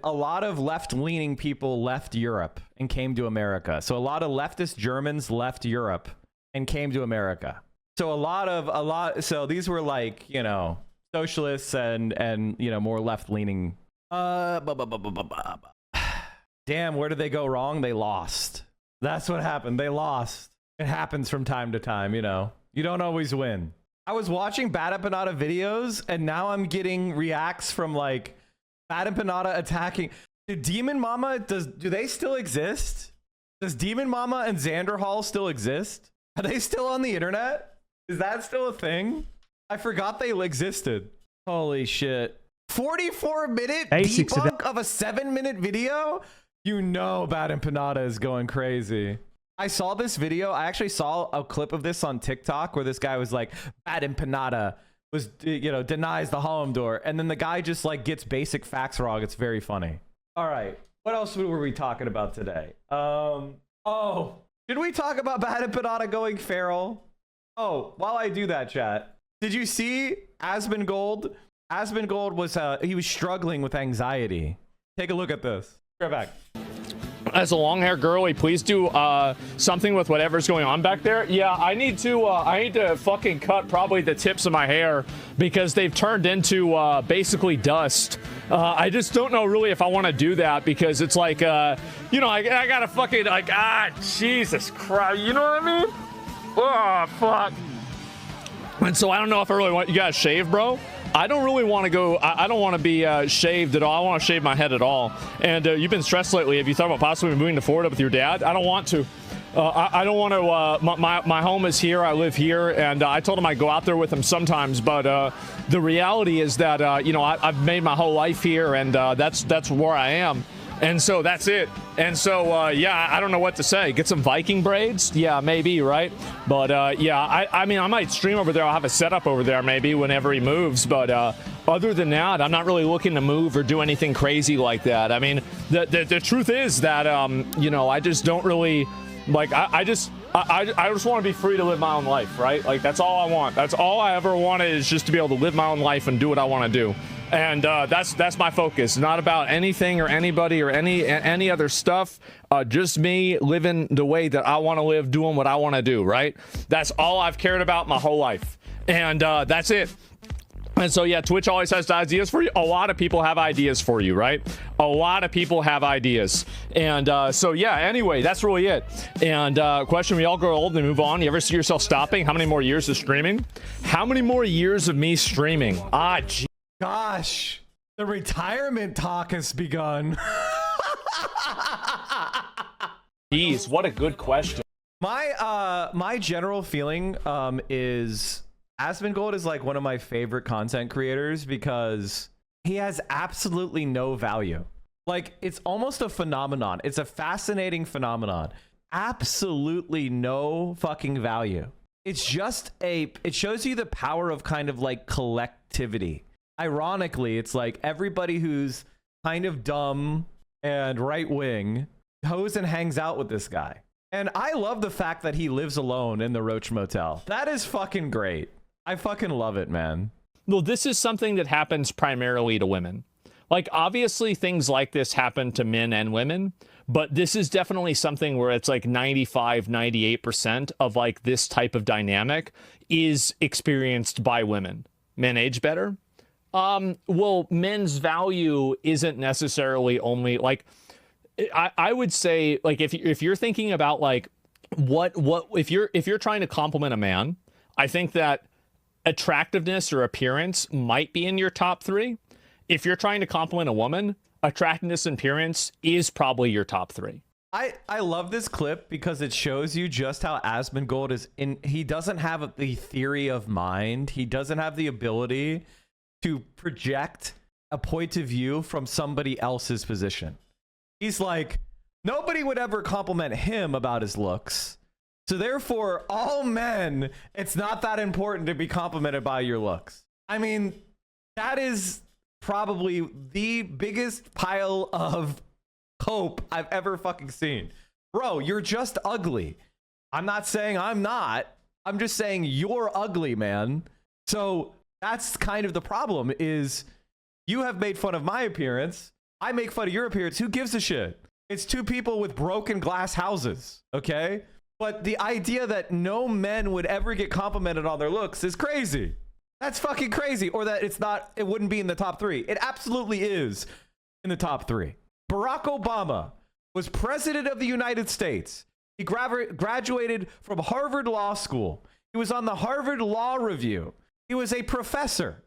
Speaker 1: a lot of left-leaning people left Europe and came to America. So a lot of leftist Germans left Europe and came to America. So so these were like, you know, socialists and you know, more left-leaning. Damn, where did they go wrong? They lost. That's what happened. They lost. It happens from time to time, you know. You don't always win. I was watching BadEmpanada videos, and now I'm getting reacts from like BadEmpanada attacking. Do Demon Mama, do they still exist? Does Demon Mama and Xander Hall still exist? Are they still on the internet? Is that still a thing? I forgot they existed. Holy shit. 44-minute debunk of a 7-minute video? You know BadEmpanada is going crazy. I saw this video. I actually saw a clip of this on TikTok where this guy was like, BadEmpanada was, you know, denies the Harlem door. And then the guy just like gets basic facts wrong. It's very funny. All right. What else were we talking about today? Oh, did we talk about BadEmpanada going feral? Oh, while I do that, chat, did you see Asmongold? Asmongold was, he was struggling with anxiety. Take a look at this. Right back.
Speaker 3: As a long-haired girly, please do something with whatever's going on back there. Yeah, I need to fucking cut probably the tips of my hair because they've turned into basically dust. I just don't know really if I want to do that because it's like, you know, I gotta fucking like, Jesus Christ, you know what I mean? Oh, fuck. And so I don't know if I really want, you guys shave, bro? I don't really want to go, I don't want to be shaved at all. I don't want to shave my head at all. And you've been stressed lately. Have you thought about possibly moving to Florida with your dad? I don't want to. I don't want to, my home is here. I live here. And I told him I'd go out there with him sometimes. But the reality is that, you know, I've made my whole life here. And that's where I am. And so that's it. And so, yeah, I don't know what to say. Get some Viking braids? Yeah, maybe, right? But, yeah, I mean, I might stream over there. I'll have a setup over there maybe whenever he moves. But other than that, I'm not really looking to move or do anything crazy like that. I mean, the truth is that, you know, I just don't really, like, I just want to be free to live my own life, right? Like, that's all I want. That's all I ever wanted is just to be able to live my own life and do what I want to do. And that's my focus. Not about anything or anybody or any other stuff. Just me living the way that I want to live, doing what I want to do, right? That's all I've cared about my whole life. And that's it. And so, yeah, Twitch always has ideas for you. A lot of people have ideas for you, right? A lot of people have ideas. And so, yeah, anyway, that's really it. And question, we all grow old and move on. You ever see yourself stopping? How many more years of streaming? How many more years of me streaming?
Speaker 1: Gosh, the retirement talk has begun.
Speaker 3: Jeez, what a good question.
Speaker 1: My general feeling is Asmongold is like one of my favorite content creators because he has absolutely no value. Like, it's almost a phenomenon. It's a fascinating phenomenon. Absolutely no fucking value. it's just it shows you the power of kind of like collectivity. Ironically, it's like everybody who's kind of dumb and right wing goes and hangs out with this guy. And I love the fact that he lives alone in the Roach Motel. That is fucking great. I fucking love it, man.
Speaker 3: Well, this is something that happens primarily to women. Like, obviously, things like this happen to men and women, but this is definitely something where it's like 95, 98% of like this type of dynamic is experienced by women. Men age better. Well, men's value isn't necessarily only like, I would say, like, if you're thinking about like what if you're trying to compliment a man, I think that attractiveness or appearance might be in your top 3. If you're trying to compliment a woman, attractiveness and appearance is probably your top 3.
Speaker 1: I love this clip because it shows you just how Asmongold is he doesn't have the theory of mind. He doesn't have the ability to project a point of view from somebody else's position. He's like, nobody would ever compliment him about his looks. So therefore, all men, it's not that important to be complimented by your looks. I mean, that is probably the biggest pile of cope I've ever fucking seen. Bro, you're just ugly. I'm not saying I'm not. I'm just saying you're ugly, man. So that's kind of the problem is you have made fun of my appearance. I make fun of your appearance. Who gives a shit? It's two people with broken glass houses, okay? But the idea that no men would ever get complimented on their looks is crazy. That's fucking crazy. Or that it wouldn't be in the top 3. It absolutely is in the top 3. Barack Obama was president of the United States. He graduated from Harvard Law School. He was on the Harvard Law Review. He was a professor.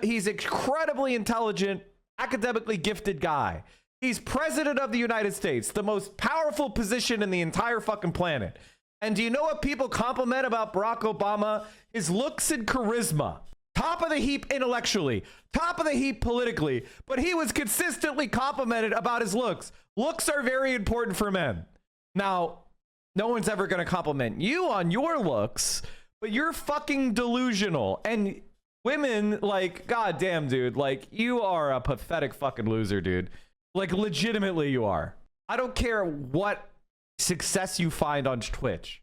Speaker 1: He's incredibly intelligent, academically gifted guy. He's president of the United States, the most powerful position in the entire fucking planet. And do you know what people compliment about Barack Obama? His looks and charisma. Top of the heap intellectually, top of the heap politically, but he was consistently complimented about his looks. Looks are very important for men. Now, no one's ever going to compliment you on your looks, but you're fucking delusional. And women, like, goddamn, dude, like, you are a pathetic fucking loser, dude. Like, legitimately, you are. I don't care what success you find on Twitch.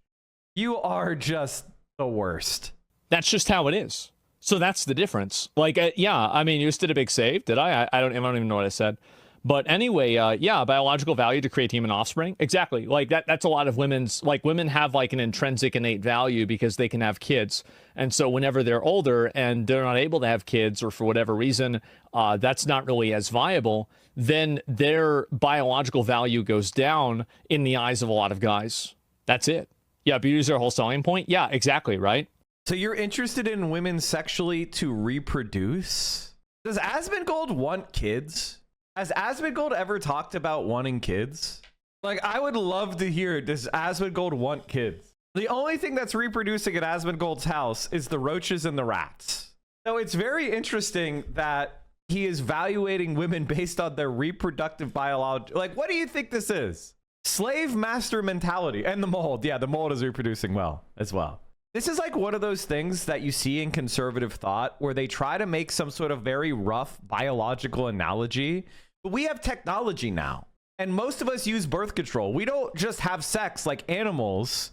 Speaker 1: You are just the worst.
Speaker 3: That's just how it is. So that's the difference. Like, yeah, I mean, you just did a big save. Did I? I don't even know what I said. But anyway, yeah, biological value to create human offspring. Exactly. Like that's a lot of women's, like women have like an intrinsic innate value because they can have kids. And so whenever they're older and they're not able to have kids or for whatever reason, that's not really as viable, then their biological value goes down in the eyes of a lot of guys. That's it. Yeah, beauty is their whole selling point. Yeah, exactly, right?
Speaker 1: So you're interested in women sexually to reproduce? Does Asmongold want kids? Has Asmongold ever talked about wanting kids? Like, I would love to hear, does Asmongold want kids? The only thing that's reproducing at Asmongold's house is the roaches and the rats. So it's very interesting that he is evaluating women based on their reproductive biology. Like, what do you think this is? Slave master mentality. And the mold. Yeah, the mold is reproducing well as well. This is like one of those things that you see in conservative thought where they try to make some sort of very rough biological analogy. But we have technology now, and most of us use birth control. We don't just have sex like animals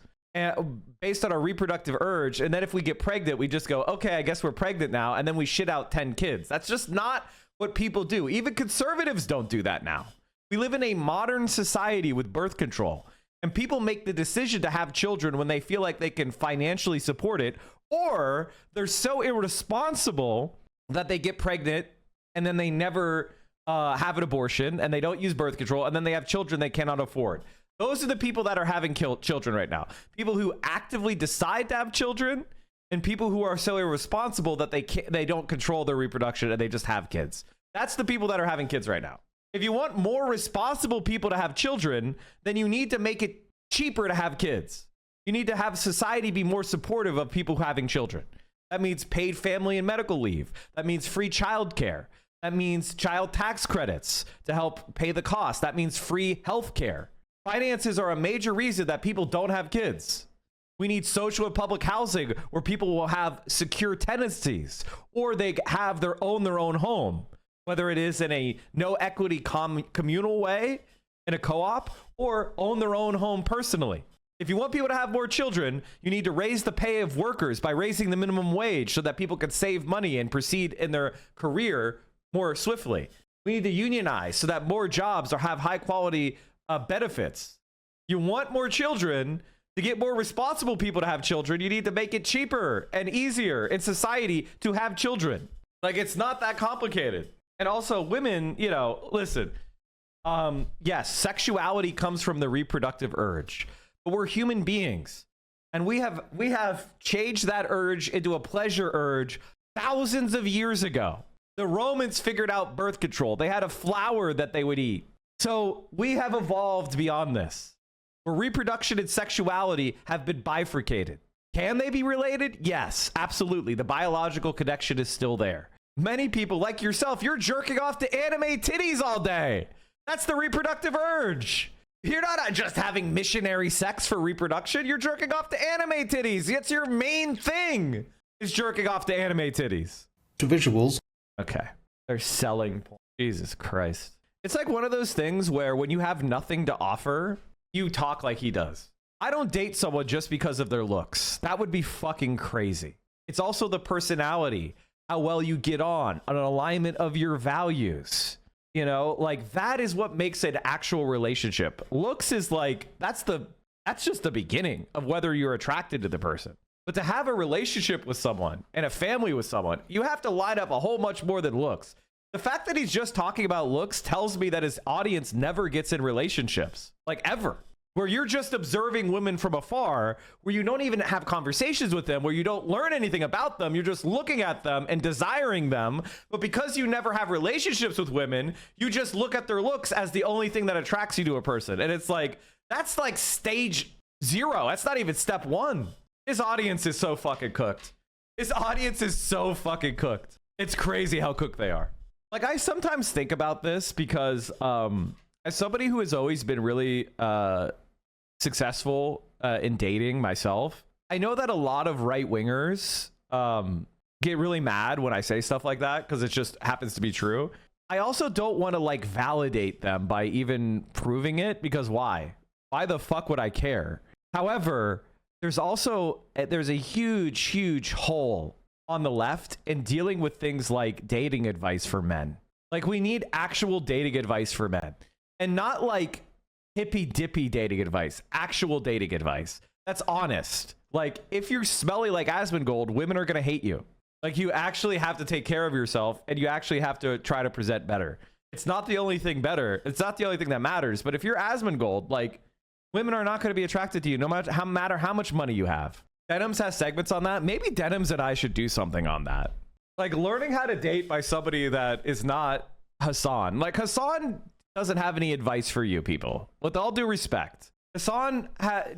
Speaker 1: based on our reproductive urge. And then if we get pregnant, we just go, okay, I guess we're pregnant now. And then we shit out 10 kids. That's just not what people do. Even conservatives don't do that now. We live in a modern society with birth control. And people make the decision to have children when they feel like they can financially support it, or they're so irresponsible that they get pregnant and then they never have an abortion and they don't use birth control and then they have children they cannot afford. Those are the people that are having children right now. People who actively decide to have children and people who are so irresponsible that they don't control their reproduction and they just have kids. That's the people that are having kids right now. If you want more responsible people to have children, then you need to make it cheaper to have kids. You need to have society be more supportive of people having children. That means paid family and medical leave. That means free childcare. That means child tax credits to help pay the cost. That means free health care. Finances are a major reason that people don't have kids. We need social and public housing where people will have secure tenancies, or they have their own home, whether it is in a no equity communal way in a co-op, or own their own home personally. If you want people to have more children, you need to raise the pay of workers by raising the minimum wage so that people can save money and proceed in their career more swiftly. We need to unionize so that more jobs or have high quality benefits. You want more children. To get more responsible people to have children, you need to make it cheaper and easier in society to have children. Like, it's not that complicated. And also, women, you know, listen, yes, sexuality comes from the reproductive urge, but we're human beings, and we have changed that urge into a pleasure urge thousands of years ago. The Romans figured out birth control. They had a flower that they would eat. So we have evolved beyond this, where reproduction and sexuality have been bifurcated. Can they be related? Yes, absolutely. The biological connection is still there. Many people, like yourself, you're jerking off to anime titties all day. That's the reproductive urge. You're not just having missionary sex for reproduction. You're jerking off to anime titties. It's your main thing, is jerking off to anime titties.
Speaker 5: To visuals.
Speaker 1: Okay. They're selling porn. Jesus Christ. It's like one of those things where when you have nothing to offer, you talk like he does. I don't date someone just because of their looks. That would be fucking crazy. It's also the personality, how well you get on, an alignment of your values. You know, like that is what makes an actual relationship. Looks is like, that's just the beginning of whether you're attracted to the person. But to have a relationship with someone and a family with someone, you have to line up a whole much more than looks. The fact that he's just talking about looks tells me that his audience never gets in relationships, like ever, where you're just observing women from afar, where you don't even have conversations with them, where you don't learn anything about them. You're just looking at them and desiring them. But because you never have relationships with women, you just look at their looks as the only thing that attracts you to a person. And it's like, that's like stage 0. That's not even step 1. His audience is so fucking cooked. His audience is so fucking cooked. It's crazy how cooked they are. Like, I sometimes think about this because as somebody who has always been really successful in dating myself, I know that a lot of right-wingers get really mad when I say stuff like that because it just happens to be true. I also don't want to like validate them by even proving it, because why? Why the fuck would I care? However, there's a huge hole on the left in dealing with things like dating advice for men. Like, we need actual dating advice for men, and not like hippy dippy dating advice, actual dating advice that's honest. Like, if you're smelly like Asmongold, women are going to hate you. Like, you actually have to take care of yourself, and you actually have to try to present better. It's not the only thing better. It's not the only thing that matters. But if you're Asmongold, like, women are not going to be attracted to you no matter how much money you have. Denims has segments on that. Maybe Denims and I should do something on that. Like, learning how to date by somebody that is not Hasan. Like, Hasan doesn't have any advice for you people. With all due respect, Hasan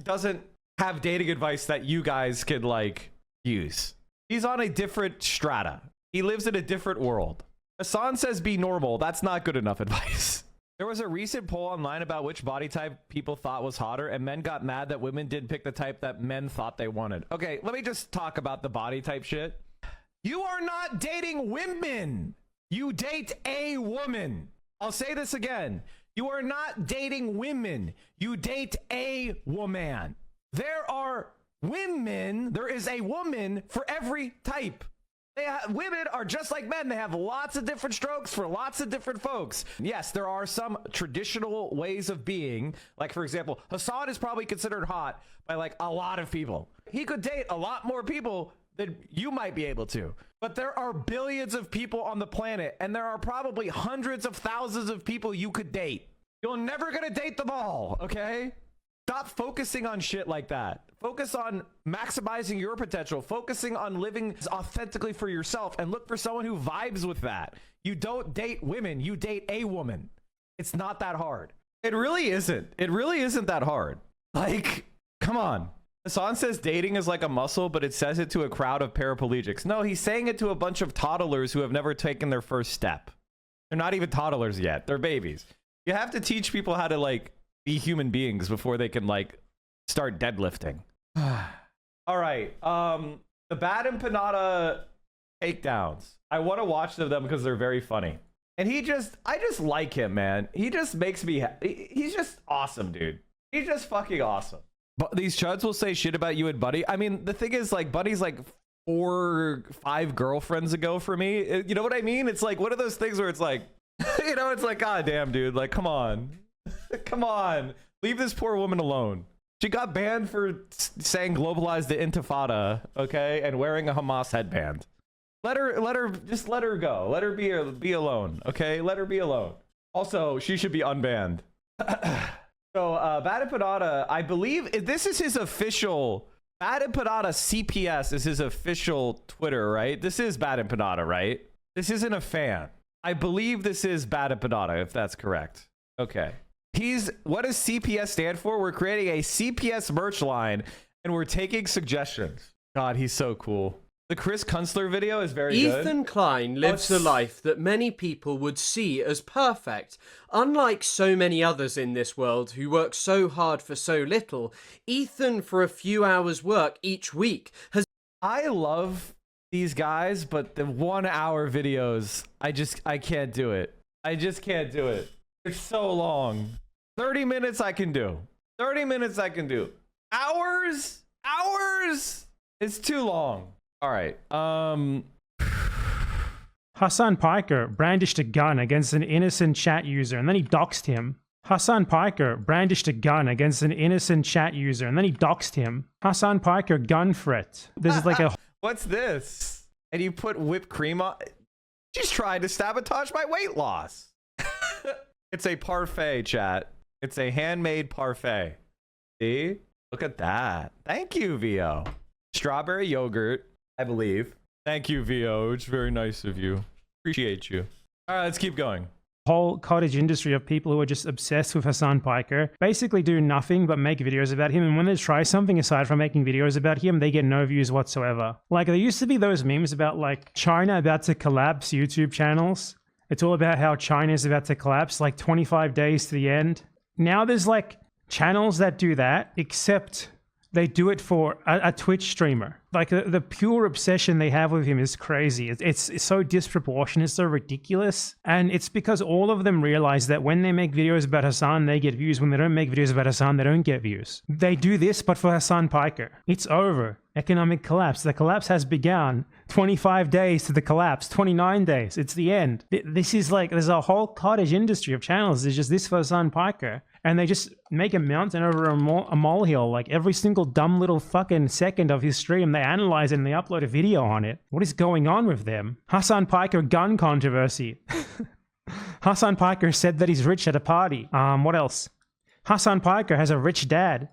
Speaker 1: doesn't have dating advice that you guys could like use. He's on a different strata. He lives in a different world. Hasan says be normal. That's not good enough advice. There was a recent poll online about which body type people thought was hotter, and men got mad that women didn't pick the type that men thought they wanted. Okay, let me just talk about the body type shit. You are not dating women. You date a woman. I'll say this again. You are not dating women. You date a woman. There are women. There is a woman for every type. Women are just like men. They have lots of different strokes for lots of different folks. Yes, there are some traditional ways of being. Like, for example, Hasan is probably considered hot by like a lot of people. He could date a lot more people than you might be able to. But there are billions of people on the planet, and there are probably hundreds of thousands of people you could date. You're never gonna date them all, okay? Stop focusing on shit like that. Focus on maximizing your potential, focusing on living authentically for yourself, and look for someone who vibes with that. You don't date women, you date a woman. It's not that hard. It really isn't. It really isn't that hard. Like, come on. Hasan says dating is like a muscle, but it says it to a crowd of paraplegics. No, he's saying it to a bunch of toddlers who have never taken their first step. They're not even toddlers yet. They're babies. You have to teach people how to like be human beings before they can like start deadlifting. All right. The BadEmpanada takedowns. I want to watch them because they're very funny. And I just like him, man. He just makes me, he's just awesome, dude. He's just fucking awesome. But these chuds will say shit about you and Buddy. I mean, the thing is, like, Buddy's like 4 or 5 girlfriends ago for me. You know what I mean? It's like one of those things where it's like, you know, it's like, God damn, dude. Like, come on. Come on. Leave this poor woman alone. She got banned for saying globalize the intifada, okay? And wearing a Hamas headband. Let her go. Let her be alone, okay? Let her be alone. Also, she should be unbanned. So, BadEmpanada, I believe this is his official, BadEmpanada CPS is his official Twitter, right? This is BadEmpanada, right? This isn't a fan. I believe this is BadEmpanada, if that's correct. Okay. What does CPS stand for? We're creating a CPS merch line, and we're taking suggestions. God, he's so cool. The Chris Kunstler video is very good.
Speaker 5: Ethan Klein lives a life that many people would see as perfect. Unlike so many others in this world who work so hard for so little, Ethan, for a few hours' work each week, has...
Speaker 1: I love these guys, but the 1 hour videos, I can't do it. I just can't do it. It's so long. 30 minutes I can do. 30 minutes I can do. Hours? It's too long. All right.
Speaker 20: Hasan Piker brandished a gun against an innocent chat user and then he doxed him. Hasan Piker brandished a gun against an innocent chat user and then he doxed him. Hasan Piker gun threat. This is like a...
Speaker 1: What's this? And you put whipped cream on... She's trying to sabotage my weight loss. It's a parfait, chat. It's a handmade parfait. See? Look at that. Thank you, VO. Strawberry yogurt, I believe. Thank you, VO. It's very nice of you. Appreciate you. All right, let's keep going.
Speaker 20: Whole cottage industry of people who are just obsessed with Hasan Piker, basically do nothing but make videos about him, and when they try something aside from making videos about him, they get no views whatsoever. Like, there used to be those memes about, like, China about to collapse YouTube channels. It's all about how China is about to collapse, like 25 days to the end. Now there's, like, channels that do that, except they do it for a Twitch streamer. Like, the pure obsession they have with him is crazy. It's so disproportionate, it's so ridiculous. And it's because all of them realize that when they make videos about Hasan, they get views. When they don't make videos about Hasan, they don't get views. They do this, but for Hasan Piker. It's over. Economic collapse. The collapse has begun. 25 days to the collapse. 29 days. It's the end. This is like, there's a whole cottage industry of channels. There's just this for Hasan Piker. And they just make a mountain over a molehill. Like, every single dumb little fucking second of his stream, they analyze it and they upload a video on it. What is going on with them? Hasan Piker gun controversy. Hasan Piker said that he's rich at a party. What else? Hasan Piker has a rich dad.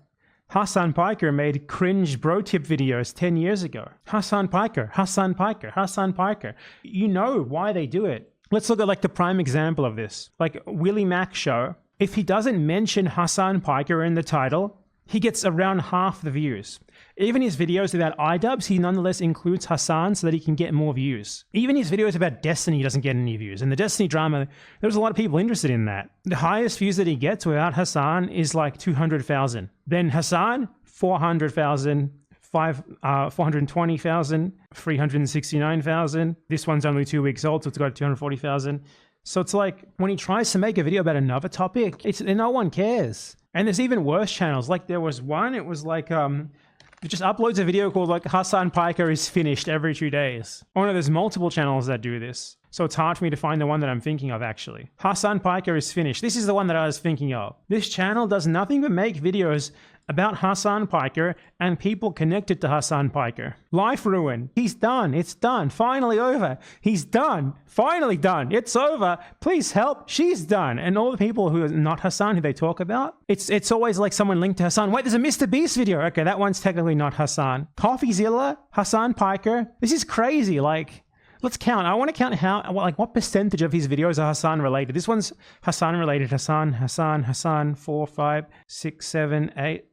Speaker 20: Hasan Piker made cringe bro tip videos 10 years ago. Hasan Piker, Hasan Piker, Hasan Piker. You know why they do it. Let's look at, like, the prime example of this. Like, Willie Mac show. If he doesn't mention Hasan Piker in the title, he gets around half the views. Even his videos about iDubbbz, he nonetheless includes Hasan so that he can get more views. Even his videos about Destiny doesn't get any views. And the Destiny drama, there's a lot of people interested in that. The highest views that he gets without Hasan is like 200,000. Then Hasan, 400,000, 420,000, 369,000. This one's only 2 weeks old, so it's got 240,000. So it's like, when he tries to make a video about another topic, no one cares. And there's even worse channels. Like, there was one, it was like, it just uploads a video called, like, Hasan Piker is finished every 2 days. Oh no, there's multiple channels that do this. So it's hard for me to find the one that I'm thinking of, actually. Hasan Piker is finished. This is the one that I was thinking of. This channel does nothing but make videos about Hasan Piker and people connected to Hasan Piker. Life ruin. He's done. It's done. Finally over. He's done. Finally done. It's over. Please help. She's done. And all the people who are not Hasan, who they talk about, it's always like someone linked to Hasan. Wait, there's a Mr. Beast video. Okay, that one's technically not Hasan. CoffeeZilla, Hasan Piker. This is crazy. Like, let's count. I want to count what percentage of his videos are Hasan related. This one's Hasan related. Hasan, 4, 5, 6, 7, 8,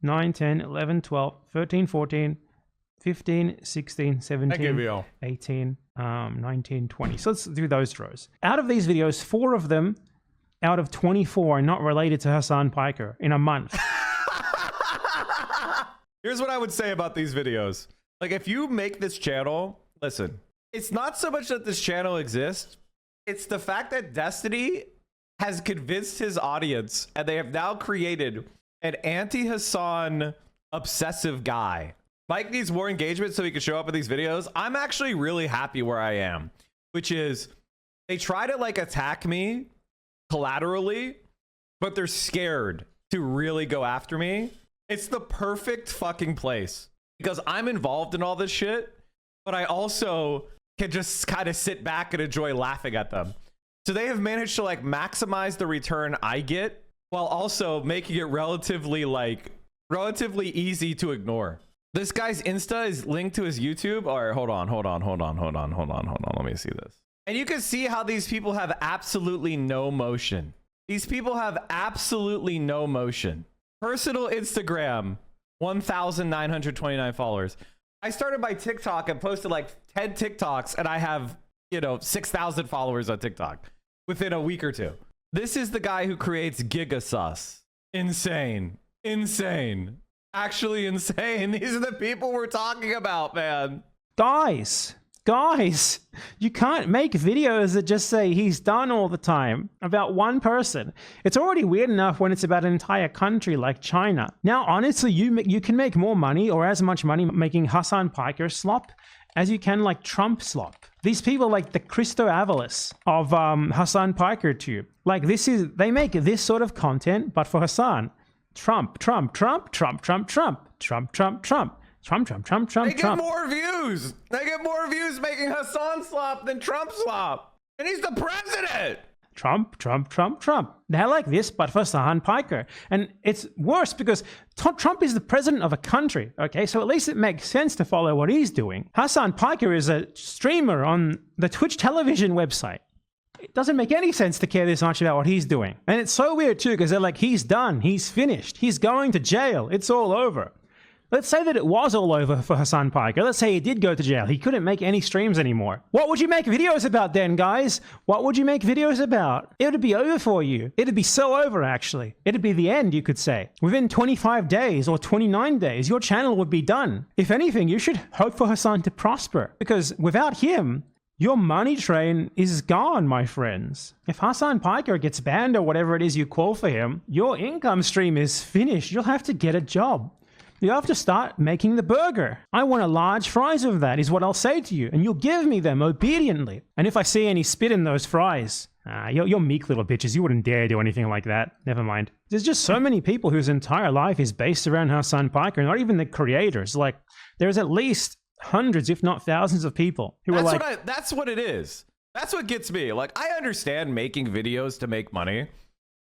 Speaker 20: 9, 10, 11, 12, 13, 14, 15, 16, 17, 18, 19, 20. So let's do those draws. Out of these videos, 4 of them out of 24 are not related to Hasan Piker in a month.
Speaker 1: Here's what I would say about these videos. Like, if you make this channel, listen, it's not so much that this channel exists. It's the fact that Destiny has convinced his audience, and they have now created an anti-Hasan obsessive guy. Mike needs more engagement so he can show up in these videos. I'm actually really happy where I am, which is they try to like attack me collaterally, but they're scared to really go after me. It's the perfect fucking place because I'm involved in all this shit, but I also can just kind of sit back and enjoy laughing at them. So they have managed to like maximize the return I get while also making it relatively easy to ignore. This guy's Insta is linked to his YouTube. All right, hold on. Let me see this. And you can see how these people have absolutely no motion. These people have absolutely no motion. Personal Instagram, 1,929 followers. I started my TikTok and posted like 10 TikToks, and I have, 6,000 followers on TikTok within a week or two. This is the guy who creates Gigasus. Insane. Actually insane. These are the people we're talking about, man.
Speaker 20: Guys, you can't make videos that just say he's done all the time about one person. It's already weird enough when it's about an entire country like China. Now, honestly, you can make more money or as much money making Hasan Piker slop as you can like Trump slop. These people like the Christo Avalos of Hasan Piker tube. Like they make this sort of content, but for Hasan. Trump.
Speaker 1: They get more views. They get more views making Hasan slop than Trump slop. And he's the president.
Speaker 20: Trump. They're like this, but for Hasan Piker. And it's worse because Trump is the president of a country, okay? So at least it makes sense to follow what he's doing. Hasan Piker is a streamer on the Twitch television website. It doesn't make any sense to care this much about what he's doing. And it's so weird too, because they're like, he's done, he's finished, he's going to jail, it's all over. Let's say that it was all over for Hasan Piker. Let's say he did go to jail. He couldn't make any streams anymore. What would you make videos about then, guys? What would you make videos about? It would be over for you. It'd be so over, actually. It'd be the end, you could say. Within 25 days or 29 days, your channel would be done. If anything, you should hope for Hasan to prosper. Because without him, your money train is gone, my friends. If Hasan Piker gets banned or whatever it is you call for him, your income stream is finished. You'll have to get a job. You have to start making the burger. I want a large fries of that is what I'll say to you, and you'll give me them obediently. And if I see any spit in those fries, you're meek little bitches. You wouldn't dare do anything like that. Never mind. There's just so many people whose entire life is based around Hasan Piker, not even the creators. Like, there's at least hundreds, if not thousands of people who are like...
Speaker 1: That's what it is. That's what gets me. Like, I understand making videos to make money.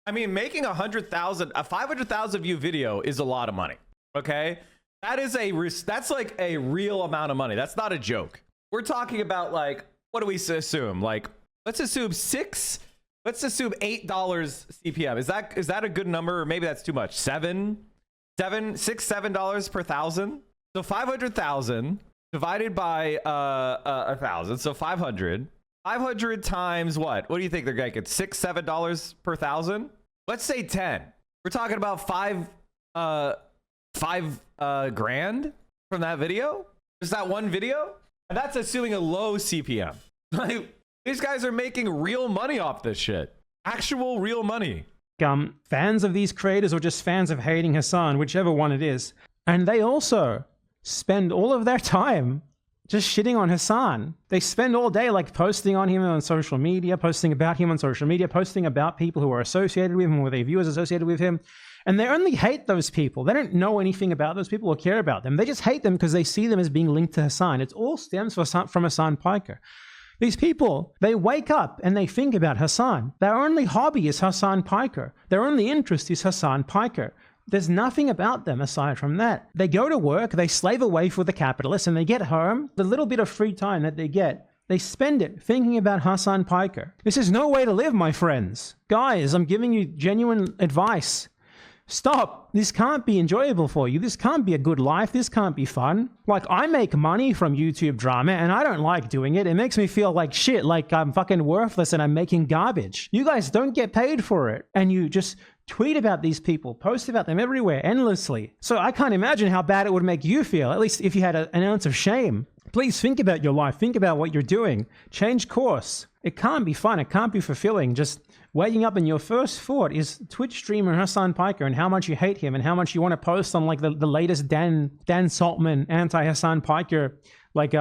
Speaker 1: I mean, making 500,000 view video is a lot of money. Okay, that's like a real amount of money. That's not a joke. We're talking about like, what do we assume? Like, let's assume $8 CPM. Is that a good number? Or maybe that's too much. $7 per thousand. So 500,000 divided by 1,000. So 500 times what? What do you think they're gonna get? $6-7 per thousand? Let's say 10. We're talking about $5 grand from that video. Is that one video? And that's assuming a low CPM. Like, these guys are making real money off this shit. Actual real money.
Speaker 20: Fans of these creators or just fans of hating Hasan, whichever one it is. And they also spend all of their time just shitting on Hasan. They spend all day like posting on him on social media, posting about him on social media, posting about people who are associated with him or their viewers associated with him. And they only hate those people. They don't know anything about those people or care about them. They just hate them because they see them as being linked to Hasan. It all stems from Hasan Piker. These people, they wake up and they think about Hasan. Their only hobby is Hasan Piker. Their only interest is Hasan Piker. There's nothing about them aside from that. They go to work, they slave away for the capitalists, and they get home. The little bit of free time that they get, they spend it thinking about Hasan Piker. This is no way to live, my friends. Guys, I'm giving you genuine advice. Stop. This can't be enjoyable for you. This can't be a good life. This can't be fun. Like, I make money from YouTube drama and I don't like doing it. It makes me feel like shit, like I'm fucking worthless and I'm making garbage. You guys don't get paid for it. And you just tweet about these people, post about them everywhere, endlessly. So I can't imagine how bad it would make you feel, at least if you had an ounce of shame. Please think about your life. Think about what you're doing. Change course. It can't be fun. It can't be fulfilling. Just waking up and your first thought is Twitch streamer Hasan Piker and how much you hate him and how much you want to post on like the latest Dan Saltman anti-Hasan Piker like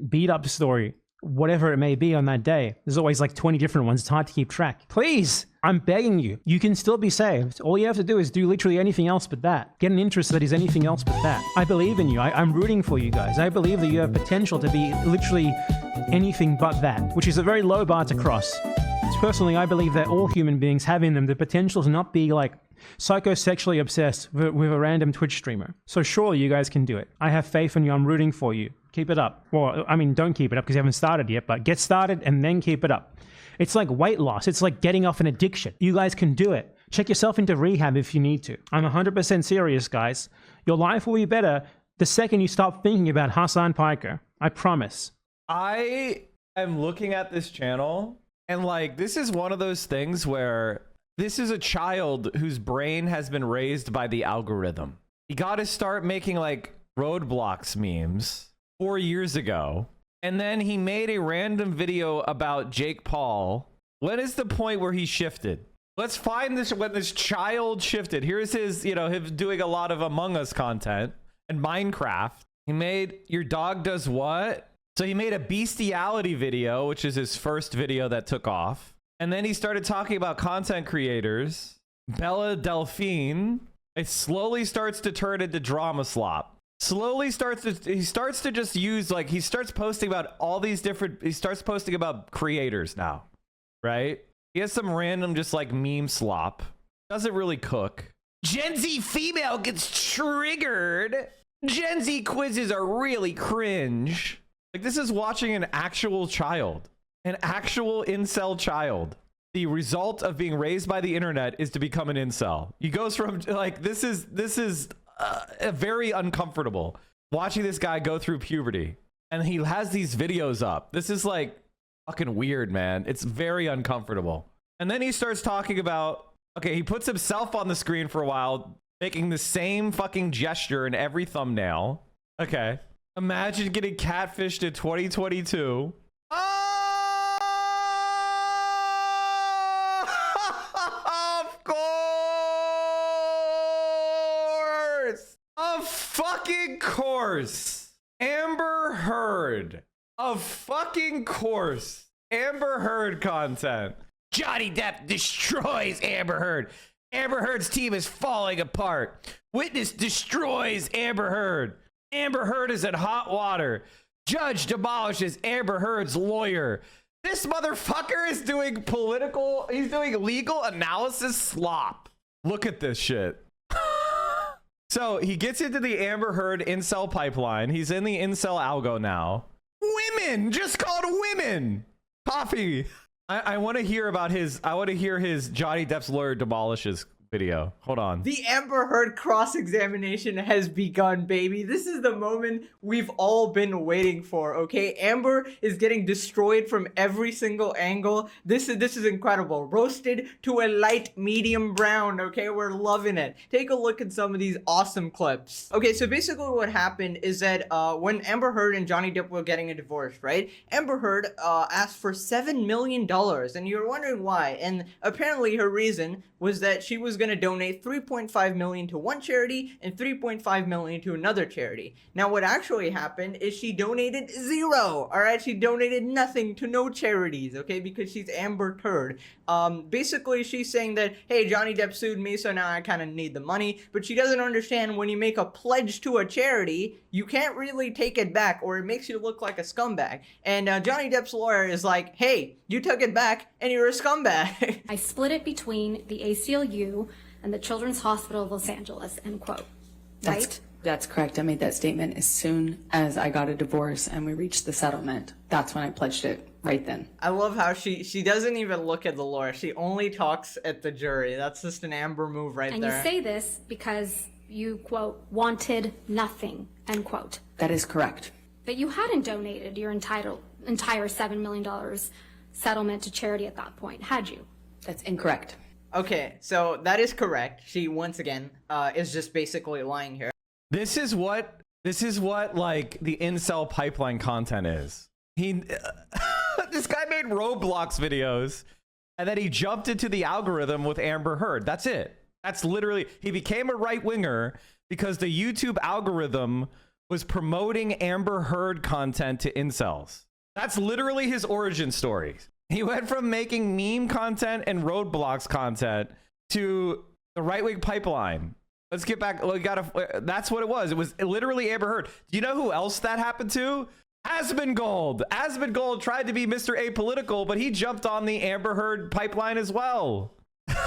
Speaker 20: beat up story. Whatever it may be on that day. There's always like 20 different ones. It's hard to keep track. Please, I'm begging you. You can still be saved. All you have to do is do literally anything else but that. Get an interest that is anything else but that. I believe in you. I'm rooting for you guys. I believe that you have potential to be literally anything but that, which is a very low bar to cross. Personally, I believe that all human beings have in them the potential to not be like psychosexually obsessed with a random Twitch streamer. So surely you guys can do it. I have faith in you. I'm rooting for you. Keep it up. Well, I mean, don't keep it up because you haven't started yet, but get started and then keep it up. It's like weight loss. It's like getting off an addiction. You guys can do it. Check yourself into rehab if you need to. I'm 100% serious, guys. Your life will be better the second you stop thinking about Hasan Piker. I promise.
Speaker 1: I am looking at this channel and like, this is one of those things where this is a child whose brain has been raised by the algorithm. He got to start making like Roblox memes 4 years ago, and then he made a random video about Jake Paul. When is the point where he shifted? Let's find this when this child shifted. Here's his, you know, him doing a lot of Among Us content and Minecraft. He made Your Dog Does What? So he made a bestiality video, which is his first video that took off. And then he started talking about content creators. Bella Delphine. It slowly starts to turn into drama slop. He starts to just use like, he starts posting about all these different, he starts posting about creators now, right? He has some random just like meme slop. Doesn't really cook. Gen Z female gets triggered. Gen Z quizzes are really cringe. Like, this is watching an actual child, an actual incel child. The result of being raised by the internet is to become an incel. He goes from like, this is very uncomfortable watching this guy go through puberty, and he has these videos up. This is like fucking weird, man. It's very uncomfortable. And then he starts talking about, okay, he puts himself on the screen for a while, making the same fucking gesture in every thumbnail. Okay. Imagine getting catfished in 2022. Of fucking course. Amber Heard. Of fucking course. Amber Heard content. Johnny Depp destroys Amber Heard. Amber Heard's team is falling apart. Witness destroys Amber Heard. Amber Heard is in hot water. Judge demolishes Amber Heard's lawyer. This motherfucker is doing he's doing legal analysis slop. Look at this shit. So he gets into the Amber Heard incel pipeline. He's in the incel algo now. Women, just called women. Coffee. I want to hear about his Johnny Depp's lawyer demolishes video. Hold on.
Speaker 7: The Amber Heard cross-examination has begun, baby. This is the moment we've all been waiting for, okay? Amber is getting destroyed from every single angle. This is incredible. Roasted to a light medium brown, okay? We're loving it. Take a look at some of these awesome clips. Okay, so basically what happened is that when Amber Heard and Johnny Depp were getting a divorce, right? Amber Heard asked for $7 million, and you're wondering why. And apparently her reason was that she was going to donate $3.5 million to one charity and $3.5 million to another charity. Now, what actually happened is she donated zero. All right, she donated nothing to no charities. Okay, because she's Amber Heard. Basically, she's saying that, hey, Johnny Depp sued me, so now I kind of need the money. But she doesn't understand when you make a pledge to a charity, you can't really take it back, or it makes you look like a scumbag. And Johnny Depp's lawyer is like, hey, you took it back, and you're a scumbag.
Speaker 8: I split it between the ACLU and the Children's Hospital of Los Angeles, end quote. Right?
Speaker 23: That's correct. I made that statement as soon as I got a divorce and we reached the settlement. That's when I pledged it, right then.
Speaker 7: I love how she doesn't even look at the lawyer. She only talks at the jury. That's just an Amber move right there.
Speaker 8: And you say this because you, quote, wanted nothing, end quote.
Speaker 23: That is correct.
Speaker 8: But you hadn't donated your entire $7 million settlement to charity at that point, had you?
Speaker 23: That's incorrect.
Speaker 7: Okay, so that is correct. She once again is just basically lying here.
Speaker 1: This is what like the incel pipeline content is. This guy made Roblox videos and then he jumped into the algorithm with Amber Heard. That's it. That's literally, he became a right winger because the YouTube algorithm was promoting Amber Heard content to incels. That's literally his origin story. He went from making meme content and Roblox content to the right wing pipeline. Let's get back. That's what it was. It was literally Amber Heard. Do you know who else that happened to? Asmongold. Asmongold tried to be Mr. Apolitical, but he jumped on the Amber Heard pipeline as well.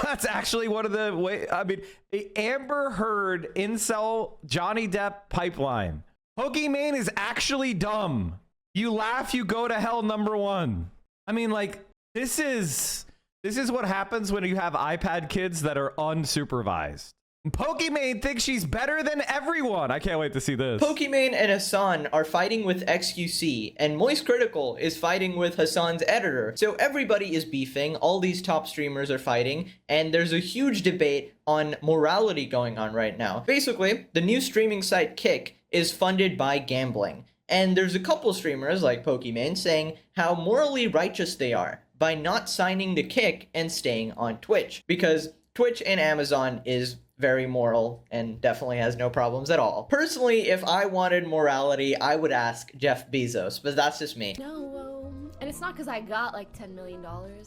Speaker 1: That's actually one of the way. I mean, the Amber Heard incel Johnny Depp pipeline. Pokimane is actually dumb. You laugh, you go to hell. #1. I mean, like, this is what happens when you have iPad kids that are unsupervised. Pokimane thinks she's better than everyone. I can't wait to see this.
Speaker 7: Pokimane and Hasan are fighting with XQC, and Moist Critical is fighting with Hasan's editor. So everybody is beefing, all these top streamers are fighting, and there's a huge debate on morality going on right now. Basically, the new streaming site Kick is funded by gambling. And there's a couple streamers like Pokimane saying how morally righteous they are by not signing to Kick and staying on Twitch. Because Twitch and Amazon is very moral and definitely has no problems at all. Personally, if I wanted morality, I would ask Jeff Bezos, but that's just me.
Speaker 13: No, and it's not because I got like $10 million.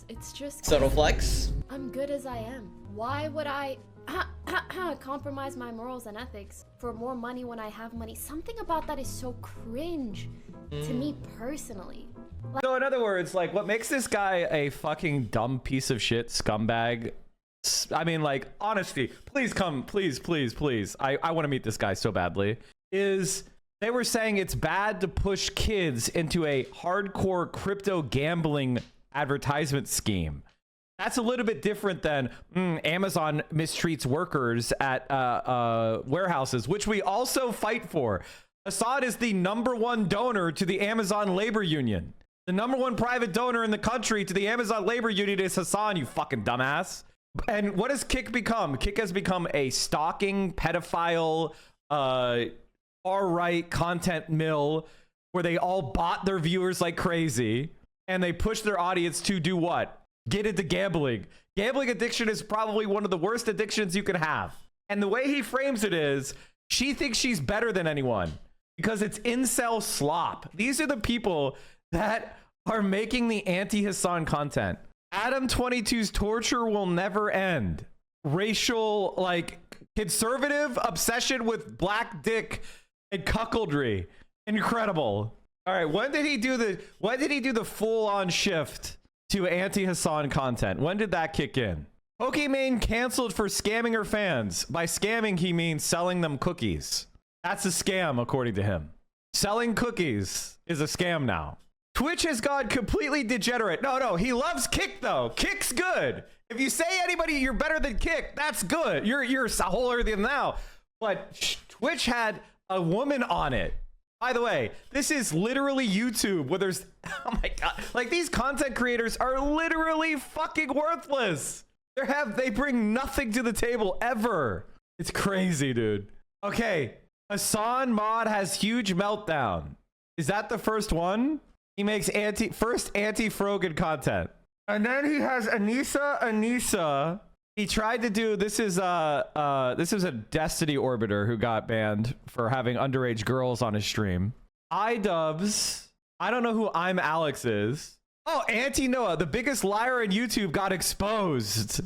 Speaker 13: It's just
Speaker 7: Subtle flex.
Speaker 13: I'm good as I am. Why would I compromise my morals and ethics for more money when I have money? Something about that is so cringe to me personally.
Speaker 1: So in other words, like, what makes this guy a fucking dumb piece of shit scumbag? I mean, like, honesty, please come, please. I want to meet this guy so badly. Is they were saying it's bad to push kids into a hardcore crypto gambling advertisement scheme. That's a little bit different than Amazon mistreats workers at warehouses, which we also fight for. Assad is the #1 donor to the Amazon labor union. The #1 private donor in the country to the Amazon labor union is Hasan, you fucking dumbass. And what has Kick become? Kick has become a stalking, pedophile, far-right content mill where they all bot their viewers like crazy and they push their audience to do what? Get into gambling. Gambling addiction is probably one of the worst addictions you can have. And the way he frames it is, she thinks she's better than anyone because it's incel slop. These are the people that are making the anti-Hasan content. Adam 22's torture will never end. Racial, like, conservative obsession with black dick and cuckoldry. Incredible. All right, when did he do the full-on shift to anti-Hasan content? When did that kick in? Pokimane canceled for scamming her fans. By scamming, he means selling them cookies. That's a scam, according to him. Selling cookies is a scam now. Twitch has gone completely degenerate. No, he loves Kick though. Kick's good. If you say anybody you're better than Kick, that's good. You're holier than thou. But Twitch had a woman on it. By the way, this is literally YouTube where there's, oh my God, like, these content creators are literally fucking worthless. They bring nothing to the table ever. It's crazy, dude. Okay, Hasan Mod has huge meltdown. Is that the first one? He makes first anti-Frogan content. And then he has Anissa. He tried to do, this is a Destiny Orbiter who got banned for having underage girls on his stream. iDubbbz. I don't know who I'm Alex is. Oh, Anti-Noah, the biggest liar in YouTube, got exposed.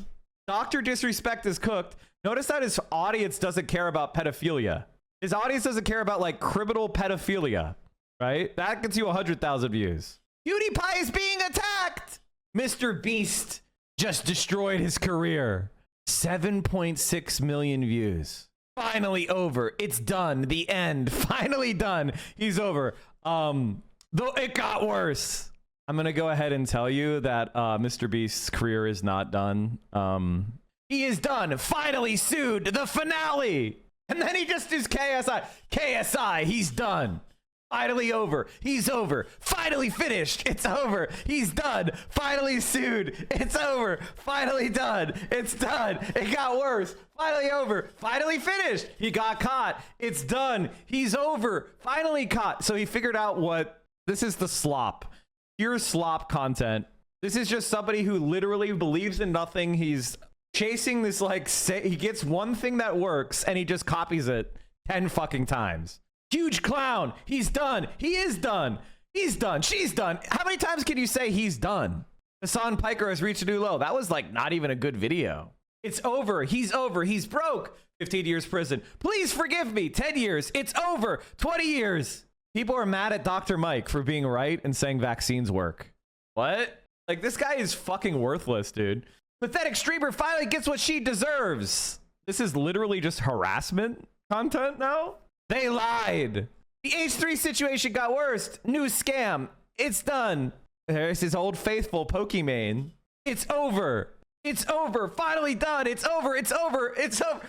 Speaker 1: Dr. Disrespect is cooked. Notice that his audience doesn't care about pedophilia. His audience doesn't care about, like, criminal pedophilia. Right? That gets you 100,000 views. PewDiePie is being attacked. Mr. Beast just destroyed his career. 7.6 million views. Finally over. It's done. The end. Finally done. He's over. Though it got worse. I'm going to go ahead and tell you that Mr. Beast's career is not done. He is done. Finally sued. The finale. And then he just does KSI. KSI, he's done. Finally over. He's over. Finally finished. It's over. He's done. Finally sued. It's over. Finally done. It's done. It got worse. Finally over. Finally finished. He got caught. It's done. He's over. Finally caught. So he figured out what this is, the slop. Pure slop content. This is just somebody who literally believes in nothing. He's chasing this, like, he gets one thing that works and he just copies it 10 fucking times. Huge clown. He's done. He is done. He's done. She's done. How many times can you say he's done? Hasan Piker has reached a new low. That was like not even a good video. It's over. He's over. He's broke. 15 years prison. Please forgive me. 10 years. It's over. 20 years. People are mad at Dr. Mike for being right and saying vaccines work. What? Like, this guy is fucking worthless, dude. Pathetic streamer finally gets what she deserves. This is literally just harassment content now. They lied. The H3 situation got worse. New scam. It's done. There's his old faithful Pokemon. It's over. It's over. Finally done. It's over. It's over. It's over.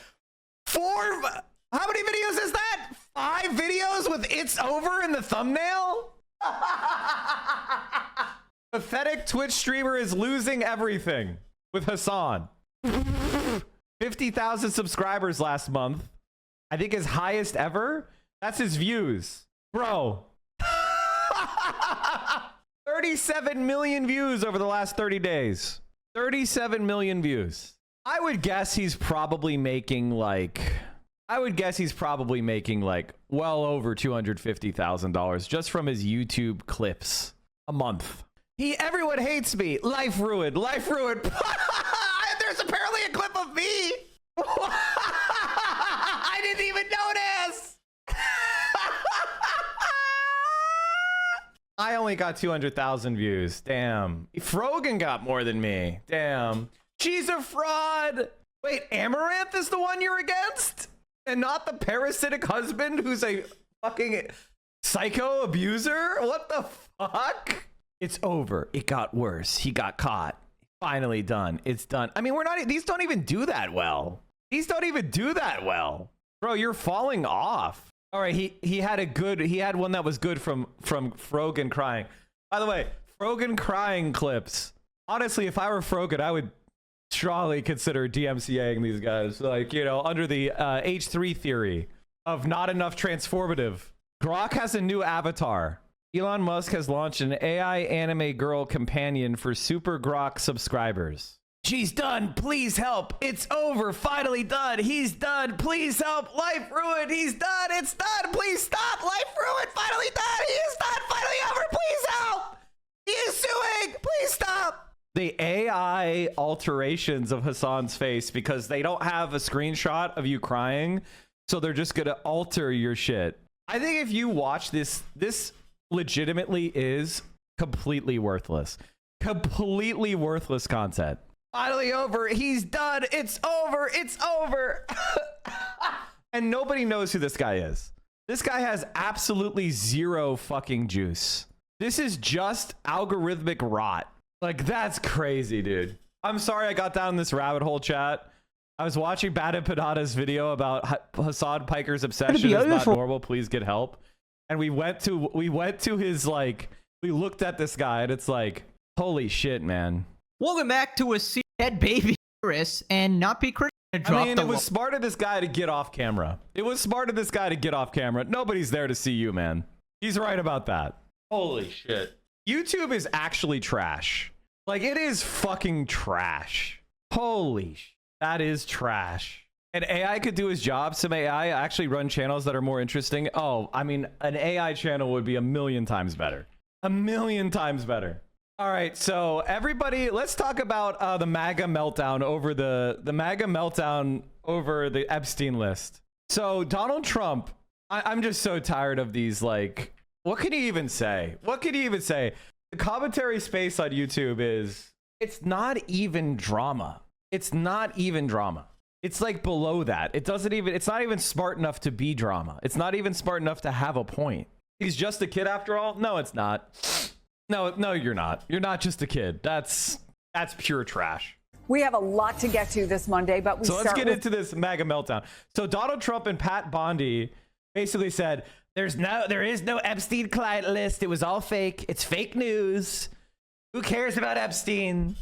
Speaker 1: How many videos is that? 5 videos with "it's over" in the thumbnail? Pathetic Twitch streamer is losing everything with Hasan. 50,000 subscribers last month. I think his highest ever. That's his views. Bro. 37 million views over the last 30 days. 37 million views. I would guess he's probably making like well over $250,000 just from his YouTube clips a month. Everyone hates me. Life ruined. Life ruined. There's apparently a clip of me. I didn't even notice. I only got 200,000 views. Damn. Frogan got more than me. Damn. She's a fraud. Wait, Amaranth is the one you're against? And not the parasitic husband who's a fucking psycho abuser? What the fuck? It's over. It got worse. He got caught. Finally done. It's done. I mean, these don't even do that well. These don't even do that well. Bro, you're falling off. All right, he had one that was good from Frogan crying. By the way, Frogan crying clips. Honestly, if I were Frogan, I would strongly consider DMCAing these guys. Like, you know, under the H3 theory of not enough transformative. Grok has a new avatar. Elon Musk has launched an AI anime girl companion for Super Grok subscribers. She's done. Please help. It's over. Finally done. He's done. Please help. Life ruined. He's done. It's done. Please stop. Life ruined. Finally done. He is done. Finally over. Please help. He is suing. Please stop. The AI alterations of Hasan's face, because they don't have a screenshot of you crying, so they're just gonna alter your shit. I think if you watch this legitimately is completely worthless. Completely worthless content. Finally over. He's done. It's over. It's over. And nobody knows who this guy is. This guy has absolutely zero fucking juice. This is just algorithmic rot. Like, that's crazy, dude. I'm sorry I got down this rabbit hole, chat. I was watching BadEmpanada's video about Hasan Piker's obsession is not normal. Please get help. And we went to his, like, we looked at this guy and it's like, holy shit, man.
Speaker 14: Welcome back to a dead baby Chris and not be critical.
Speaker 1: I mean, it was smart of this guy to get off camera. It was smart of this guy to get off camera. Nobody's there to see you, man. He's right about that. Holy shit. YouTube is actually trash. Like, it is fucking trash. Holy shit. That is trash. And AI could do his job. Some AI actually run channels that are more interesting. Oh, I mean, an AI channel would be a million times better. A million times better. All right, so everybody, let's talk about the Maga meltdown over the Maga meltdown over the Epstein list. So Donald Trump, I'm just so tired of these, like, what can he even say? What can he even say? The commentary space on YouTube is, it's not even drama. It's not even drama. It's like below that. It's not even smart enough to be drama. It's not even smart enough to have a point. He's just a kid after all? No, it's not. No, you're not. You're not just a kid. That's pure trash.
Speaker 16: We have a lot to get to this Monday, but let's get
Speaker 1: into this Maga meltdown. So Donald Trump and Pat Bondi basically said there is no Epstein client list. It was all fake. It's fake news. Who cares about Epstein?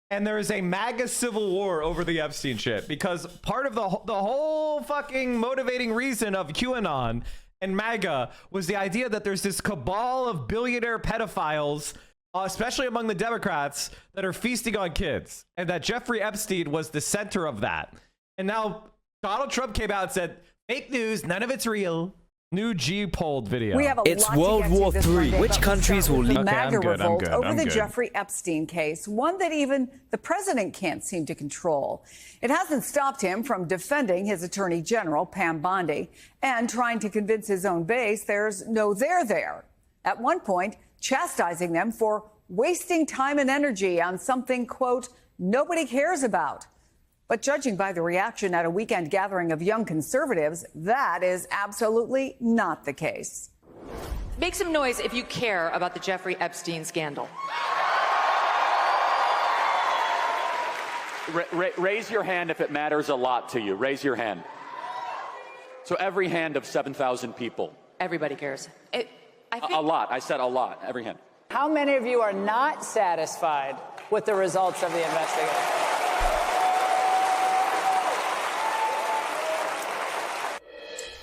Speaker 1: And there is a MAGA civil war over the Epstein shit, because part of the whole fucking motivating reason of QAnon and MAGA was the idea that there's this cabal of billionaire pedophiles, especially among the Democrats, that are feasting on kids, and that Jeffrey Epstein was the center of that. And now Donald Trump came out and said, fake news, none of it's real. New G-polled video.
Speaker 16: We have a
Speaker 15: It's
Speaker 16: lot
Speaker 15: World
Speaker 16: to get
Speaker 15: War
Speaker 16: to this
Speaker 15: III.
Speaker 16: Monday,
Speaker 15: Which
Speaker 16: but
Speaker 15: countries will
Speaker 16: we'll
Speaker 15: lead?
Speaker 16: start with the
Speaker 15: Okay,
Speaker 16: MAGA revolt over
Speaker 15: I'm
Speaker 16: the
Speaker 15: good.
Speaker 16: Jeffrey Epstein case, one that even the president can't seem to control. It hasn't stopped him from defending his attorney general, Pam Bondi, and trying to convince his own base there's no there there. At one point, chastising them for wasting time and energy on something, quote, nobody cares about. But judging by the reaction at a weekend gathering of young conservatives, that is absolutely not the case.
Speaker 17: Make some noise if you care about the Jeffrey Epstein scandal.
Speaker 18: Raise your hand if it matters a lot to you. Raise your hand. So every hand of 7,000 people.
Speaker 17: Everybody cares.
Speaker 18: A lot. I said a lot. Every hand.
Speaker 24: How many of you are not satisfied with the results of the investigation?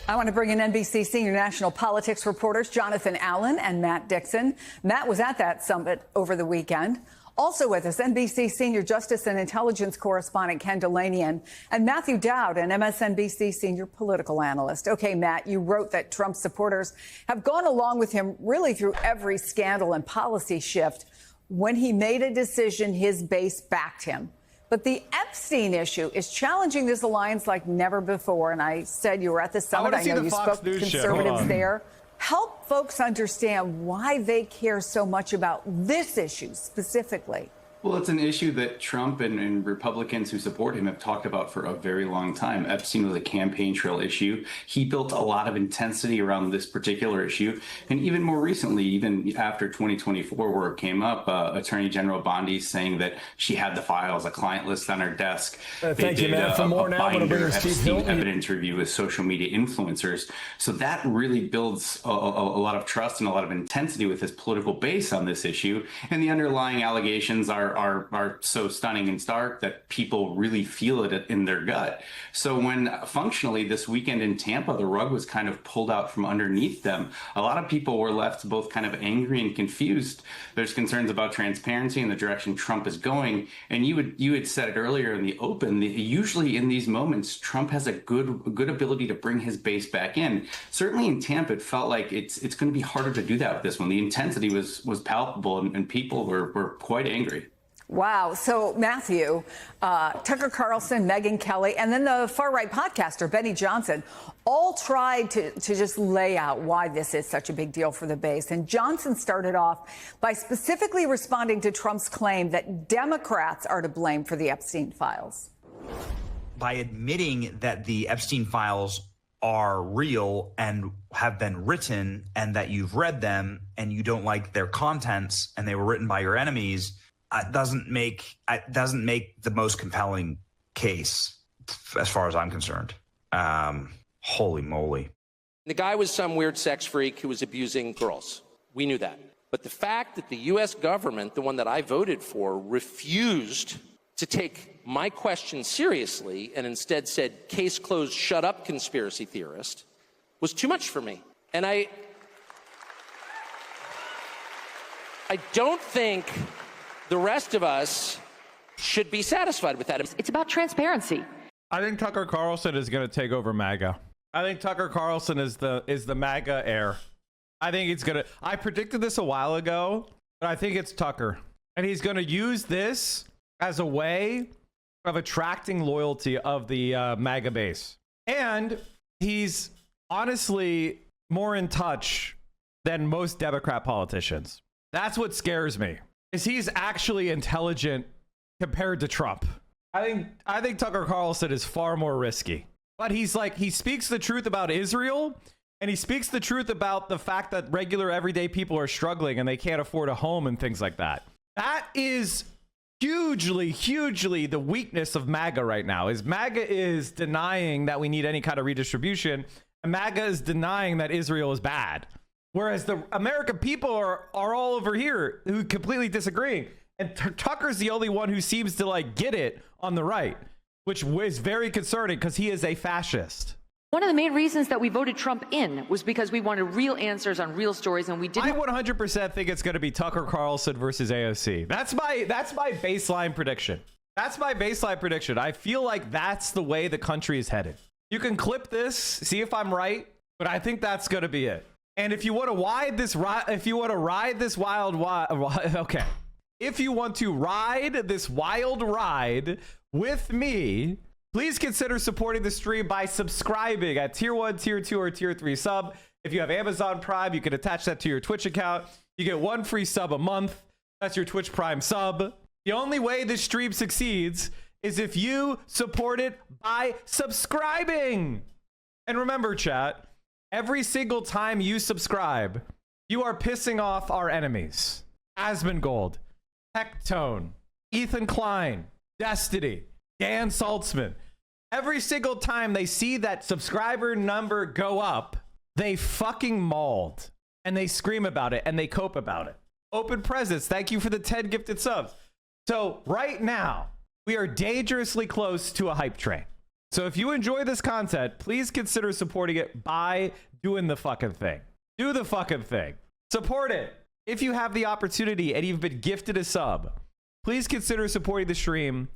Speaker 16: I want to bring in NBC senior national politics reporters Jonathan Allen and Matt Dixon. Matt was at that summit over the weekend. Also with us, NBC senior justice and intelligence correspondent Ken Delanian and Matthew Dowd, an MSNBC senior political analyst. Okay, Matt, you wrote that Trump supporters have gone along with him really through every scandal and policy shift. When he made a decision, his base backed him. But the Epstein issue is challenging this alliance like never before. And I said you were at the summit. I know you spoke to conservatives there. Help folks understand why they care so much about this issue specifically.
Speaker 25: Well, it's an issue that Trump and Republicans who support him have talked about for a very long time. Epstein was a campaign trail issue. He built a lot of intensity around this particular issue. And even more recently, even after 2024, where it came up, Attorney General Bondi saying that she had the files, a client list on her desk.
Speaker 26: Thank you, Matt. For more now, I'm going to bring her Steve Hilton.
Speaker 25: Evidence review with social media influencers. So that really builds a lot of trust and a lot of intensity with his political base on this issue. And the underlying allegations are so stunning and stark that people really feel it in their gut. So when functionally this weekend in Tampa, the rug was kind of pulled out from underneath them, a lot of people were left both kind of angry and confused. There's concerns about transparency and the direction Trump is going. And you had said it earlier in the open, usually in these moments, Trump has a good ability to bring his base back in. Certainly in Tampa, it felt like it's going to be harder to do that with this one. The intensity was palpable and people were quite angry.
Speaker 16: Wow. So, Matthew, Tucker Carlson, Megyn Kelly, and then the far-right podcaster, Benny Johnson, all tried to just lay out why this is such a big deal for the base. And Johnson started off by specifically responding to Trump's claim that Democrats are to blame for the Epstein files.
Speaker 27: By admitting that the Epstein files are real and have been written and that you've read them and you don't like their contents and they were written by your enemies, doesn't make the most compelling case as far as I'm concerned. Holy moly.
Speaker 28: The guy was some weird sex freak who was abusing girls. We knew that. But the fact that the U.S. government, the one that I voted for, refused to take my question seriously and instead said, case closed, shut up, conspiracy theorist, was too much for me. And I don't think the rest of us should be satisfied with that.
Speaker 17: It's about transparency.
Speaker 1: I think Tucker Carlson is going to take over MAGA. I think Tucker Carlson is the MAGA heir. I think it's going to. I predicted this a while ago, but I think it's Tucker, and he's going to use this as a way of attracting loyalty of the MAGA base. And he's honestly more in touch than most Democrat politicians. That's what scares me. Is he's actually intelligent compared to Trump. I think Tucker Carlson is far more risky. But he speaks the truth about Israel, and he speaks the truth about the fact that regular everyday people are struggling and they can't afford a home and things like that. That is hugely the weakness of MAGA right now. Is MAGA is denying that we need any kind of redistribution, And MAGA is denying that Israel is bad. Whereas the American people are all over here who completely disagreeing. And Tucker's the only one who seems to like get it on the right, which is very concerning because he is a fascist.
Speaker 17: One of the main reasons that we voted Trump in was because we wanted real answers on real stories, and we didn't.
Speaker 1: I 100% think it's going to be Tucker Carlson versus AOC. That's my baseline prediction. That's my baseline prediction. I feel like that's the way the country is headed. You can clip this, see if I'm right, but I think that's going to be it. And if you want to ride this wild, okay. If you want to ride this wild ride with me, please consider supporting the stream by subscribing at tier 1, tier 2, or tier 3 sub. If you have Amazon Prime, you can attach that to your Twitch account. You get 1 free sub a month. That's your Twitch Prime sub. The only way this stream succeeds is if you support it by subscribing. And remember, chat, every single time you subscribe, you are pissing off our enemies. Asmongold, Hectone, Ethan Klein, Destiny, Dan Saltzman. Every single time they see that subscriber number go up, they fucking mauled and they scream about it and they cope about it. Open Presents, thank you for the 10 gifted subs. So right now, we are dangerously close to a hype train. So if you enjoy this content, please consider supporting it by doing the fucking thing. Do the fucking thing. Support it. If you have the opportunity and you've been gifted a sub, please consider supporting the stream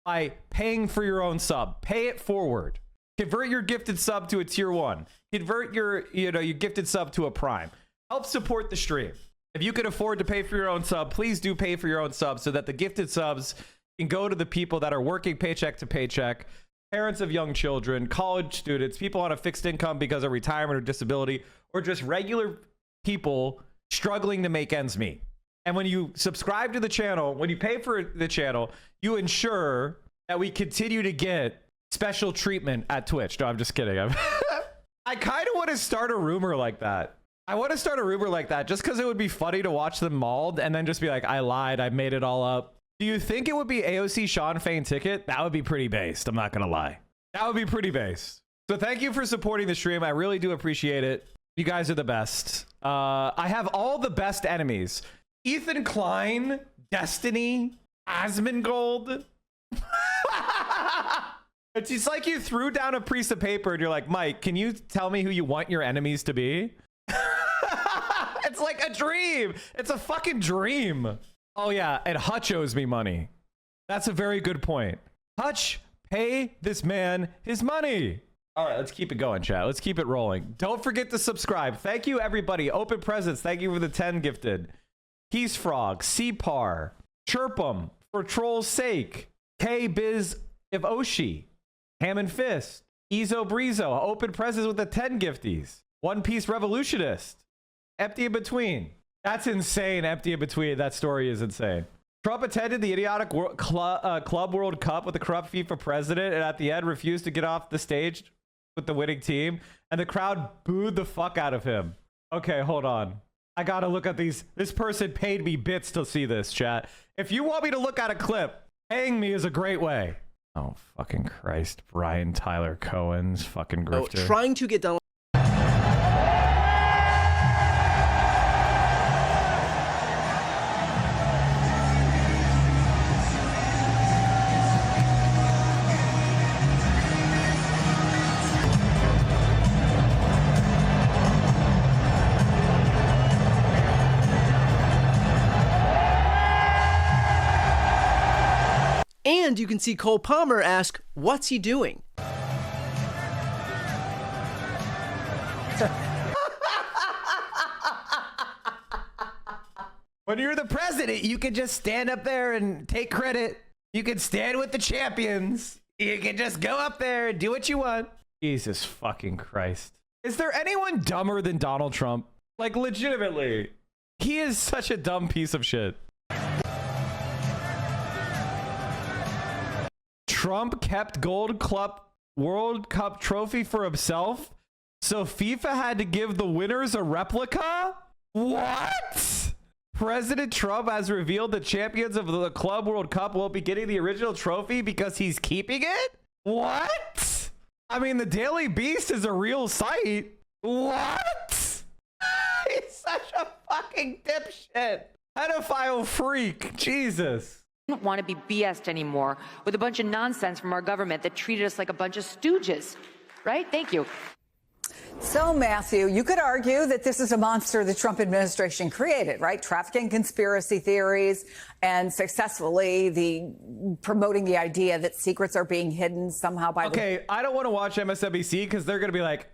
Speaker 1: by paying for your own sub. Pay it forward. Convert your gifted sub to a tier 1. Convert your gifted sub to a prime. Help support the stream. If you can afford to pay for your own sub, please do pay for your own sub so that the gifted subs can go to the people that are working paycheck to paycheck, parents of young children, college students, people on a fixed income because of retirement or disability, or just regular people struggling to make ends meet. And when you subscribe to the channel, when you pay for the channel, you ensure that we continue to get special treatment at Twitch. No, I'm just kidding. I kind of want to start a rumor like that. I want to start a rumor like that just because it would be funny to watch them mauled and then just be like, I lied, I made it all up. Do you think it would be AOC Sean Fain ticket? That would be pretty based. I'm not going to lie. That would be pretty based. So thank you for supporting the stream. I really do appreciate it. You guys are the best. I have all the best enemies. Ethan Klein, Destiny, Asmongold. It's just like you threw down a piece of paper and you're like, Mike, can you tell me who you want your enemies to be? It's like a dream. It's a fucking dream. Oh yeah, and Hutch owes me money. That's a very good point. Hutch, pay this man his money. All right, let's keep it going, chat. Let's keep it rolling. Don't forget to subscribe. Thank you, everybody. Open Presents, thank you for the 10 gifted. Keys Frog, Cpar, Chirp'em, For Troll's Sake, K-Biz Ivoshi, Hammond Fist, Ezo Breezo, Open Presents with the 10 gifties. One Piece Revolutionist, Empty in Between. That's insane, Empty in Between. That story is insane. Trump attended the idiotic Club World Cup with the corrupt FIFA president and at the end refused to get off the stage with the winning team. And the crowd booed the fuck out of him. Okay, hold on. I gotta look at these. This person paid me bits to see this, chat. If you want me to look at a clip, paying me is a great way. Oh, fucking Christ. Brian Tyler Cohen's fucking grifter.
Speaker 5: Trying to get done. And you can see Cole Palmer ask, what's he doing?
Speaker 1: When you're the president, you can just stand up there and take credit. You can stand with the champions. You can just go up there and do what you want. Jesus fucking Christ. Is there anyone dumber than Donald Trump? Like, legitimately. He is such a dumb piece of shit. Trump kept World Cup trophy for himself, so FIFA had to give the winners a replica? What? President Trump has revealed the champions of the Club World Cup won't be getting the original trophy because he's keeping it? What? I mean, the Daily Beast is a real site. What? He's such a fucking dipshit. Pedophile freak. Jesus.
Speaker 17: I don't want to be BS'd anymore with a bunch of nonsense from our government that treated us like a bunch of stooges. Right? Thank you.
Speaker 16: So, Matthew, you could argue that this is a monster the Trump administration created, right? Trafficking conspiracy theories and successfully promoting the idea that secrets are being hidden somehow by
Speaker 1: I don't want to watch MSNBC because they're going to be like,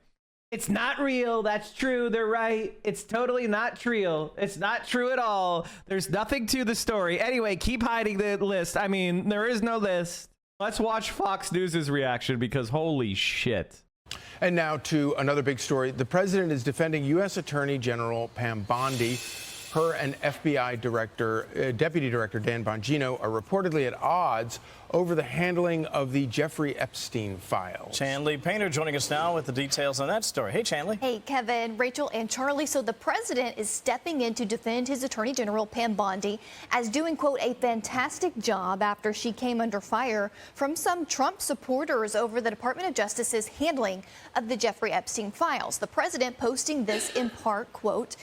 Speaker 1: it's not real. That's true. They're right. It's totally not real. It's not true at all. There's nothing to the story. Anyway, keep hiding the list. I mean, there is no list. Let's watch Fox News' reaction because holy shit.
Speaker 2: And now to another big story. The president is defending U.S. Attorney General Pam Bondi. Her and FBI Deputy Director Dan Bongino are reportedly at odds over the handling of the Jeffrey Epstein files.
Speaker 9: Chanley Painter joining us now with the details on that story. Hey, Chanley.
Speaker 10: Hey, Kevin, Rachel, and Charlie. So the president is stepping in to defend his Attorney General Pam Bondi as doing, quote, a fantastic job after she came under fire from some Trump supporters over the Department of Justice's handling of the Jeffrey Epstein files. The president posting this in part, quote,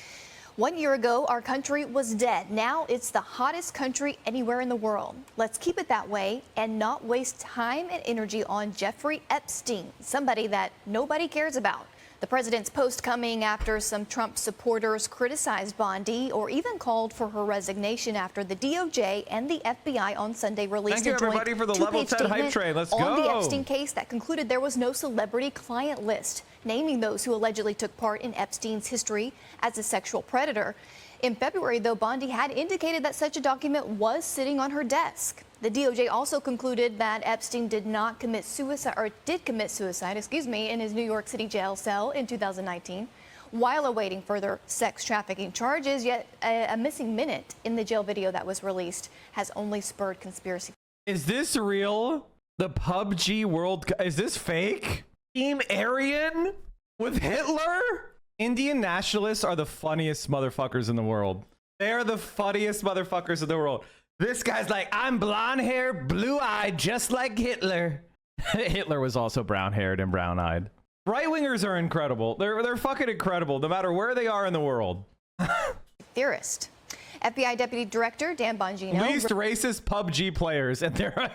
Speaker 10: 1 year ago, our country was dead. Now it's the hottest country anywhere in the world. Let's keep it that way and not waste time and energy on Jeffrey Epstein, somebody that nobody cares about. The president's post coming after some Trump supporters criticized Bondi or even called for her resignation after the DOJ and the FBI on Sunday released a joint two-page statement on the Epstein case that concluded there was no celebrity client list, naming those who allegedly took part in Epstein's history as a sexual predator. In February, though, Bondi had indicated that such a document was sitting on her desk. The DOJ also concluded that Epstein did commit suicide in his New York City jail cell in 2019 while awaiting further sex trafficking charges. Yet a missing minute in the jail video that was released has only spurred conspiracy.
Speaker 1: Is this real? The PUBG World Cup? Is this fake? Team Aryan with Hitler? Indian nationalists are the funniest motherfuckers in the world. They are the funniest motherfuckers in the world. This guy's like, I'm blonde hair, blue eyed, just like Hitler. Hitler was also brown haired and brown eyed. Right wingers are incredible. They're fucking incredible, no matter where they are in the world.
Speaker 10: Theorist. FBI Deputy Director Dan Bongino.
Speaker 1: Least racist PUBG players, and they're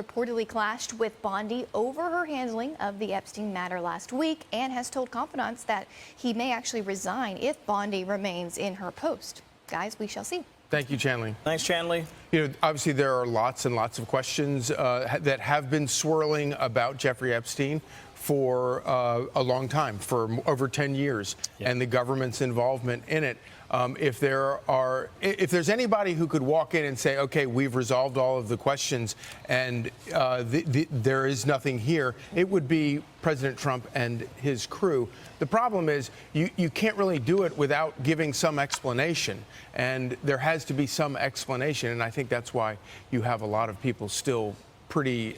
Speaker 10: reportedly clashed with Bondi over her handling of the Epstein matter last week and has told confidants that he may actually resign if Bondi remains in her post. Guys, we shall see.
Speaker 2: Thank you, Chanley.
Speaker 9: Thanks, Chanley.
Speaker 2: You know, obviously there are lots and lots of questions that have been swirling about Jeffrey Epstein for a long time, for over 10 years, and the government's involvement in it. If there's anybody who could walk in and say, okay, we've resolved all of the questions and there is nothing here, it would be President Trump and his crew. The problem is you can't really do it without giving some explanation, and there has to be some explanation, and I think that's why you have a lot of people still pretty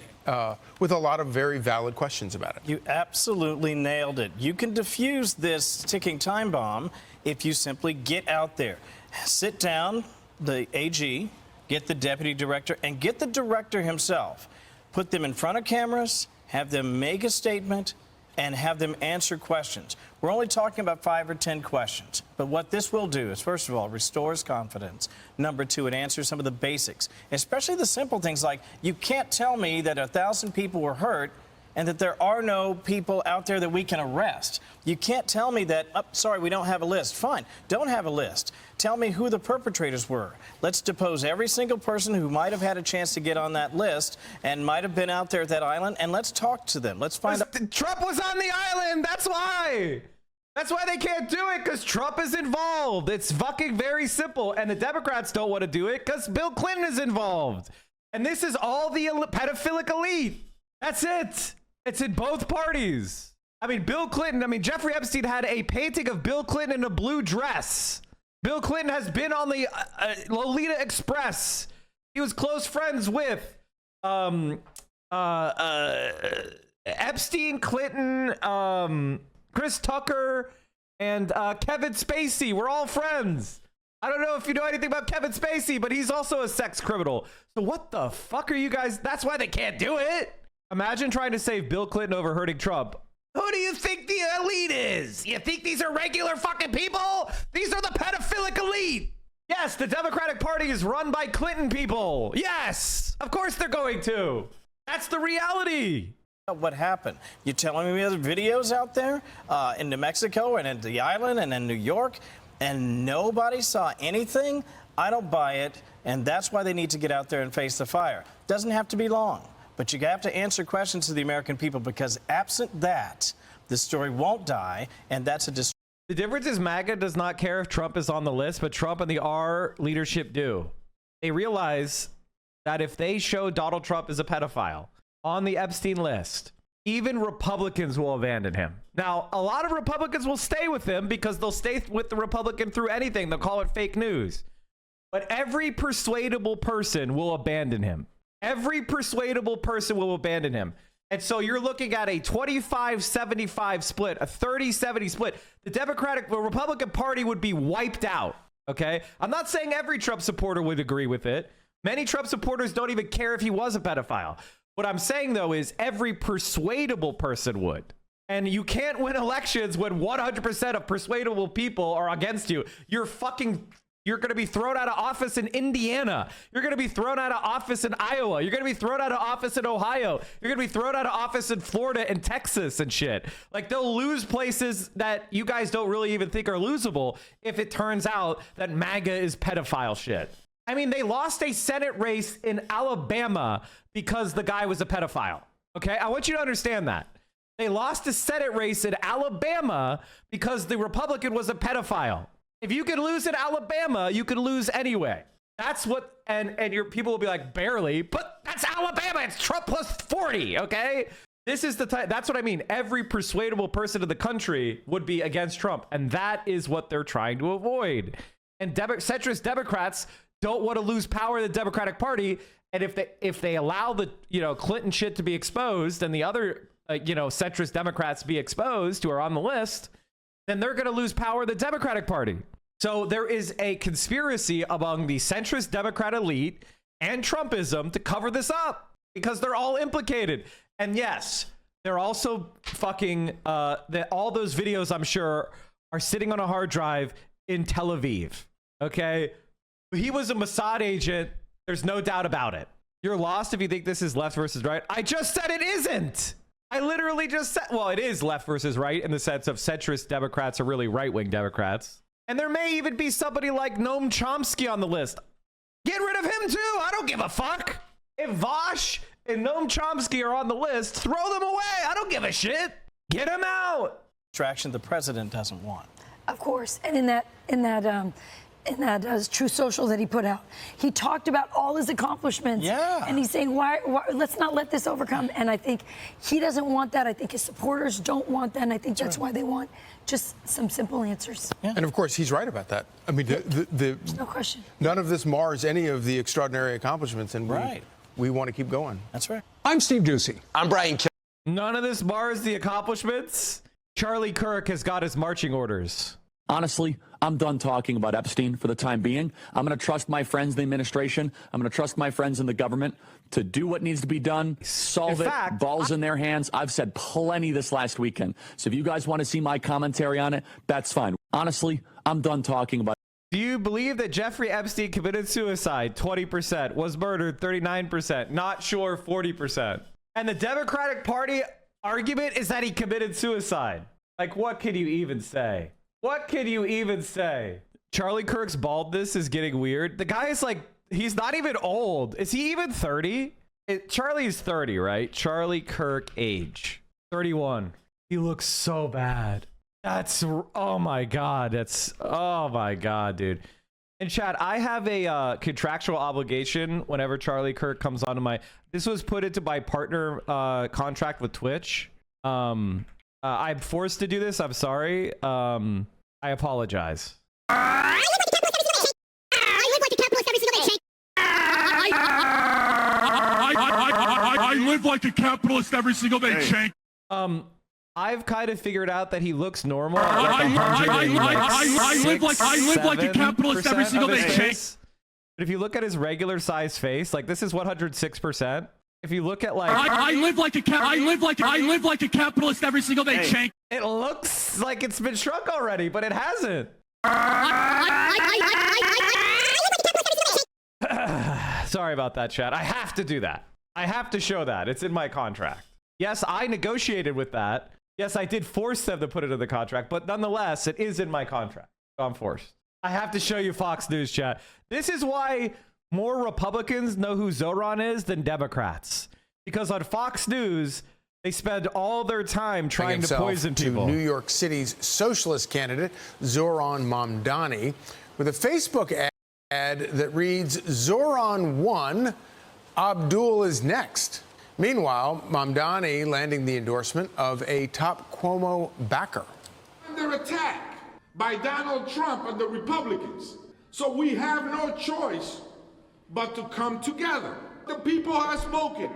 Speaker 2: with a lot of very valid questions about it.
Speaker 9: You absolutely nailed it. You can defuse this ticking time bomb if you simply get out there, sit down, the AG, get the deputy director, and get the director himself. Put them in front of cameras, have them make a statement, and have them answer questions. We're only talking about 5 or 10 questions. But what this will do is, first of all, restores confidence. Number 2, it answers some of the basics, especially the simple things like, you can't tell me that 1,000 people were hurt and that there are no people out there that we can arrest. You can't tell me that, oh, sorry, we don't have a list. Fine, don't have a list. Tell me who the perpetrators were. Let's depose every single person who might have had a chance to get on that list and might have been out there at that island, and let's talk to them. Let's find out.
Speaker 1: Trump was on the island. That's why. That's why they can't do it, because Trump is involved. It's fucking very simple. And the Democrats don't want to do it because Bill Clinton is involved. And this is all the pedophilic elite. That's it. It's in both parties. I mean, Jeffrey Epstein had a painting of Bill Clinton in a blue dress. Bill Clinton has been on the Lolita Express. He was close friends with Epstein, Clinton, Chris Tucker, and Kevin Spacey. We're all friends. I don't know if you know anything about Kevin Spacey, but he's also a sex criminal. So what the fuck are you guys? That's why they can't do it. Imagine trying to save Bill Clinton over hurting Trump. Who do you think the elite is? You think these are regular fucking people? These are the pedophilic elite. Yes, the Democratic Party is run by Clinton people. Yes, of course they're going to. That's the reality.
Speaker 9: What happened? You telling me there's videos out there in New Mexico and in the island and in New York, and nobody saw anything? I don't buy it, and that's why they need to get out there and face the fire. Doesn't have to be long, but you have to answer questions to the American people, because absent that, the story won't die, and that's a
Speaker 1: The difference is MAGA does not care if Trump is on the list, but Trump and the R leadership do. They realize that if they show Donald Trump as a pedophile on the Epstein list, even Republicans will abandon him. Now, a lot of Republicans will stay with him because they'll stay with the Republican through anything. They'll call it fake news. But every persuadable person will abandon him. Every persuadable person will abandon him. And so you're looking at a 25-75 split, a 30-70 split. The Republican Party would be wiped out. Okay? I'm not saying every Trump supporter would agree with it. Many Trump supporters don't even care if he was a pedophile. What I'm saying, though, is every persuadable person would. And you can't win elections when 100% of persuadable people are against you. You're going to be thrown out of office in Indiana. You're going to be thrown out of office in Iowa. You're going to be thrown out of office in Ohio. You're going to be thrown out of office in Florida and Texas and shit. Like, they'll lose places that you guys don't really even think are losable if it turns out that MAGA is pedophile shit. I mean, they lost a Senate race in Alabama because the guy was a pedophile. Okay, I want you to understand that. They lost a Senate race in Alabama because the Republican was a pedophile. If you can lose in Alabama, you can lose anyway. That's what, and your people will be like, barely, but that's Alabama. It's Trump plus 40, okay? This is the time. That's what I mean. Every persuadable person in the country would be against Trump, and that is what they're trying to avoid. And centrist Democrats don't want to lose power in the Democratic Party, and if they allow the Clinton shit to be exposed and the other centrist Democrats be exposed who are on the list, then they're going to lose power in the Democratic Party. So there is a conspiracy among the centrist Democrat elite and Trumpism to cover this up because they're all implicated. And yes, they're also fucking all those videos, I'm sure, are sitting on a hard drive in Tel Aviv. Okay, he was a Mossad agent. There's no doubt about it. You're lost if you think this is left versus right. I just said it isn't. I literally just said, well, it is left versus right in the sense of centrist Democrats are really right-wing Democrats. And there may even be somebody like Noam Chomsky on the list. Get rid of him too. I don't give a fuck. If Vosh and Noam Chomsky are on the list, throw them away. I don't give a shit. Get them out.
Speaker 9: Distraction the president doesn't want.
Speaker 4: Of course. And in that True Social that he put out, he talked about all his accomplishments. Yeah. And he's saying, why let's not let this overcome. And I think he doesn't want that. I think his supporters don't want that. And I think that's why they want just some simple answers.
Speaker 2: Yeah. And of course, he's right about that. I mean,
Speaker 4: there's no question.
Speaker 2: None of this mars any of the extraordinary accomplishments. And we want to keep going.
Speaker 9: That's right.
Speaker 6: I'm Steve Doocy.
Speaker 11: I'm Brian Kilmeade.
Speaker 1: None of this mars the accomplishments. Charlie Kirk has got his marching orders.
Speaker 12: Honestly, I'm done talking about Epstein for the time being. I'm going to trust my friends in the administration. I'm going to trust my friends in the government to do what needs to be done, solve it, balls in their hands. I've said plenty this last weekend. So if you guys want to see my commentary on it, that's fine. Honestly, I'm done talking about it.
Speaker 1: Do you believe that Jeffrey Epstein committed suicide? 20%. Was murdered? 39%. Not sure? 40%. And the Democratic Party argument is that he committed suicide. Like, what can you even say? What can you even say? Charlie Kirk's baldness is getting weird. The guy is like, he's not even old. Is he even 30? Charlie's 30, right? Charlie Kirk age 31. He looks so bad. That's, oh my God. That's, oh my God, dude. And Chad, I have a contractual obligation whenever Charlie Kirk comes onto my, this was put into my partner contract with Twitch. I'm forced to do this. I'm sorry. I apologize.
Speaker 11: I
Speaker 6: live like a capitalist every single day, Shank.
Speaker 1: I've kind of figured out that he looks normal. At
Speaker 6: I live like a capitalist every single day, Shank.
Speaker 1: But if you look at his regular size face, like this is 106%. if you look at like
Speaker 6: I live like a capitalist every single day, Shank.
Speaker 1: It looks like it's been shrunk already, but it hasn't. Sorry about that, chat. I have to do that. I have to show that. It's in my contract. Yes, I negotiated with that. Yes, I did force them to put it in the contract, but nonetheless, it is in my contract. So I'm forced. I have to show you Fox News, chat. This is why more Republicans know who Zoran is than Democrats. Because on Fox News, they spend all their time trying to poison people.
Speaker 2: To New York City's socialist candidate, Zoran Mamdani, with a Facebook ad that reads, Zoran won, Abdul is next. Meanwhile, Mamdani landing the endorsement of a top Cuomo backer.
Speaker 3: Under attack by Donald Trump and the Republicans. So we have no choice but to come together. The people have spoken.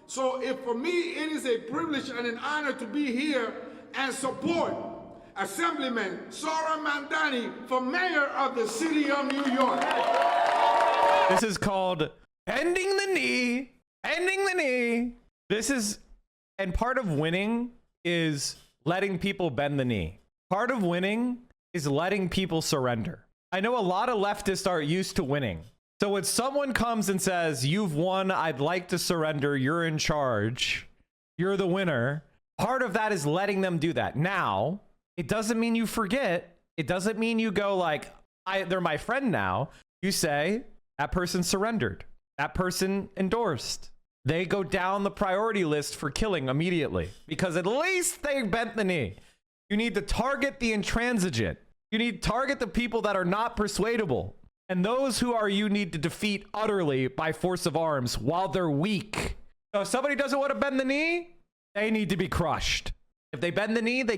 Speaker 3: So if for me it is a privilege and an honor to be here and support Assemblyman Zoran Mamdani for mayor of the city of New York.
Speaker 1: This is called bending the knee. Bending the knee. This is, and part of winning is letting people bend the knee. Part of winning is letting people surrender. I know a lot of leftists are used to winning. So when someone comes and says, you've won, I'd like to surrender, you're in charge, you're the winner, part of that is letting them do that. Now, it doesn't mean you forget. It doesn't mean you go like, they're my friend now. You say, that person surrendered. That person endorsed. They go down the priority list for killing immediately because at least they bent the knee. You need to target the intransigent. You need to target the people that are not persuadable. And those who are you need to defeat utterly by force of arms while they're weak. So if somebody doesn't want to bend the knee, they need to be crushed. If they bend the knee, they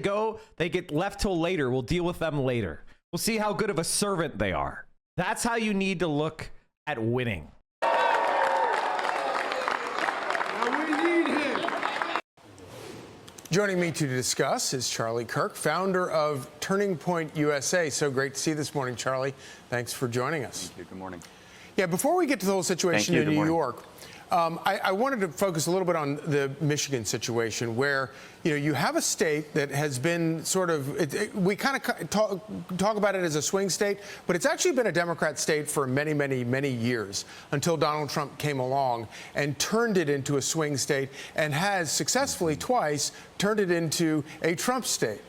Speaker 1: get left till later. We'll deal with them later. We'll see how good of a servant they are. That's how you need to look at winning.
Speaker 2: Joining me to discuss is Charlie Kirk, founder of Turning Point USA. So great to see you this morning, Charlie. Thanks for joining us.
Speaker 8: Thank you. Good morning.
Speaker 2: Yeah, before we get to the whole situation in New York, I wanted to focus a little bit on the Michigan situation where, you have a state that has been sort of, we kind of talk about it as a swing state, but it's actually been a Democrat state for many, many, many years until Donald Trump came along and turned it into a swing state and has successfully twice turned it into a Trump state.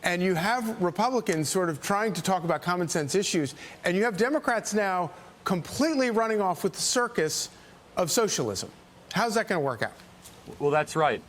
Speaker 2: And you have Republicans sort of trying to talk about common sense issues, and you have Democrats now completely running off with the circus of socialism. How's that going to work out?
Speaker 12: Well, that's right.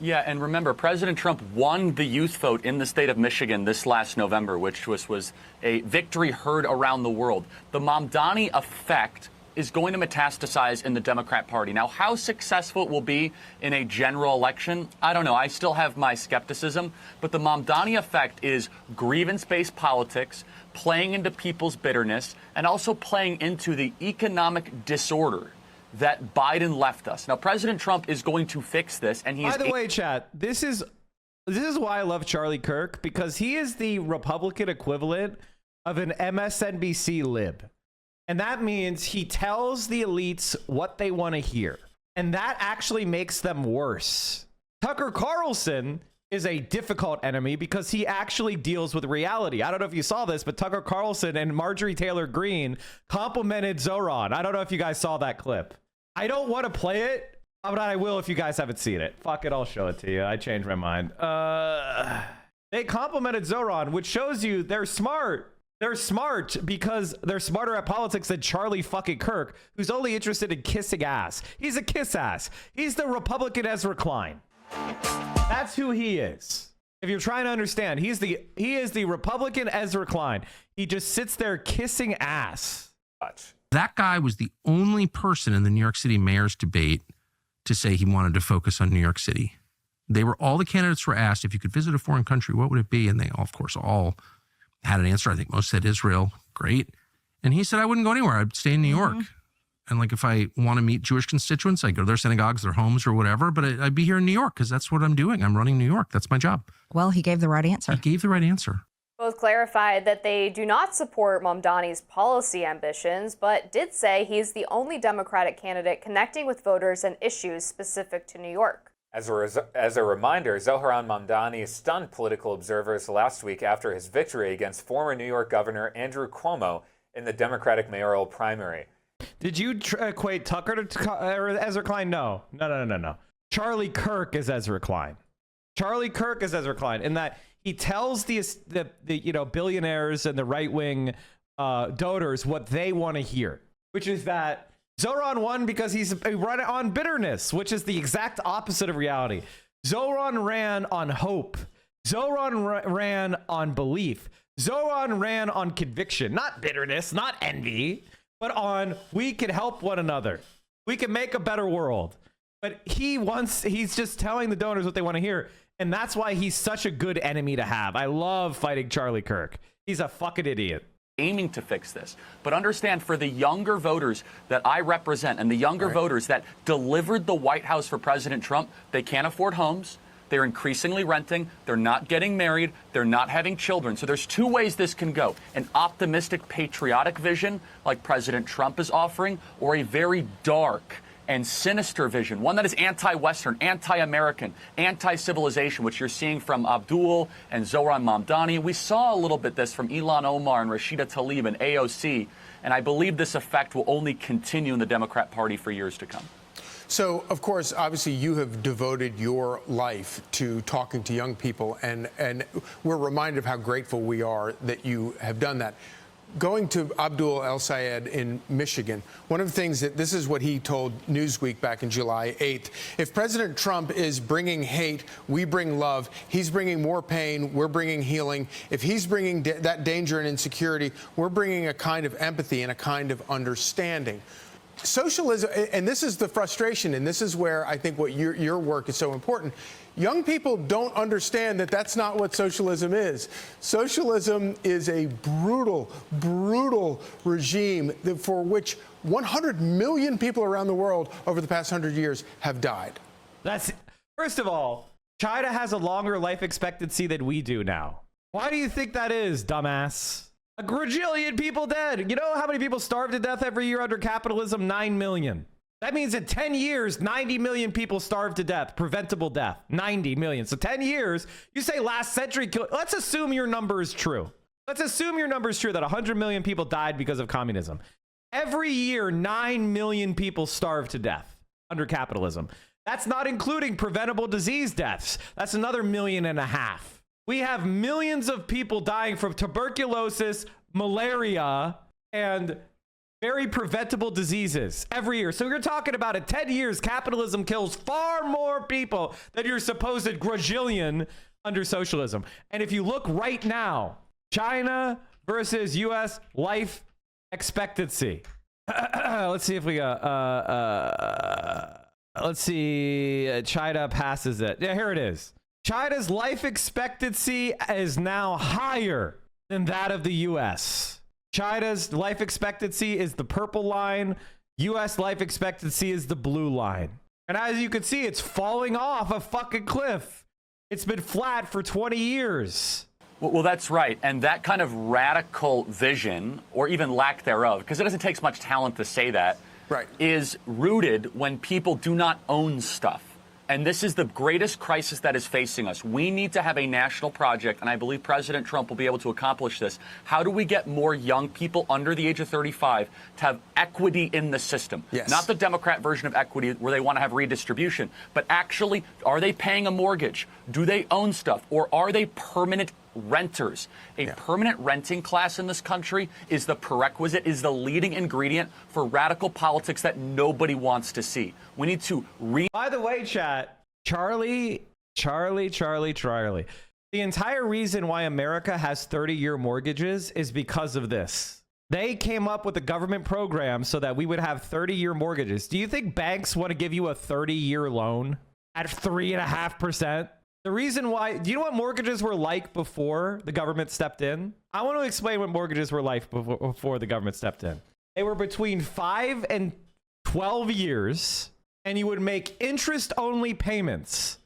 Speaker 12: Yeah, and remember, President Trump won the youth vote in the state of Michigan this last November, which was a victory heard around the world. The Mamdani effect is going to metastasize in the Democrat Party. Now, how successful it will be in a general election, I don't know. I still have my skepticism. But the Mamdani effect is grievance-based politics, playing into people's bitterness, and also playing into the economic disorder that Biden left us. Now, President Trump is going to fix this, and he's...
Speaker 1: By the way, chat, this is why I love Charlie Kirk, because he is the Republican equivalent of an MSNBC lib. And that means he tells the elites what they want to hear. And that actually makes them worse. Tucker Carlson is a difficult enemy because he actually deals with reality. I don't know if you saw this, but Tucker Carlson and Marjorie Taylor Greene complimented Zoran. I don't know if you guys saw that clip. I don't want to play it, but I will if you guys haven't seen it. Fuck it, I'll show it to you. I changed my mind. They complimented Zoran, which shows you they're smart. They're smart because they're smarter at politics than Charlie fucking Kirk, who's only interested in kissing ass. He's a kiss ass. He's the Republican Ezra Klein. That's who he is. If you're trying to understand, he is the Republican Ezra Klein. He just sits there kissing ass.
Speaker 11: That guy was the only person in the New York City mayor's debate to say he wanted to focus on New York City. All the candidates were asked, if you could visit a foreign country, what would it be? And they, of course, all had an answer. I think most said Israel. Great. And he said, I wouldn't go anywhere. I'd stay in New York. And like, if I want to meet Jewish constituents, I go to their synagogues, their homes or whatever, but I'd be here in New York because that's what I'm doing. I'm running New York. That's my job.
Speaker 15: Well, he gave the right answer.
Speaker 11: He gave the right answer.
Speaker 7: Both clarified that they do not support Mamdani's policy ambitions, but did say he's the only Democratic candidate connecting with voters and issues specific to New York.
Speaker 8: As a reminder, Zohran Mamdani stunned political observers last week after his victory against former New York Governor Andrew Cuomo in the Democratic mayoral primary.
Speaker 1: Did you equate Tucker to Ezra Klein? No. Charlie Kirk is Ezra Klein. Charlie Kirk is Ezra Klein in that he tells the billionaires and the right-wing doters what they want to hear, which is that Zohran won because he's run on bitterness, which is the exact opposite of reality. Zohran ran on hope. Zohran ran on belief. Zohran ran on conviction, not bitterness, not envy, but on we can help one another. We can make a better world. But he's just telling the donors what they want to hear. And that's why he's such a good enemy to have. I love fighting Charlie Kirk. He's a fucking idiot.
Speaker 12: Aiming to fix this. But understand, for the younger voters that I represent and the younger voters that delivered the White House for President Trump, they can't afford homes. They're increasingly renting. They're not getting married. They're not having children. So there's two ways this can go. An optimistic, patriotic vision like President Trump is offering, or a very dark and sinister vision, one that is anti-Western, anti-American, anti-civilization, which you're seeing from Abdul and Zohran Mamdani. We saw a little bit this from Ilhan Omar and Rashida Tlaib and AOC, and I believe this effect will only continue in the Democrat Party for years to come.
Speaker 2: So, of course, obviously you have devoted your life to talking to young people, and we're reminded of how grateful we are that you have done that. Going to Abdul El Sayed in Michigan, one of the things this is what he told Newsweek back in July 8th. If President Trump is bringing hate, we bring love. He's bringing more pain. We're bringing healing. If he's bringing that danger and insecurity, we're bringing a kind of empathy and a kind of understanding. Socialism, and this is the frustration, and this is where I think what your work is so important. Young people don't understand that that's not what socialism is. Socialism is a brutal, brutal regime for which 100 million people around the world over the past 100 years have died.
Speaker 1: First of all, China has a longer life expectancy than we do now. Why do you think that is, dumbass? A quadrillion people dead. You know how many people starve to death every year under capitalism? 9 million. That means in 10 years, 90 million people starved to death, preventable death, 90 million. So 10 years, you say last century, let's assume your number is true. Let's assume your number is true that 100 million people died because of communism. Every year, 9 million people starve to death under capitalism. That's not including preventable disease deaths. That's another 1.5 million. We have millions of people dying from tuberculosis, malaria, and very preventable diseases every year. So you're talking about in 10 years, capitalism kills far more people than your supposed quadrillion under socialism. And if you look right now, China versus U.S. life expectancy. Let's see if we got, let's see, China passes it. Yeah, here it is. China's life expectancy is now higher than that of the U.S. China's life expectancy is the purple line. U.S. life expectancy is the blue line. And as you can see, it's falling off a fucking cliff. It's been flat for 20 years.
Speaker 12: Well, that's right. And that kind of radical vision, or even lack thereof, because it doesn't take much talent to say that, is rooted when people do not own stuff. And this is the greatest crisis that is facing us. We need to have a national project, and I believe President Trump will be able to accomplish this. How do we get more young people under the age of 35 to have equity in the system? Yes. Not the Democrat version of equity where they want to have redistribution, but actually, are they paying a mortgage? Do they own stuff? Or are they permanent renters? A permanent renting class in this country is the prerequisite, is the leading ingredient for radical politics that nobody wants to see. We need to
Speaker 1: By the way, chat, Charlie. The entire reason why America has 30-year mortgages is because of this. They came up with a government program so that we would have 30-year mortgages. Do you think banks want to give you a 30-year loan at 3.5%? The reason why, do you know what mortgages were like before the government stepped in? I want to explain what mortgages were like before the government stepped in. They were between 5 and 12 years, and you would make interest-only payments.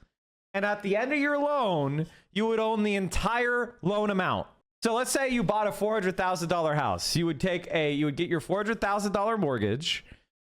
Speaker 1: And at the end of your loan, you would own the entire loan amount. So let's say you bought a $400,000 house. You would get your $400,000 mortgage.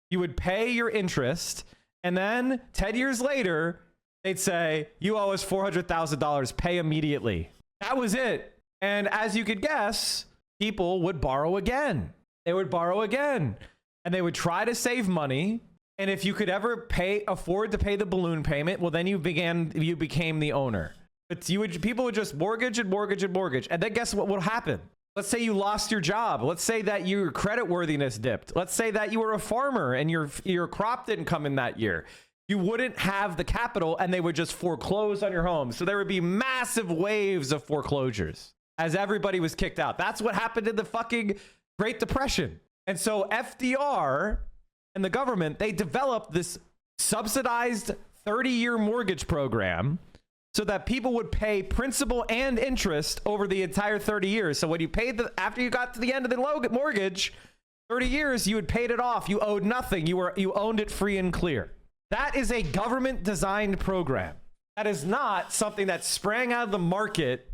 Speaker 1: You would pay your interest. And then 10 years later, they'd say, you owe us $400,000, pay immediately. That was it. And as you could guess, people would borrow again. They would borrow again. And they would try to save money. And if you could ever afford to pay the balloon payment, well, then you became the owner. But people would just mortgage and mortgage and mortgage. And then guess what will happen? Let's say you lost your job. Let's say that your creditworthiness dipped. Let's say that you were a farmer and your crop didn't come in that year. You wouldn't have the capital and they would just foreclose on your home. So there would be massive waves of foreclosures as everybody was kicked out. That's what happened in the fucking Great Depression. And so FDR and the government, they developed this subsidized 30-year mortgage program so that people would pay principal and interest over the entire 30 years. So when you paid after you got to the end of the mortgage, 30 years, you had paid it off. You owed nothing. You owned it free and clear. That is a government-designed program. That is not something that sprang out of the market.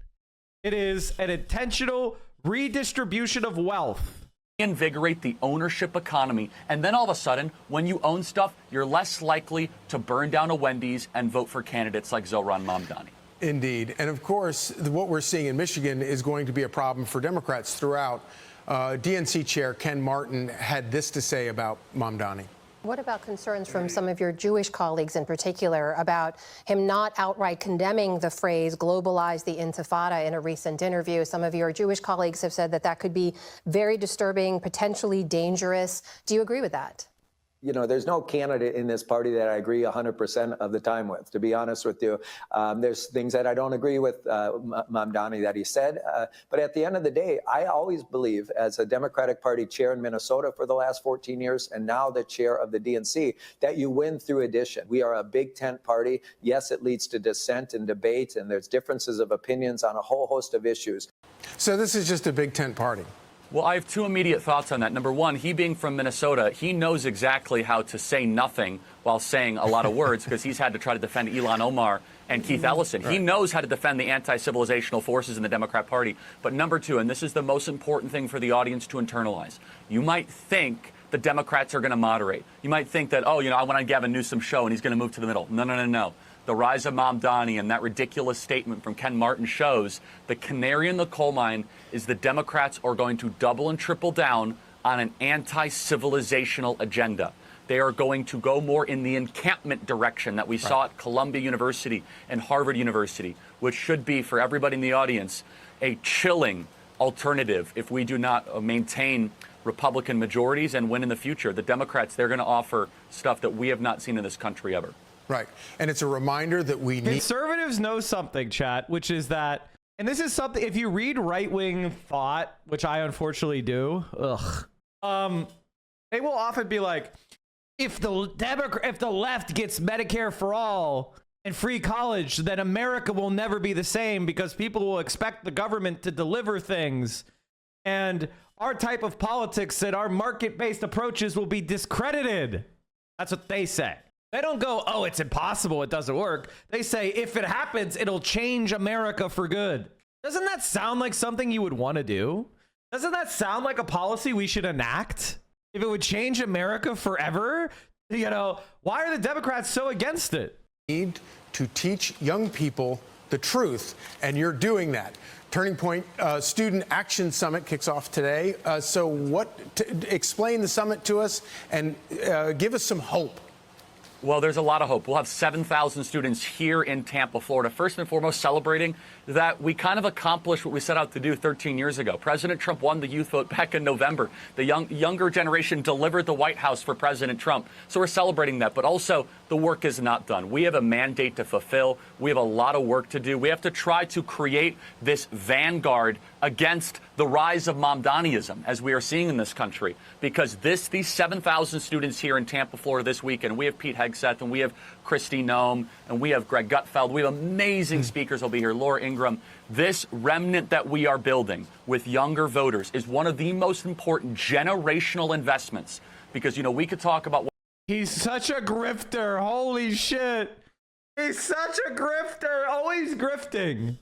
Speaker 1: It is an intentional redistribution of wealth.
Speaker 12: Invigorate the ownership economy, and then all of a sudden, when you own stuff, you're less likely to burn down a Wendy's and vote for candidates like Zohran Mamdani.
Speaker 2: Indeed. And of course, what we're seeing in Michigan is going to be a problem for Democrats throughout. DNC Chair Ken Martin had this to say about Mamdani.
Speaker 13: What about concerns from some of your Jewish colleagues in particular about him not outright condemning the phrase globalize the intifada in a recent interview? Some of your Jewish colleagues have said that that could be very disturbing, potentially dangerous. Do you agree with that?
Speaker 14: You know, there's no candidate in this party that I agree 100% of the time with, to be honest with you. There's things that I don't agree with Mamdani that he said. But at the end of the day, I always believe, as a Democratic Party chair in Minnesota for the last 14 years, and now the chair of the DNC, that you win through addition. We are a big tent party. Yes, it leads to dissent and debate, and there's differences of opinions on a whole host of issues.
Speaker 2: So this is just a big tent party.
Speaker 12: Well, I have two immediate thoughts on that. Number one, he being from Minnesota, he knows exactly how to say nothing while saying a lot of words because he's had to try to defend Ilhan Omar and Keith Ellison. Right. He knows how to defend the anti-civilizational forces in the Democrat Party. But number two, and this is the most important thing for the audience to internalize, you might think the Democrats are going to moderate. You might think that, oh, you know, I went on Gavin Newsom's show and he's going to move to the middle. No, no, no, no. The rise of Mamdani and that ridiculous statement from Ken Martin shows the canary in the coal mine is the Democrats are going to double and triple down on an anti-civilizational agenda. They are going to go more in the encampment direction that we saw at Columbia University and Harvard University, which should be, for everybody in the audience, a chilling alternative if we do not maintain Republican majorities and win in the future. The Democrats, they're going to offer stuff that we have not seen in this country ever.
Speaker 2: Right. And it's a reminder that we need...
Speaker 1: Conservatives know something, chat, which is that, and this is something, if you read right-wing thought, which I unfortunately do, they will often be like, if the left gets Medicare for all and free college, then America will never be the same because people will expect the government to deliver things. And our type of politics and our market-based approaches will be discredited. That's what they say. They don't go, oh, it's impossible, it doesn't work. They say, if it happens, it'll change America for good. Doesn't that sound like something you would want to do? Doesn't that sound like a policy we should enact? If it would change America forever? You know, why are the Democrats so against it?
Speaker 2: Need to teach young people the truth, and you're doing that. Turning Point Student Action Summit kicks off today. So explain the summit to us and give us some hope.
Speaker 12: Well, there's a lot of hope. We'll have 7,000 students here in Tampa, Florida, first and foremost celebrating that we kind of accomplished what we set out to do 13 years ago. President Trump won the youth vote back in November. The younger generation delivered the White House for President Trump. So we're celebrating that. But also, the work is not done. We have a mandate to fulfill. We have a lot of work to do. We have to try to create this vanguard against the rise of Mamdaniism, as we are seeing in this country. Because these 7,000 students here in Tampa, Florida this weekend, we have Pete Hegseth, and we have Kristi Noem, and we have Greg Gutfeld. We have amazing speakers will be here, Laura Ingraham. This remnant that we are building with younger voters is one of the most important generational investments. Because, you know, we could talk about...
Speaker 1: He's such a grifter. Holy shit. He's such a grifter. Always grifting.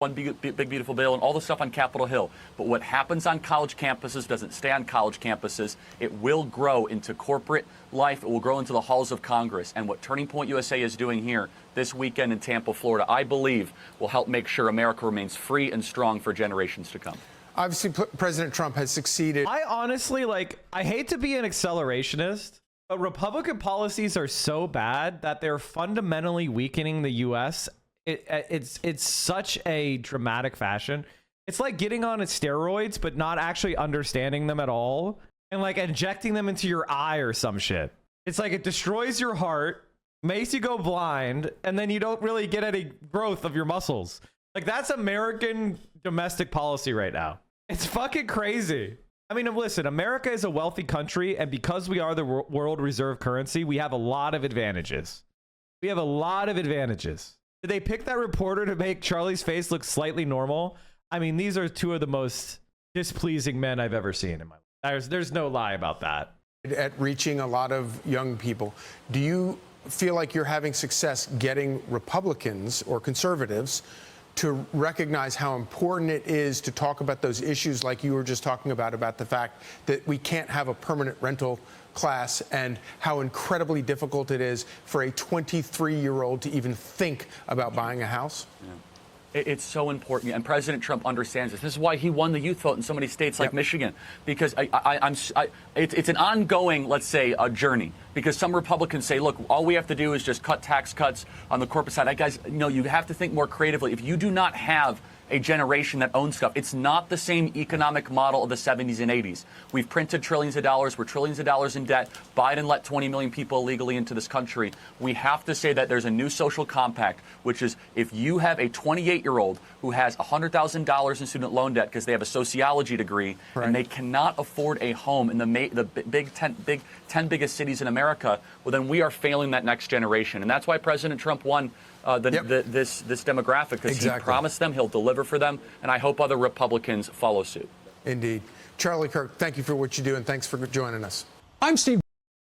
Speaker 12: one big, beautiful bill and all the stuff on Capitol Hill. But what happens on college campuses doesn't stay on college campuses. It will grow into corporate life. It will grow into the halls of Congress. And what Turning Point USA is doing here this weekend in Tampa, Florida, I believe will help make sure America remains free and strong for generations to come.
Speaker 2: Obviously, President Trump has succeeded.
Speaker 1: I honestly, I hate to be an accelerationist, but Republican policies are so bad that they're fundamentally weakening the U.S. It's such a dramatic fashion. It's like getting on steroids, but not actually understanding them at all, and like injecting them into your eye or some shit. It's like it destroys your heart, makes you go blind, and then you don't really get any growth of your muscles. Like, that's American domestic policy right now. It's fucking crazy. I mean, listen, America is a wealthy country, and because we are the world reserve currency, we have a lot of advantages. We have a lot of advantages. Did they pick that reporter to make Charlie's face look slightly normal? I mean, these are two of the most displeasing men I've ever seen in my life. There's no lie about that.
Speaker 2: At reaching a lot of young people, do you feel like you're having success getting Republicans or conservatives to recognize how important it is to talk about those issues like you were just talking about the fact that we can't have a permanent rental class and how incredibly difficult it is for a 23-year-old to even think about buying a house?
Speaker 12: Yeah. It's so important, and President Trump understands this. This is why he won the youth vote in so many states like Michigan, because it's an ongoing, let's say, a journey. Because some Republicans say, look, all we have to do is just cut tax cuts on the corporate side. Guys, no, you have to think more creatively. If you do not have a generation that owns stuff, it's not the same economic model of the 70s and 80s. We've printed trillions of dollars. We're trillions of dollars in debt. Biden let 20 million people illegally into this country. We have to say that there's a new social compact, which is if you have a 28-year-old who has $100,000 in student loan debt because they have a sociology degree and they cannot afford a home in the big 10 biggest cities in America, well, then we are failing that next generation. And that's why President Trump won this demographic, because he promised them he'll deliver for them, and I hope other Republicans follow suit.
Speaker 2: Indeed. Charlie Kirk, thank you for what you do, and thanks for joining us.
Speaker 1: I'm Steve.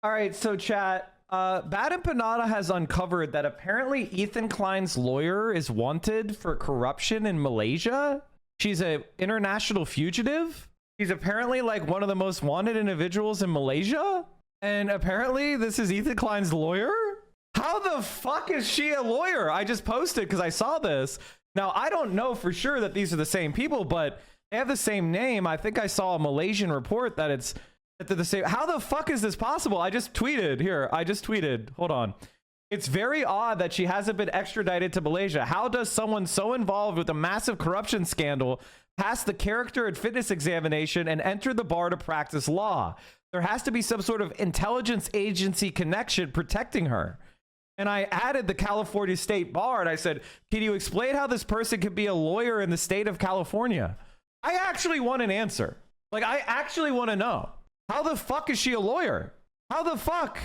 Speaker 1: All right, so chat, BadEmpanada has uncovered that apparently Ethan Klein's lawyer is wanted for corruption in Malaysia. She's an international fugitive. She's apparently like one of the most wanted individuals in Malaysia, and apparently this is Ethan Klein's lawyer. How the fuck is she a lawyer? I just posted because I saw this. Now, I don't know for sure that these are the same people, but they have the same name. I think I saw a Malaysian report that they're the same. How the fuck is this possible? I just tweeted. Here, I just tweeted. Hold on. It's very odd that she hasn't been extradited to Malaysia. How does someone so involved with a massive corruption scandal pass the character and fitness examination and enter the bar to practice law? There has to be some sort of intelligence agency connection protecting her. And I added the California State Bar, and I said, can you explain how this person could be a lawyer in the state of California? I actually want an answer. Like, I actually want to know. How the fuck is she a lawyer? How the fuck?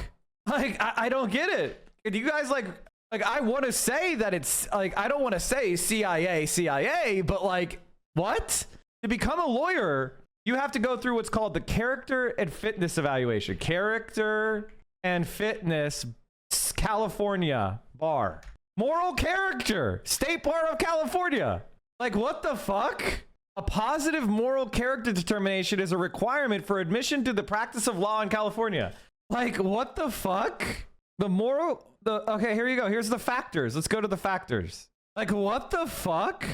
Speaker 1: Like, I don't get it. Do you guys, like I want to say that it's, like, I don't want to say CIA, but, like, what? To become a lawyer, you have to go through what's called the character and fitness evaluation. Character and fitness California bar. Moral character. State Bar of California. Like, what the fuck? A positive moral character determination is a requirement for admission to the practice of law in California. Like, what the fuck? Okay, here you go. Here's the factors. Let's go to the factors. Like, what the fuck?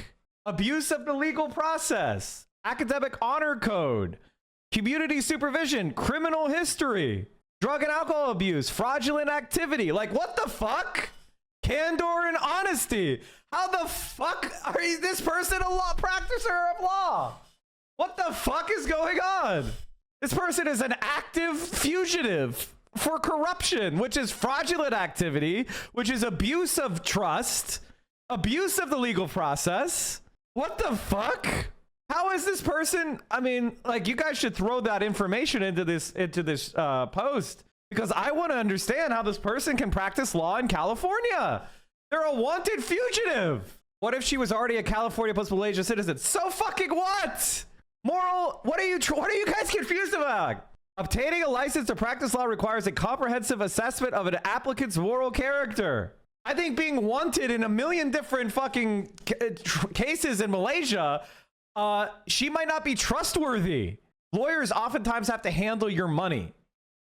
Speaker 1: Abuse of the legal process. Academic honor code. Community supervision. Criminal history. Drug and alcohol abuse, fraudulent activity. Like, what the fuck? Candor and honesty. How the fuck are you, this person a law practitioner of law? What the fuck is going on? This person is an active fugitive for corruption, which is fraudulent activity, which is abuse of trust, abuse of the legal process. What the fuck? How is this person? I mean, like, you guys should throw that information into this post, because I want to understand how this person can practice law in California. They're a wanted fugitive. What if she was already a California plus Malaysia citizen? So fucking what? Moral, what are you guys confused about? Obtaining a license to practice law requires a comprehensive assessment of an applicant's moral character. I think being wanted in a million different fucking cases in Malaysia, she might not be trustworthy. Lawyers oftentimes have to handle your money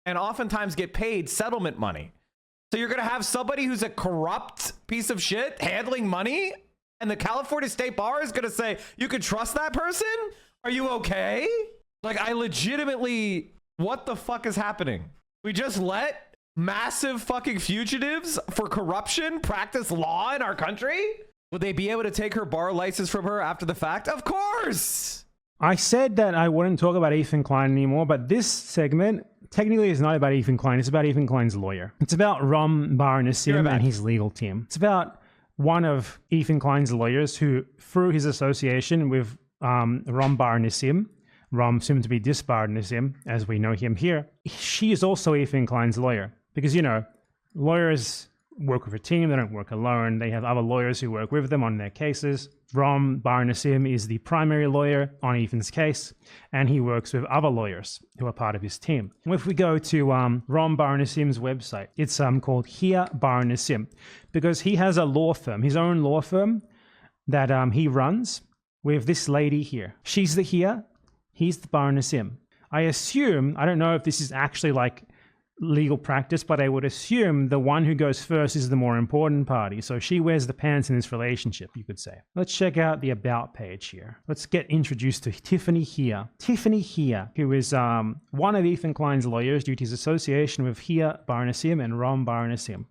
Speaker 1: and oftentimes get paid settlement money. So you're going to have somebody who's a corrupt piece of shit handling money, and the California State Bar is going to say, you can trust that person? Are you okay? Like, I legitimately, what the fuck is happening? We just let massive fucking fugitives for corruption practice law in our country? Would they be able to take her bar license from her after the fact? Of course!
Speaker 15: I said that I wouldn't talk about Ethan Klein anymore, but this segment technically is not about Ethan Klein. It's about Ethan Klein's lawyer. It's about Ram Baranassim and his legal team. It's about one of Ethan Klein's lawyers who, through his association with Ram Baranassim, Ram soon to be Baranassim, as we know him here, she is also Ethan Klein's lawyer. Because, you know, lawyers work with a team, they don't work alone. They have other lawyers who work with them on their cases. Ram Baranassim is the primary lawyer on Ethan's case, and he works with other lawyers who are part of his team. If we go to Ram Baranassim's website, it's called Here Baranassim, because he has a law firm, his own law firm, that he runs with this lady here. She's the Here, he's the Baranassim. I assume, I don't know if this is actually like legal practice, but I would assume the one who goes first is the more important party. So she wears the pants in this relationship, you could say. Let's check out the about page here. Let's get introduced to Tiffany Here. Tiffany Here, who is one of Ethan Klein's lawyers due to his association with Here Baranassim and Ram Baranassim.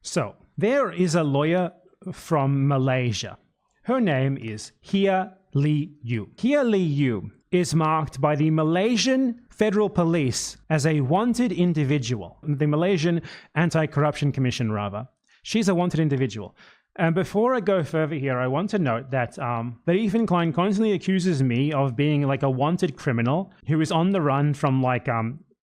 Speaker 15: So there is a lawyer from Malaysia. Her name is Here Lee Yu. Here Lee Yu is marked by the Malaysian Federal Police as a wanted individual. The Malaysian Anti-Corruption Commission, rather. She's a wanted individual. And before I go further here, I want to note that Ethan Klein constantly accuses me of being like a wanted criminal who is on the run from like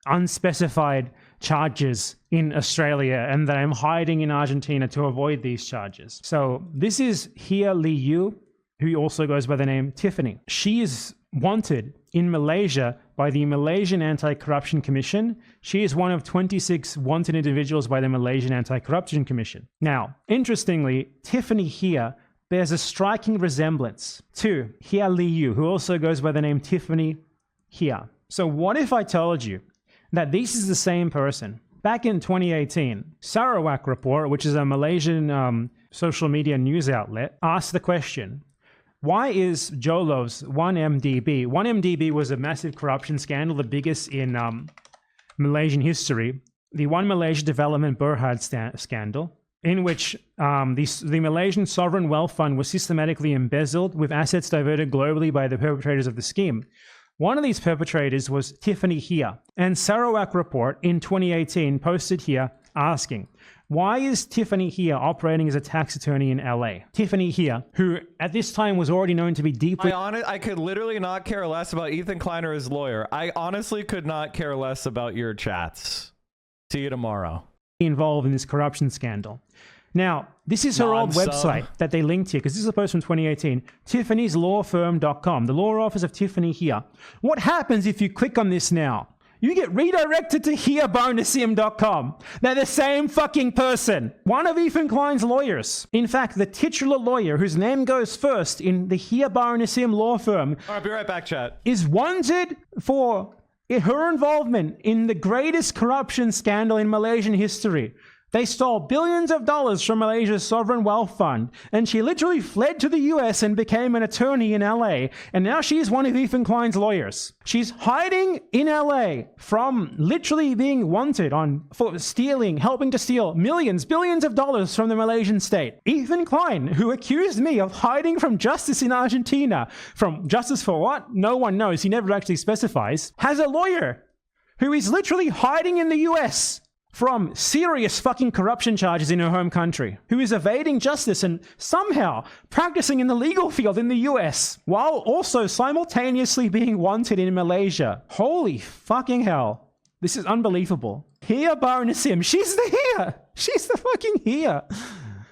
Speaker 15: unspecified charges in Australia, and that I'm hiding in Argentina to avoid these charges. So this is Here Lee Yu, who also goes by the name Tiffany. She is wanted in Malaysia by the Malaysian Anti-Corruption Commission. She is one of 26 wanted individuals by the Malaysian Anti-Corruption Commission. Now, interestingly, Tiffany Here bears a striking resemblance to Here Lee Yu, who also goes by the name Tiffany Here. So what if I told you that this is the same person? Back in 2018, Sarawak Report, which is a Malaysian social media news outlet, asked the question, why is Jolo's 1MDB? 1MDB was a massive corruption scandal, the biggest in Malaysian history. The One Malaysia Development Berhad scandal, in which the Malaysian Sovereign Wealth Fund was systematically embezzled with assets diverted globally by the perpetrators of the scheme. One of these perpetrators was Tiffany Here. And Sarawak Report in 2018 posted here asking, why is Tiffany Here operating as a tax attorney in LA? Tiffany Here, who at this time was already known to be deeply...
Speaker 1: I could literally not care less about Ethan Klein or his lawyer. I honestly could not care less about your chats. See you tomorrow.
Speaker 15: ...involved in this corruption scandal. Now, this is her old website that they linked here, because this is a post from 2018, tiffaneyslawfirm.com, the law office of Tiffany Here. What happens if you click on this now? You get redirected to herebaranassim.com. They're the same fucking person. One of Ethan Klein's lawyers. In fact, the titular lawyer whose name goes first in the Here Baranassim law firm.
Speaker 1: All right, be right back, chat.
Speaker 15: Is wanted for her involvement in the greatest corruption scandal in Malaysian history. They stole billions of dollars from Malaysia's sovereign wealth fund, and she literally fled to the US and became an attorney in LA, and now she's one of Ethan Klein's lawyers. She's hiding in LA from literally being wanted for stealing, helping to steal billions of dollars from the Malaysian state. Ethan Klein, who accused me of hiding from justice in Argentina, from justice for what? No one knows, he never actually specifies, has a lawyer who is literally hiding in the US from serious fucking corruption charges in her home country, who is evading justice and somehow practicing in the legal field in the US, while also simultaneously being wanted in Malaysia. Holy fucking hell. This is unbelievable. Here Baranassim, she's the Here. She's the fucking Here.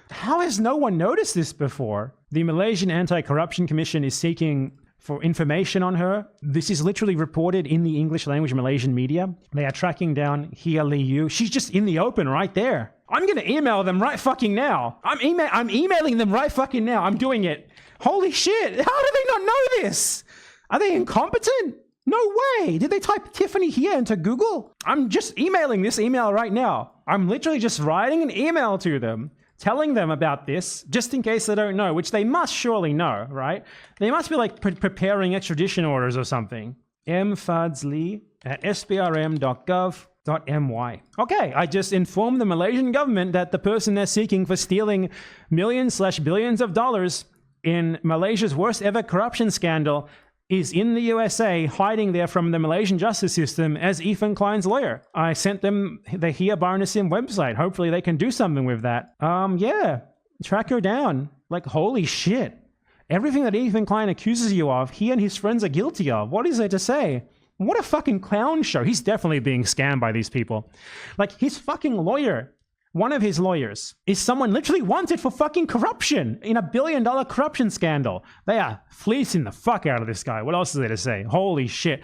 Speaker 15: How has no one noticed this before? The Malaysian Anti-Corruption Commission is seeking for information on her. This is literally reported in the English language Malaysian media. They are tracking down Here Lee Yu. She's just in the open right there I'm going to email them right fucking now. I'm emailing them right fucking now. I'm doing it. Holy shit. How do they not know this? Are they incompetent? No way. Did they type Tiffany here into Google? I'm just emailing this email right now. I'm literally just writing an email to them, telling them about this, just in case they don't know, which they must surely know, right? They must be like preparing extradition orders or something. mfudsli@sbrm.gov.my. Okay, I just informed the Malaysian government that the person they're seeking for stealing millions/billions of dollars in Malaysia's worst ever corruption scandal is in the USA, hiding there from the Malaysian justice system as Ethan Klein's lawyer. I sent them the Hia Barnasim website. Hopefully they can do something with that. Yeah, track her down. Like, holy shit. Everything that Ethan Klein accuses you of, he and his friends are guilty of. What is there to say? What a fucking clown show. He's definitely being scammed by these people. Like, his fucking lawyer, one of his lawyers, is someone literally wanted for fucking corruption in a $1 billion corruption scandal. They are fleecing the fuck out of this guy. What else is there to say? Holy shit.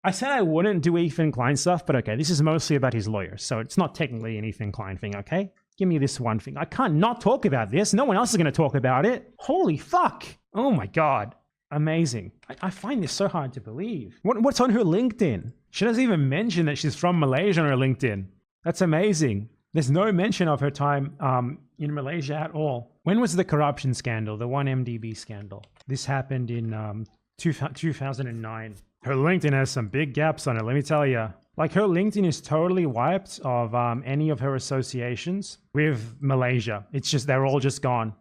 Speaker 15: I said I wouldn't do Ethan Klein stuff, but okay, this is mostly about his lawyers, so it's not technically an Ethan Klein thing, okay? Give me this one thing. I can't not talk about this. No one else is going to talk about it. Holy fuck. Oh my God. Amazing. I find this so hard to believe. What's on her LinkedIn? She doesn't even mention that she's from Malaysia on her LinkedIn. That's amazing. There's no mention of her time in Malaysia at all. When was the corruption scandal, the 1MDB scandal? This happened in 2009. Her LinkedIn has some big gaps on it, let me tell you. Like, her LinkedIn is totally wiped of any of her associations with Malaysia. It's just, they're all just gone.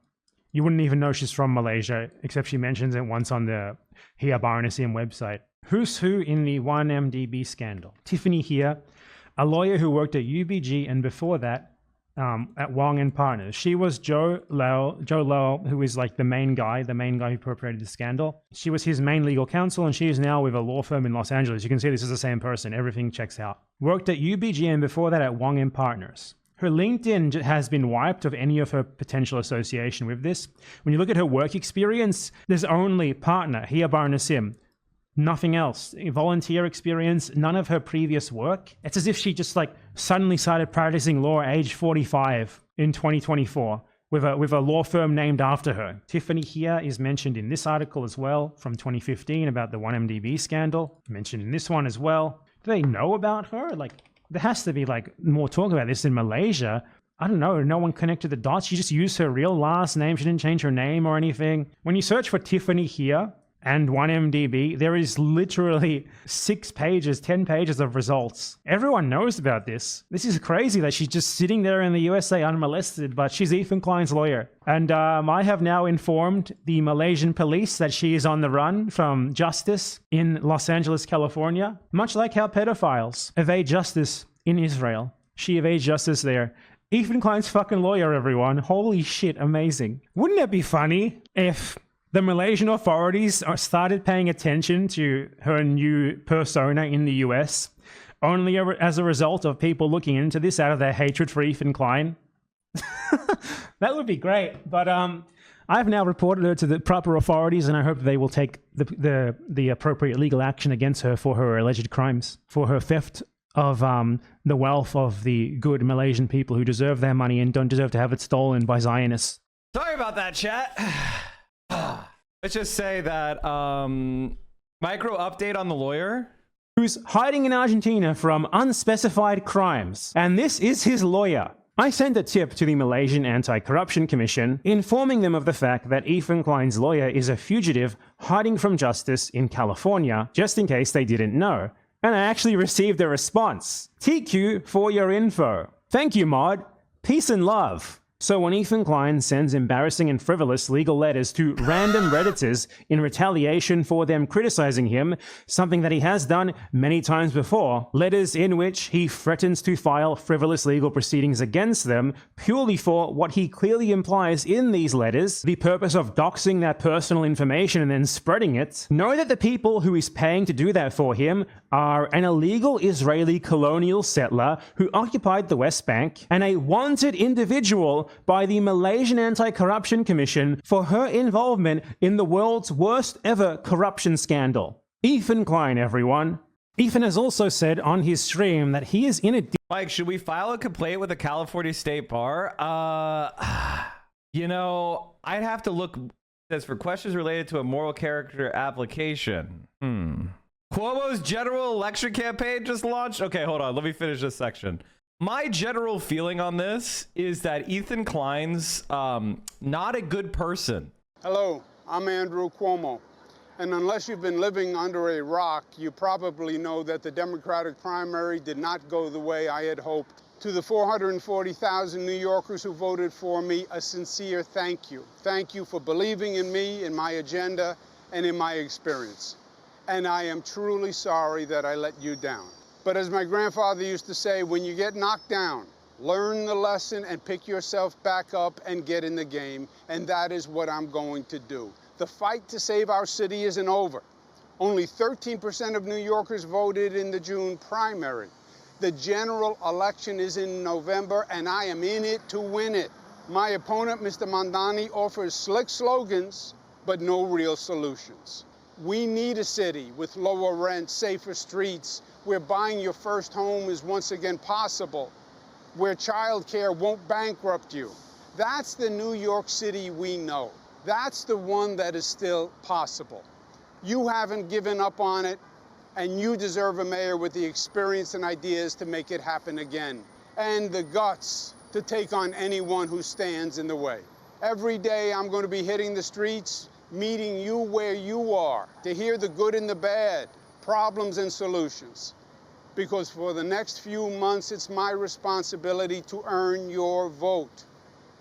Speaker 15: You wouldn't even know she's from Malaysia, except she mentions it once on the Hia Barnasim website. Who's who in the 1MDB scandal? Tiffany Hia, a lawyer who worked at UBG and before that at Wong and Partners. She was Joe Low, who is like the main guy who perpetrated the scandal. She was his main legal counsel, and she is now with a law firm in Los Angeles. You can see this is the same person. Everything checks out. Worked at UBG and before that at Wong and Partners. Her LinkedIn has been wiped of any of her potential association with this. When you look at her work experience, there's only partner, Hia Barnasim. Nothing else. Volunteer experience, none of her previous work. It's as if she just like suddenly started practicing law at age 45 in 2024 with a law firm named after her. Tiffany Hia is mentioned in this article as well from 2015 about the 1MDB scandal. Mentioned in this one as well. Do they know about her? Like, there has to be like more talk about this in Malaysia. I don't know, no one connected the dots. She just used her real last name. She didn't change her name or anything. When you search for Tiffany Hia and 1MDB, there is literally 10 pages of results. Everyone knows about this. This is crazy that she's just sitting there in the USA unmolested, but she's Ethan Klein's lawyer. And I have now informed the Malaysian police that she is on the run from justice in Los Angeles, California. Much like how pedophiles evade justice in Israel. She evades justice there. Ethan Klein's fucking lawyer, everyone. Holy shit, amazing. Wouldn't it be funny if the Malaysian authorities started paying attention to her new persona in the US only as a result of people looking into this out of their hatred for Ethan Klein? That would be great. But I've now reported her to the proper authorities, and I hope they will take the appropriate legal action against her for her alleged crimes, for her theft of the wealth of the good Malaysian people who deserve their money and don't deserve to have it stolen by Zionists.
Speaker 1: Sorry about that, chat. Let's just say that micro update on the lawyer
Speaker 15: who's hiding in Argentina from unspecified crimes, and this is his lawyer. I sent a tip to the Malaysian Anti-Corruption Commission informing them of the fact that Ethan Klein's lawyer is a fugitive hiding from justice in California, just in case they didn't know. And I actually received a response. TQ for your info. Thank you, Mod. Peace and love. So when Ethan Klein sends embarrassing and frivolous legal letters to random Redditors in retaliation for them criticizing him, something that he has done many times before, letters in which he threatens to file frivolous legal proceedings against them purely for what he clearly implies in these letters, the purpose of doxing their personal information and then spreading it, know that the people who he's paying to do that for him are an illegal Israeli colonial settler who occupied the West Bank and a wanted individual by the Malaysian Anti-Corruption Commission for her involvement in the world's worst ever corruption scandal. Ethan Klein, everyone. Ethan has also said on his stream that he is in a...
Speaker 1: Mike, should we file a complaint with the California State Bar? You know, I'd have to look. It says for questions related to a moral character application. Cuomo's general election campaign just launched. Okay, hold on. Let me finish this section. My general feeling on this is that Ethan Klein's not a good person.
Speaker 18: Hello, I'm Andrew Cuomo. And unless you've been living under a rock, you probably know that the Democratic primary did not go the way I had hoped. To the 440,000 New Yorkers who voted for me, a sincere thank you. Thank you for believing in me, in my agenda, and in my experience. And I am truly sorry that I let you down. But as my grandfather used to say, when you get knocked down, learn the lesson and pick yourself back up and get in the game. And that is what I'm going to do. The fight to save our city isn't over. Only 13% of New Yorkers voted in the June primary. The general election is in November, and I am in it to win it. My opponent, Mr. Mamdani, offers slick slogans, but no real solutions. We need a city with lower rent, safer streets, where buying your first home is once again possible, where childcare won't bankrupt you. That's the New York City we know. That's the one that is still possible. You haven't given up on it, and you deserve a mayor with the experience and ideas to make it happen again, and the guts to take on anyone who stands in the way. Every day I'm going to be hitting the streets, meeting you where you are, to hear the good and the bad, problems and solutions. Because for the next few months, it's my responsibility to earn your vote.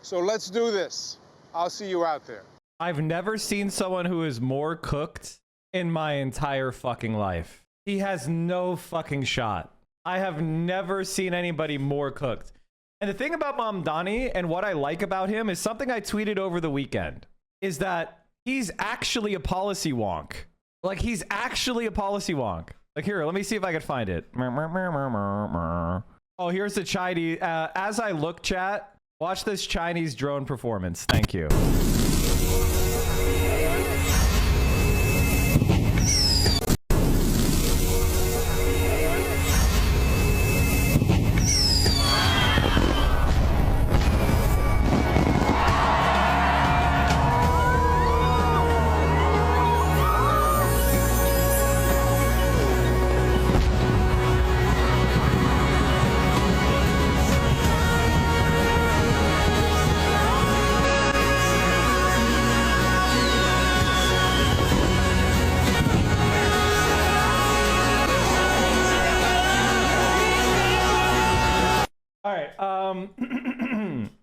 Speaker 18: So let's do this. I'll see you out there.
Speaker 1: I've never seen someone who is more cooked in my entire fucking life. He has no fucking shot. I have never seen anybody more cooked. And the thing about Mamdani and what I like about him is something I tweeted over the weekend, is that he's actually a policy wonk. Like, he's actually a policy wonk. Like, here, let me see if I can find it. Oh, here's the Chinese. As I look, chat, watch this Chinese drone performance. Thank you.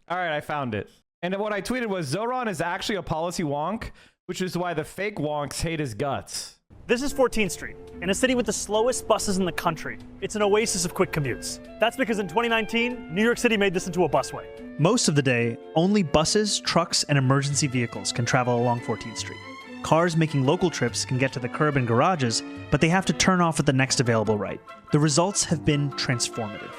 Speaker 1: All right, I found it. And what I tweeted was, Zoran is actually a policy wonk, which is why the fake wonks hate his guts.
Speaker 19: This is 14th Street, in a city with the slowest buses in the country. It's an oasis of quick commutes. That's because in 2019, New York City made this into a busway. Most of the day, only buses, trucks, and emergency vehicles can travel along 14th Street. Cars making local trips can get to the curb and garages, but they have to turn off at the next available right. The results have been transformative.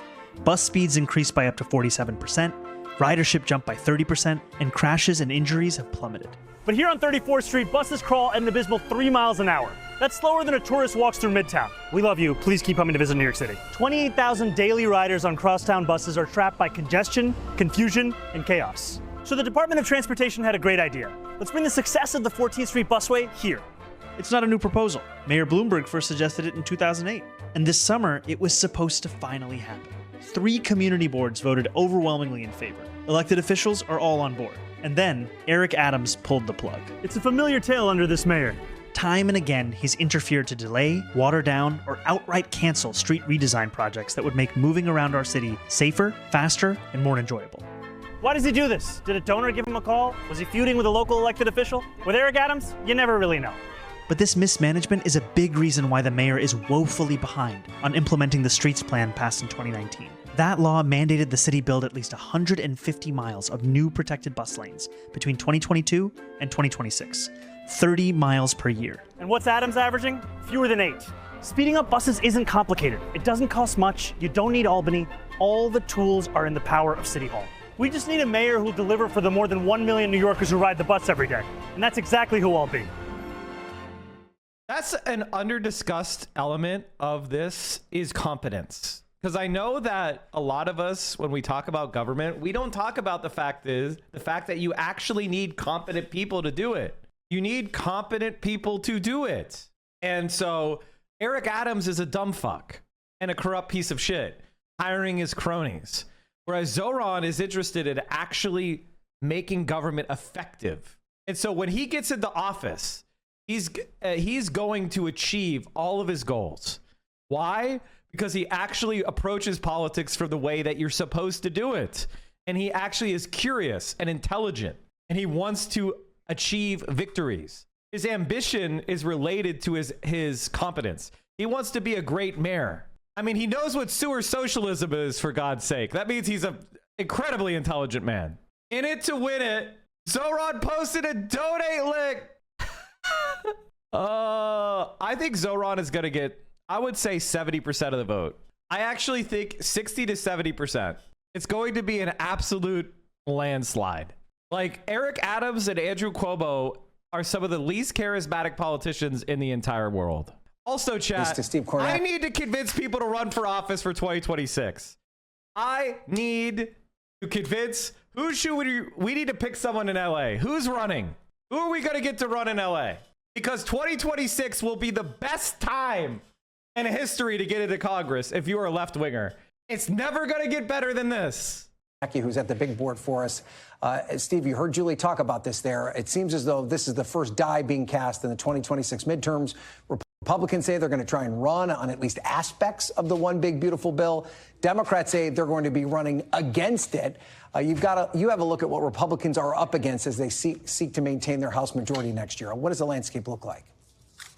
Speaker 19: Bus speeds increased by up to 47%, ridership jumped by 30%, and crashes and injuries have plummeted. But here on 34th Street, buses crawl at an abysmal 3 miles an hour. That's slower than a tourist walks through Midtown. We love you. Please keep coming to visit New York City. 28,000 daily riders on crosstown buses are trapped by congestion, confusion, and chaos. So the Department of Transportation had a great idea. Let's bring the success of the 14th Street busway here. It's not a new proposal. Mayor Bloomberg first suggested it in 2008. And this summer, it was supposed to finally happen. 3 community boards voted overwhelmingly in favor. Elected officials are all on board. And then Eric Adams pulled the plug. It's a familiar tale under this mayor. Time and again, he's interfered to delay, water down, or outright cancel street redesign projects that would make moving around our city safer, faster, and more enjoyable. Why does he do this? Did a donor give him a call? Was he feuding with a local elected official? With Eric Adams? You never really know. But this mismanagement is a big reason why the mayor is woefully behind on implementing the streets plan passed in 2019. That law mandated the city build at least 150 miles of new protected bus lanes between 2022 and 2026, 30 miles per year. And what's Adams averaging? Fewer than 8. Speeding up buses isn't complicated. It doesn't cost much. You don't need Albany. All the tools are in the power of City Hall. We just need a mayor who'll deliver for the more than 1 million New Yorkers who ride the bus every day. And that's exactly who I'll be.
Speaker 1: That's an under-discussed element of this is competence. Because I know that a lot of us, when we talk about government, we don't talk about the fact that you actually need competent people to do it. You need competent people to do it. And so Eric Adams is a dumb fuck and a corrupt piece of shit, hiring his cronies. Whereas Zoran is interested in actually making government effective. And so when he gets into office, he's going to achieve all of his goals. Why? Because he actually approaches politics from the way that you're supposed to do it. And he actually is curious and intelligent. And he wants to achieve victories. His ambition is related to his competence. He wants to be a great mayor. I mean, he knows what sewer socialism is, for God's sake. That means he's an incredibly intelligent man. In it to win it, Zoran posted a donate link. I think Zoran is going to get, I would say, 70% of the vote. I actually think 60 to 70%. It's going to be an absolute landslide. Like, Eric Adams and Andrew Cuomo are some of the least charismatic politicians in the entire world. Also, chat, I need to convince people to run for office for 2026. I need to convince, we need to pick someone in LA. Who's running? Who are we going to get to run in LA? Because 2026 will be the best time in history to get into Congress if you are a left winger. It's never going to get better than this.
Speaker 20: Who's at the big board for us. Steve, you heard Julie talk about this there. It seems as though this is the first die being cast in the 2026 midterms. Republicans say they're going to try and run on at least aspects of the one big beautiful bill. Democrats say they're going to be running against it. You have a look at what Republicans are up against as they seek to maintain their House majority next year. What does the landscape look like?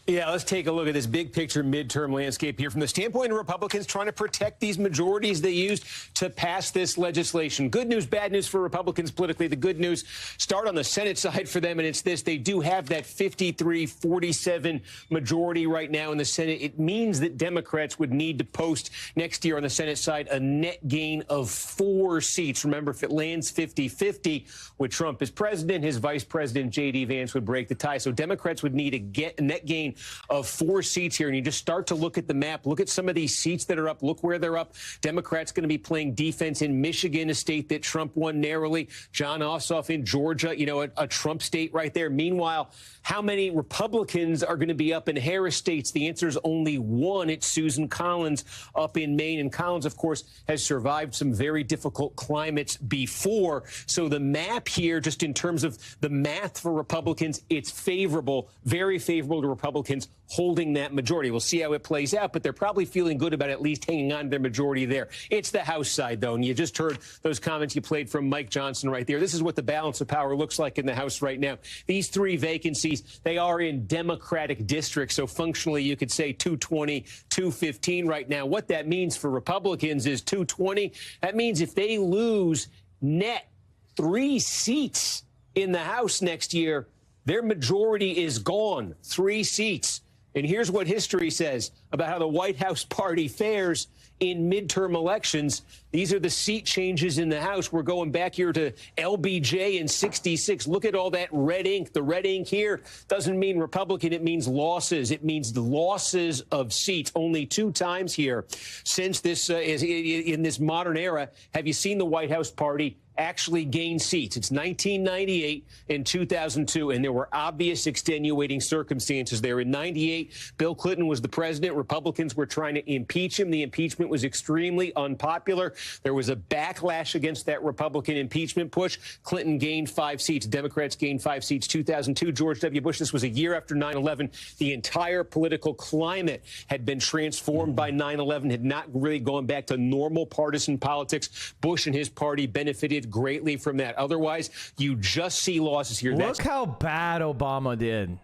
Speaker 21: Yeah, let's take a look at this big picture midterm landscape here from the standpoint of Republicans trying to protect these majorities they used to pass this legislation. Good news, bad news for Republicans politically. The good news start on the Senate side for them, and it's this. They do have that 53-47 majority right now in the Senate. It means that Democrats would need to post next year on the Senate side a net gain of 4 seats. Remember, if it lands 50-50 with Trump as president, his vice president, J.D. Vance, would break the tie. So Democrats would need a net gain of 4 seats here. And you just start to look at the map, look at some of these seats that are up, look where they're up. Democrats going to be playing defense in Michigan, a state that Trump won narrowly. John Ossoff in Georgia, a Trump state right there. Meanwhile, how many Republicans are going to be up in Harris states? The answer is only one. It's Susan Collins up in Maine. And Collins, of course, has survived some very difficult climates before. So the map here, just in terms of the math for Republicans, it's favorable, very favorable to Republicans holding that majority. We'll see how it plays out, but they're probably feeling good about at least hanging on to their majority there. It's the House side, though, and you just heard those comments you played from Mike Johnson right there. This is what the balance of power looks like in the House right now. These 3 vacancies, they are in Democratic districts, so functionally you could say 220, 215 right now. What that means for Republicans is 220. That means if they lose net 3 seats in the House next year, their majority is gone, 3 seats. And here's what history says about how the White House party fares in midterm elections. These are the seat changes in the House. We're going back here to LBJ in 66. Look at all that red ink. The red ink here doesn't mean Republican. It means losses. It means the losses of seats. Only 2 times here since this is in this modern era have you seen the White House party actually gain seats. It's 1998 and 2002, and there were obvious extenuating circumstances there. In 98, Bill Clinton was the president. Republicans were trying to impeach him. The impeachment was extremely unpopular. There was a backlash against that Republican impeachment push. Clinton gained 5 seats. Democrats gained 5 seats. 2002, George W. Bush. This was a year after 9/11. The entire political climate had been transformed by 9/11, had not really gone back to normal partisan politics. Bush and his party benefited greatly from that. Otherwise, you just see losses here.
Speaker 1: Look how bad Obama did.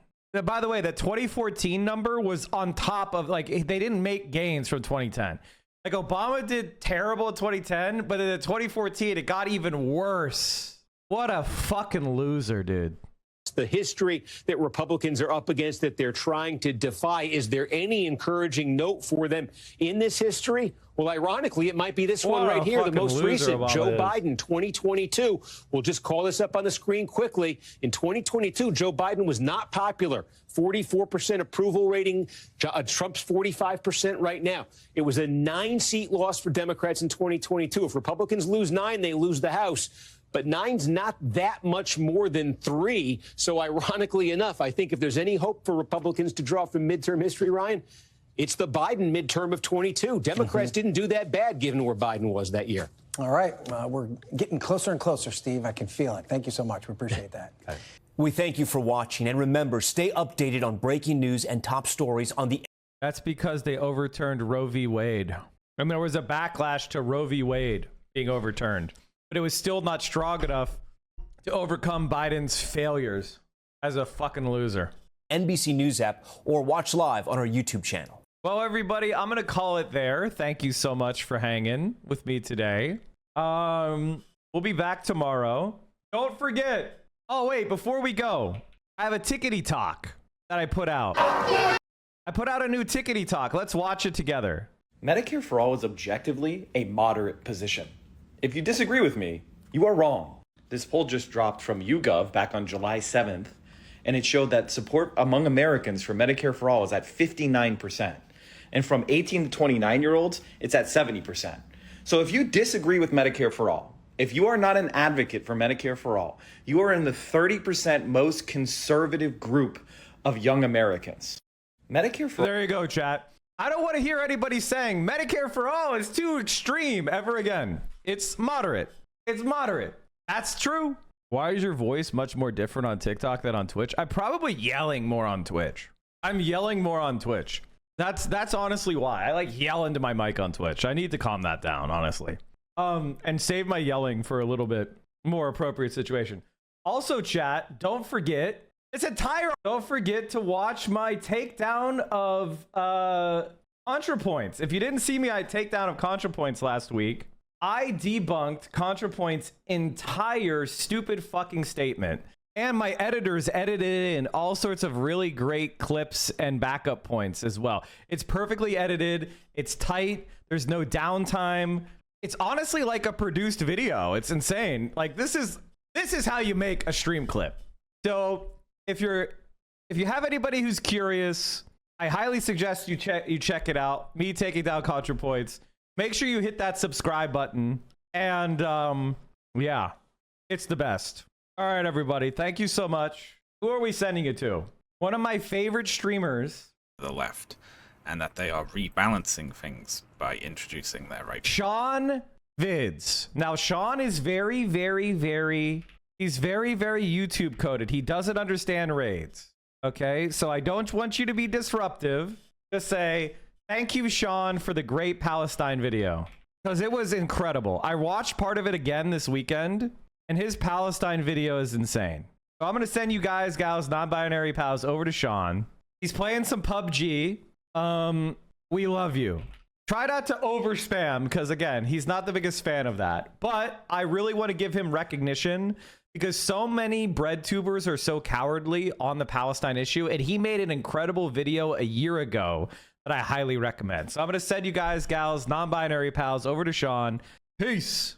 Speaker 1: By the way, the 2014 number was on top of, like, they didn't make gains from 2010. Like, Obama did terrible in 2010, but in 2014, it got even worse. What a fucking loser, dude.
Speaker 21: the history that Republicans are up against that they're trying to defy. Is there any encouraging note for them in this history? Well, ironically, it might be this one right here, the most recent, Joe Biden, 2022. We'll just call this up on the screen quickly. In 2022, Joe Biden was not popular. 44% approval rating. Trump's 45% right now. It was a 9-seat loss for Democrats in 2022. If Republicans lose 9, they lose the House. But 9's not that much more than 3. So ironically enough, I think if there's any hope for Republicans to draw from midterm history, Ryan, it's the Biden midterm of 22. Democrats didn't do that bad given where Biden was that year.
Speaker 20: All right. We're getting closer and closer, Steve. I can feel it. Thank you so much. We appreciate that.
Speaker 5: We thank you for watching. And remember, stay updated on breaking news and top stories on the...
Speaker 1: That's because they overturned Roe v. Wade. And there was a backlash to Roe v. Wade being overturned. But it was still not strong enough to overcome Biden's failures as a fucking loser.
Speaker 5: NBC News app or watch live on our YouTube channel.
Speaker 1: Well, everybody, I'm going to call it there. Thank you so much for hanging with me today. We'll be back tomorrow. Don't forget. Oh, wait, before we go, I have a tickety talk that I put out. I put out a new tickety talk. Let's watch it together.
Speaker 22: Medicare for All is objectively a moderate position. If you disagree with me, you are wrong. This poll just dropped from YouGov back on July 7th, and it showed that support among Americans for Medicare for All is at 59%. And from 18 to 29-year-olds, it's at 70%. So if you disagree with Medicare for All, if you are not an advocate for Medicare for All, you are in the 30% most conservative group of young Americans. Medicare for
Speaker 1: There you go, chat. I don't want to hear anybody saying Medicare for All is too extreme ever again. It's moderate. It's moderate. That's true. Why is your voice much more different on TikTok than on Twitch? I'm probably yelling more on Twitch. I'm yelling more on Twitch. That's honestly why. I like yell into my mic on Twitch. I need to calm that down, honestly. And save my yelling for a little bit more appropriate situation. Also, chat, don't forget to watch my takedown of ContraPoints. If you didn't see me, I takedown of ContraPoints last week. I debunked ContraPoint's entire stupid fucking statement. And my editors edited in all sorts of really great clips and backup points as well. It's perfectly edited. It's tight. There's no downtime. It's honestly like a produced video. It's insane. Like this is how you make a stream clip. So if you have anybody who's curious, I highly suggest you check it out. Me taking down ContraPoints. Make sure you hit that subscribe button. And yeah, it's the best. All right, everybody. Thank you so much. Who are we sending it to? One of my favorite streamers.
Speaker 23: The left, and that they are rebalancing things by introducing their right.
Speaker 1: Sean Vids. Now, Sean is he's very, very YouTube coded. He doesn't understand raids. Okay, so I don't want you to be disruptive. Just say, thank you, Sean, for the great Palestine video. Because it was incredible. I watched part of it again this weekend. And his Palestine video is insane. So I'm going to send you guys, gals, non-binary pals over to Sean. He's playing some PUBG. We love you. Try not to over spam because, again, he's not the biggest fan of that. But I really want to give him recognition because so many bread tubers are so cowardly on the Palestine issue. And he made an incredible video a year ago that I highly recommend. So I'm going to send you guys, gals, non-binary pals over to Sean. Peace.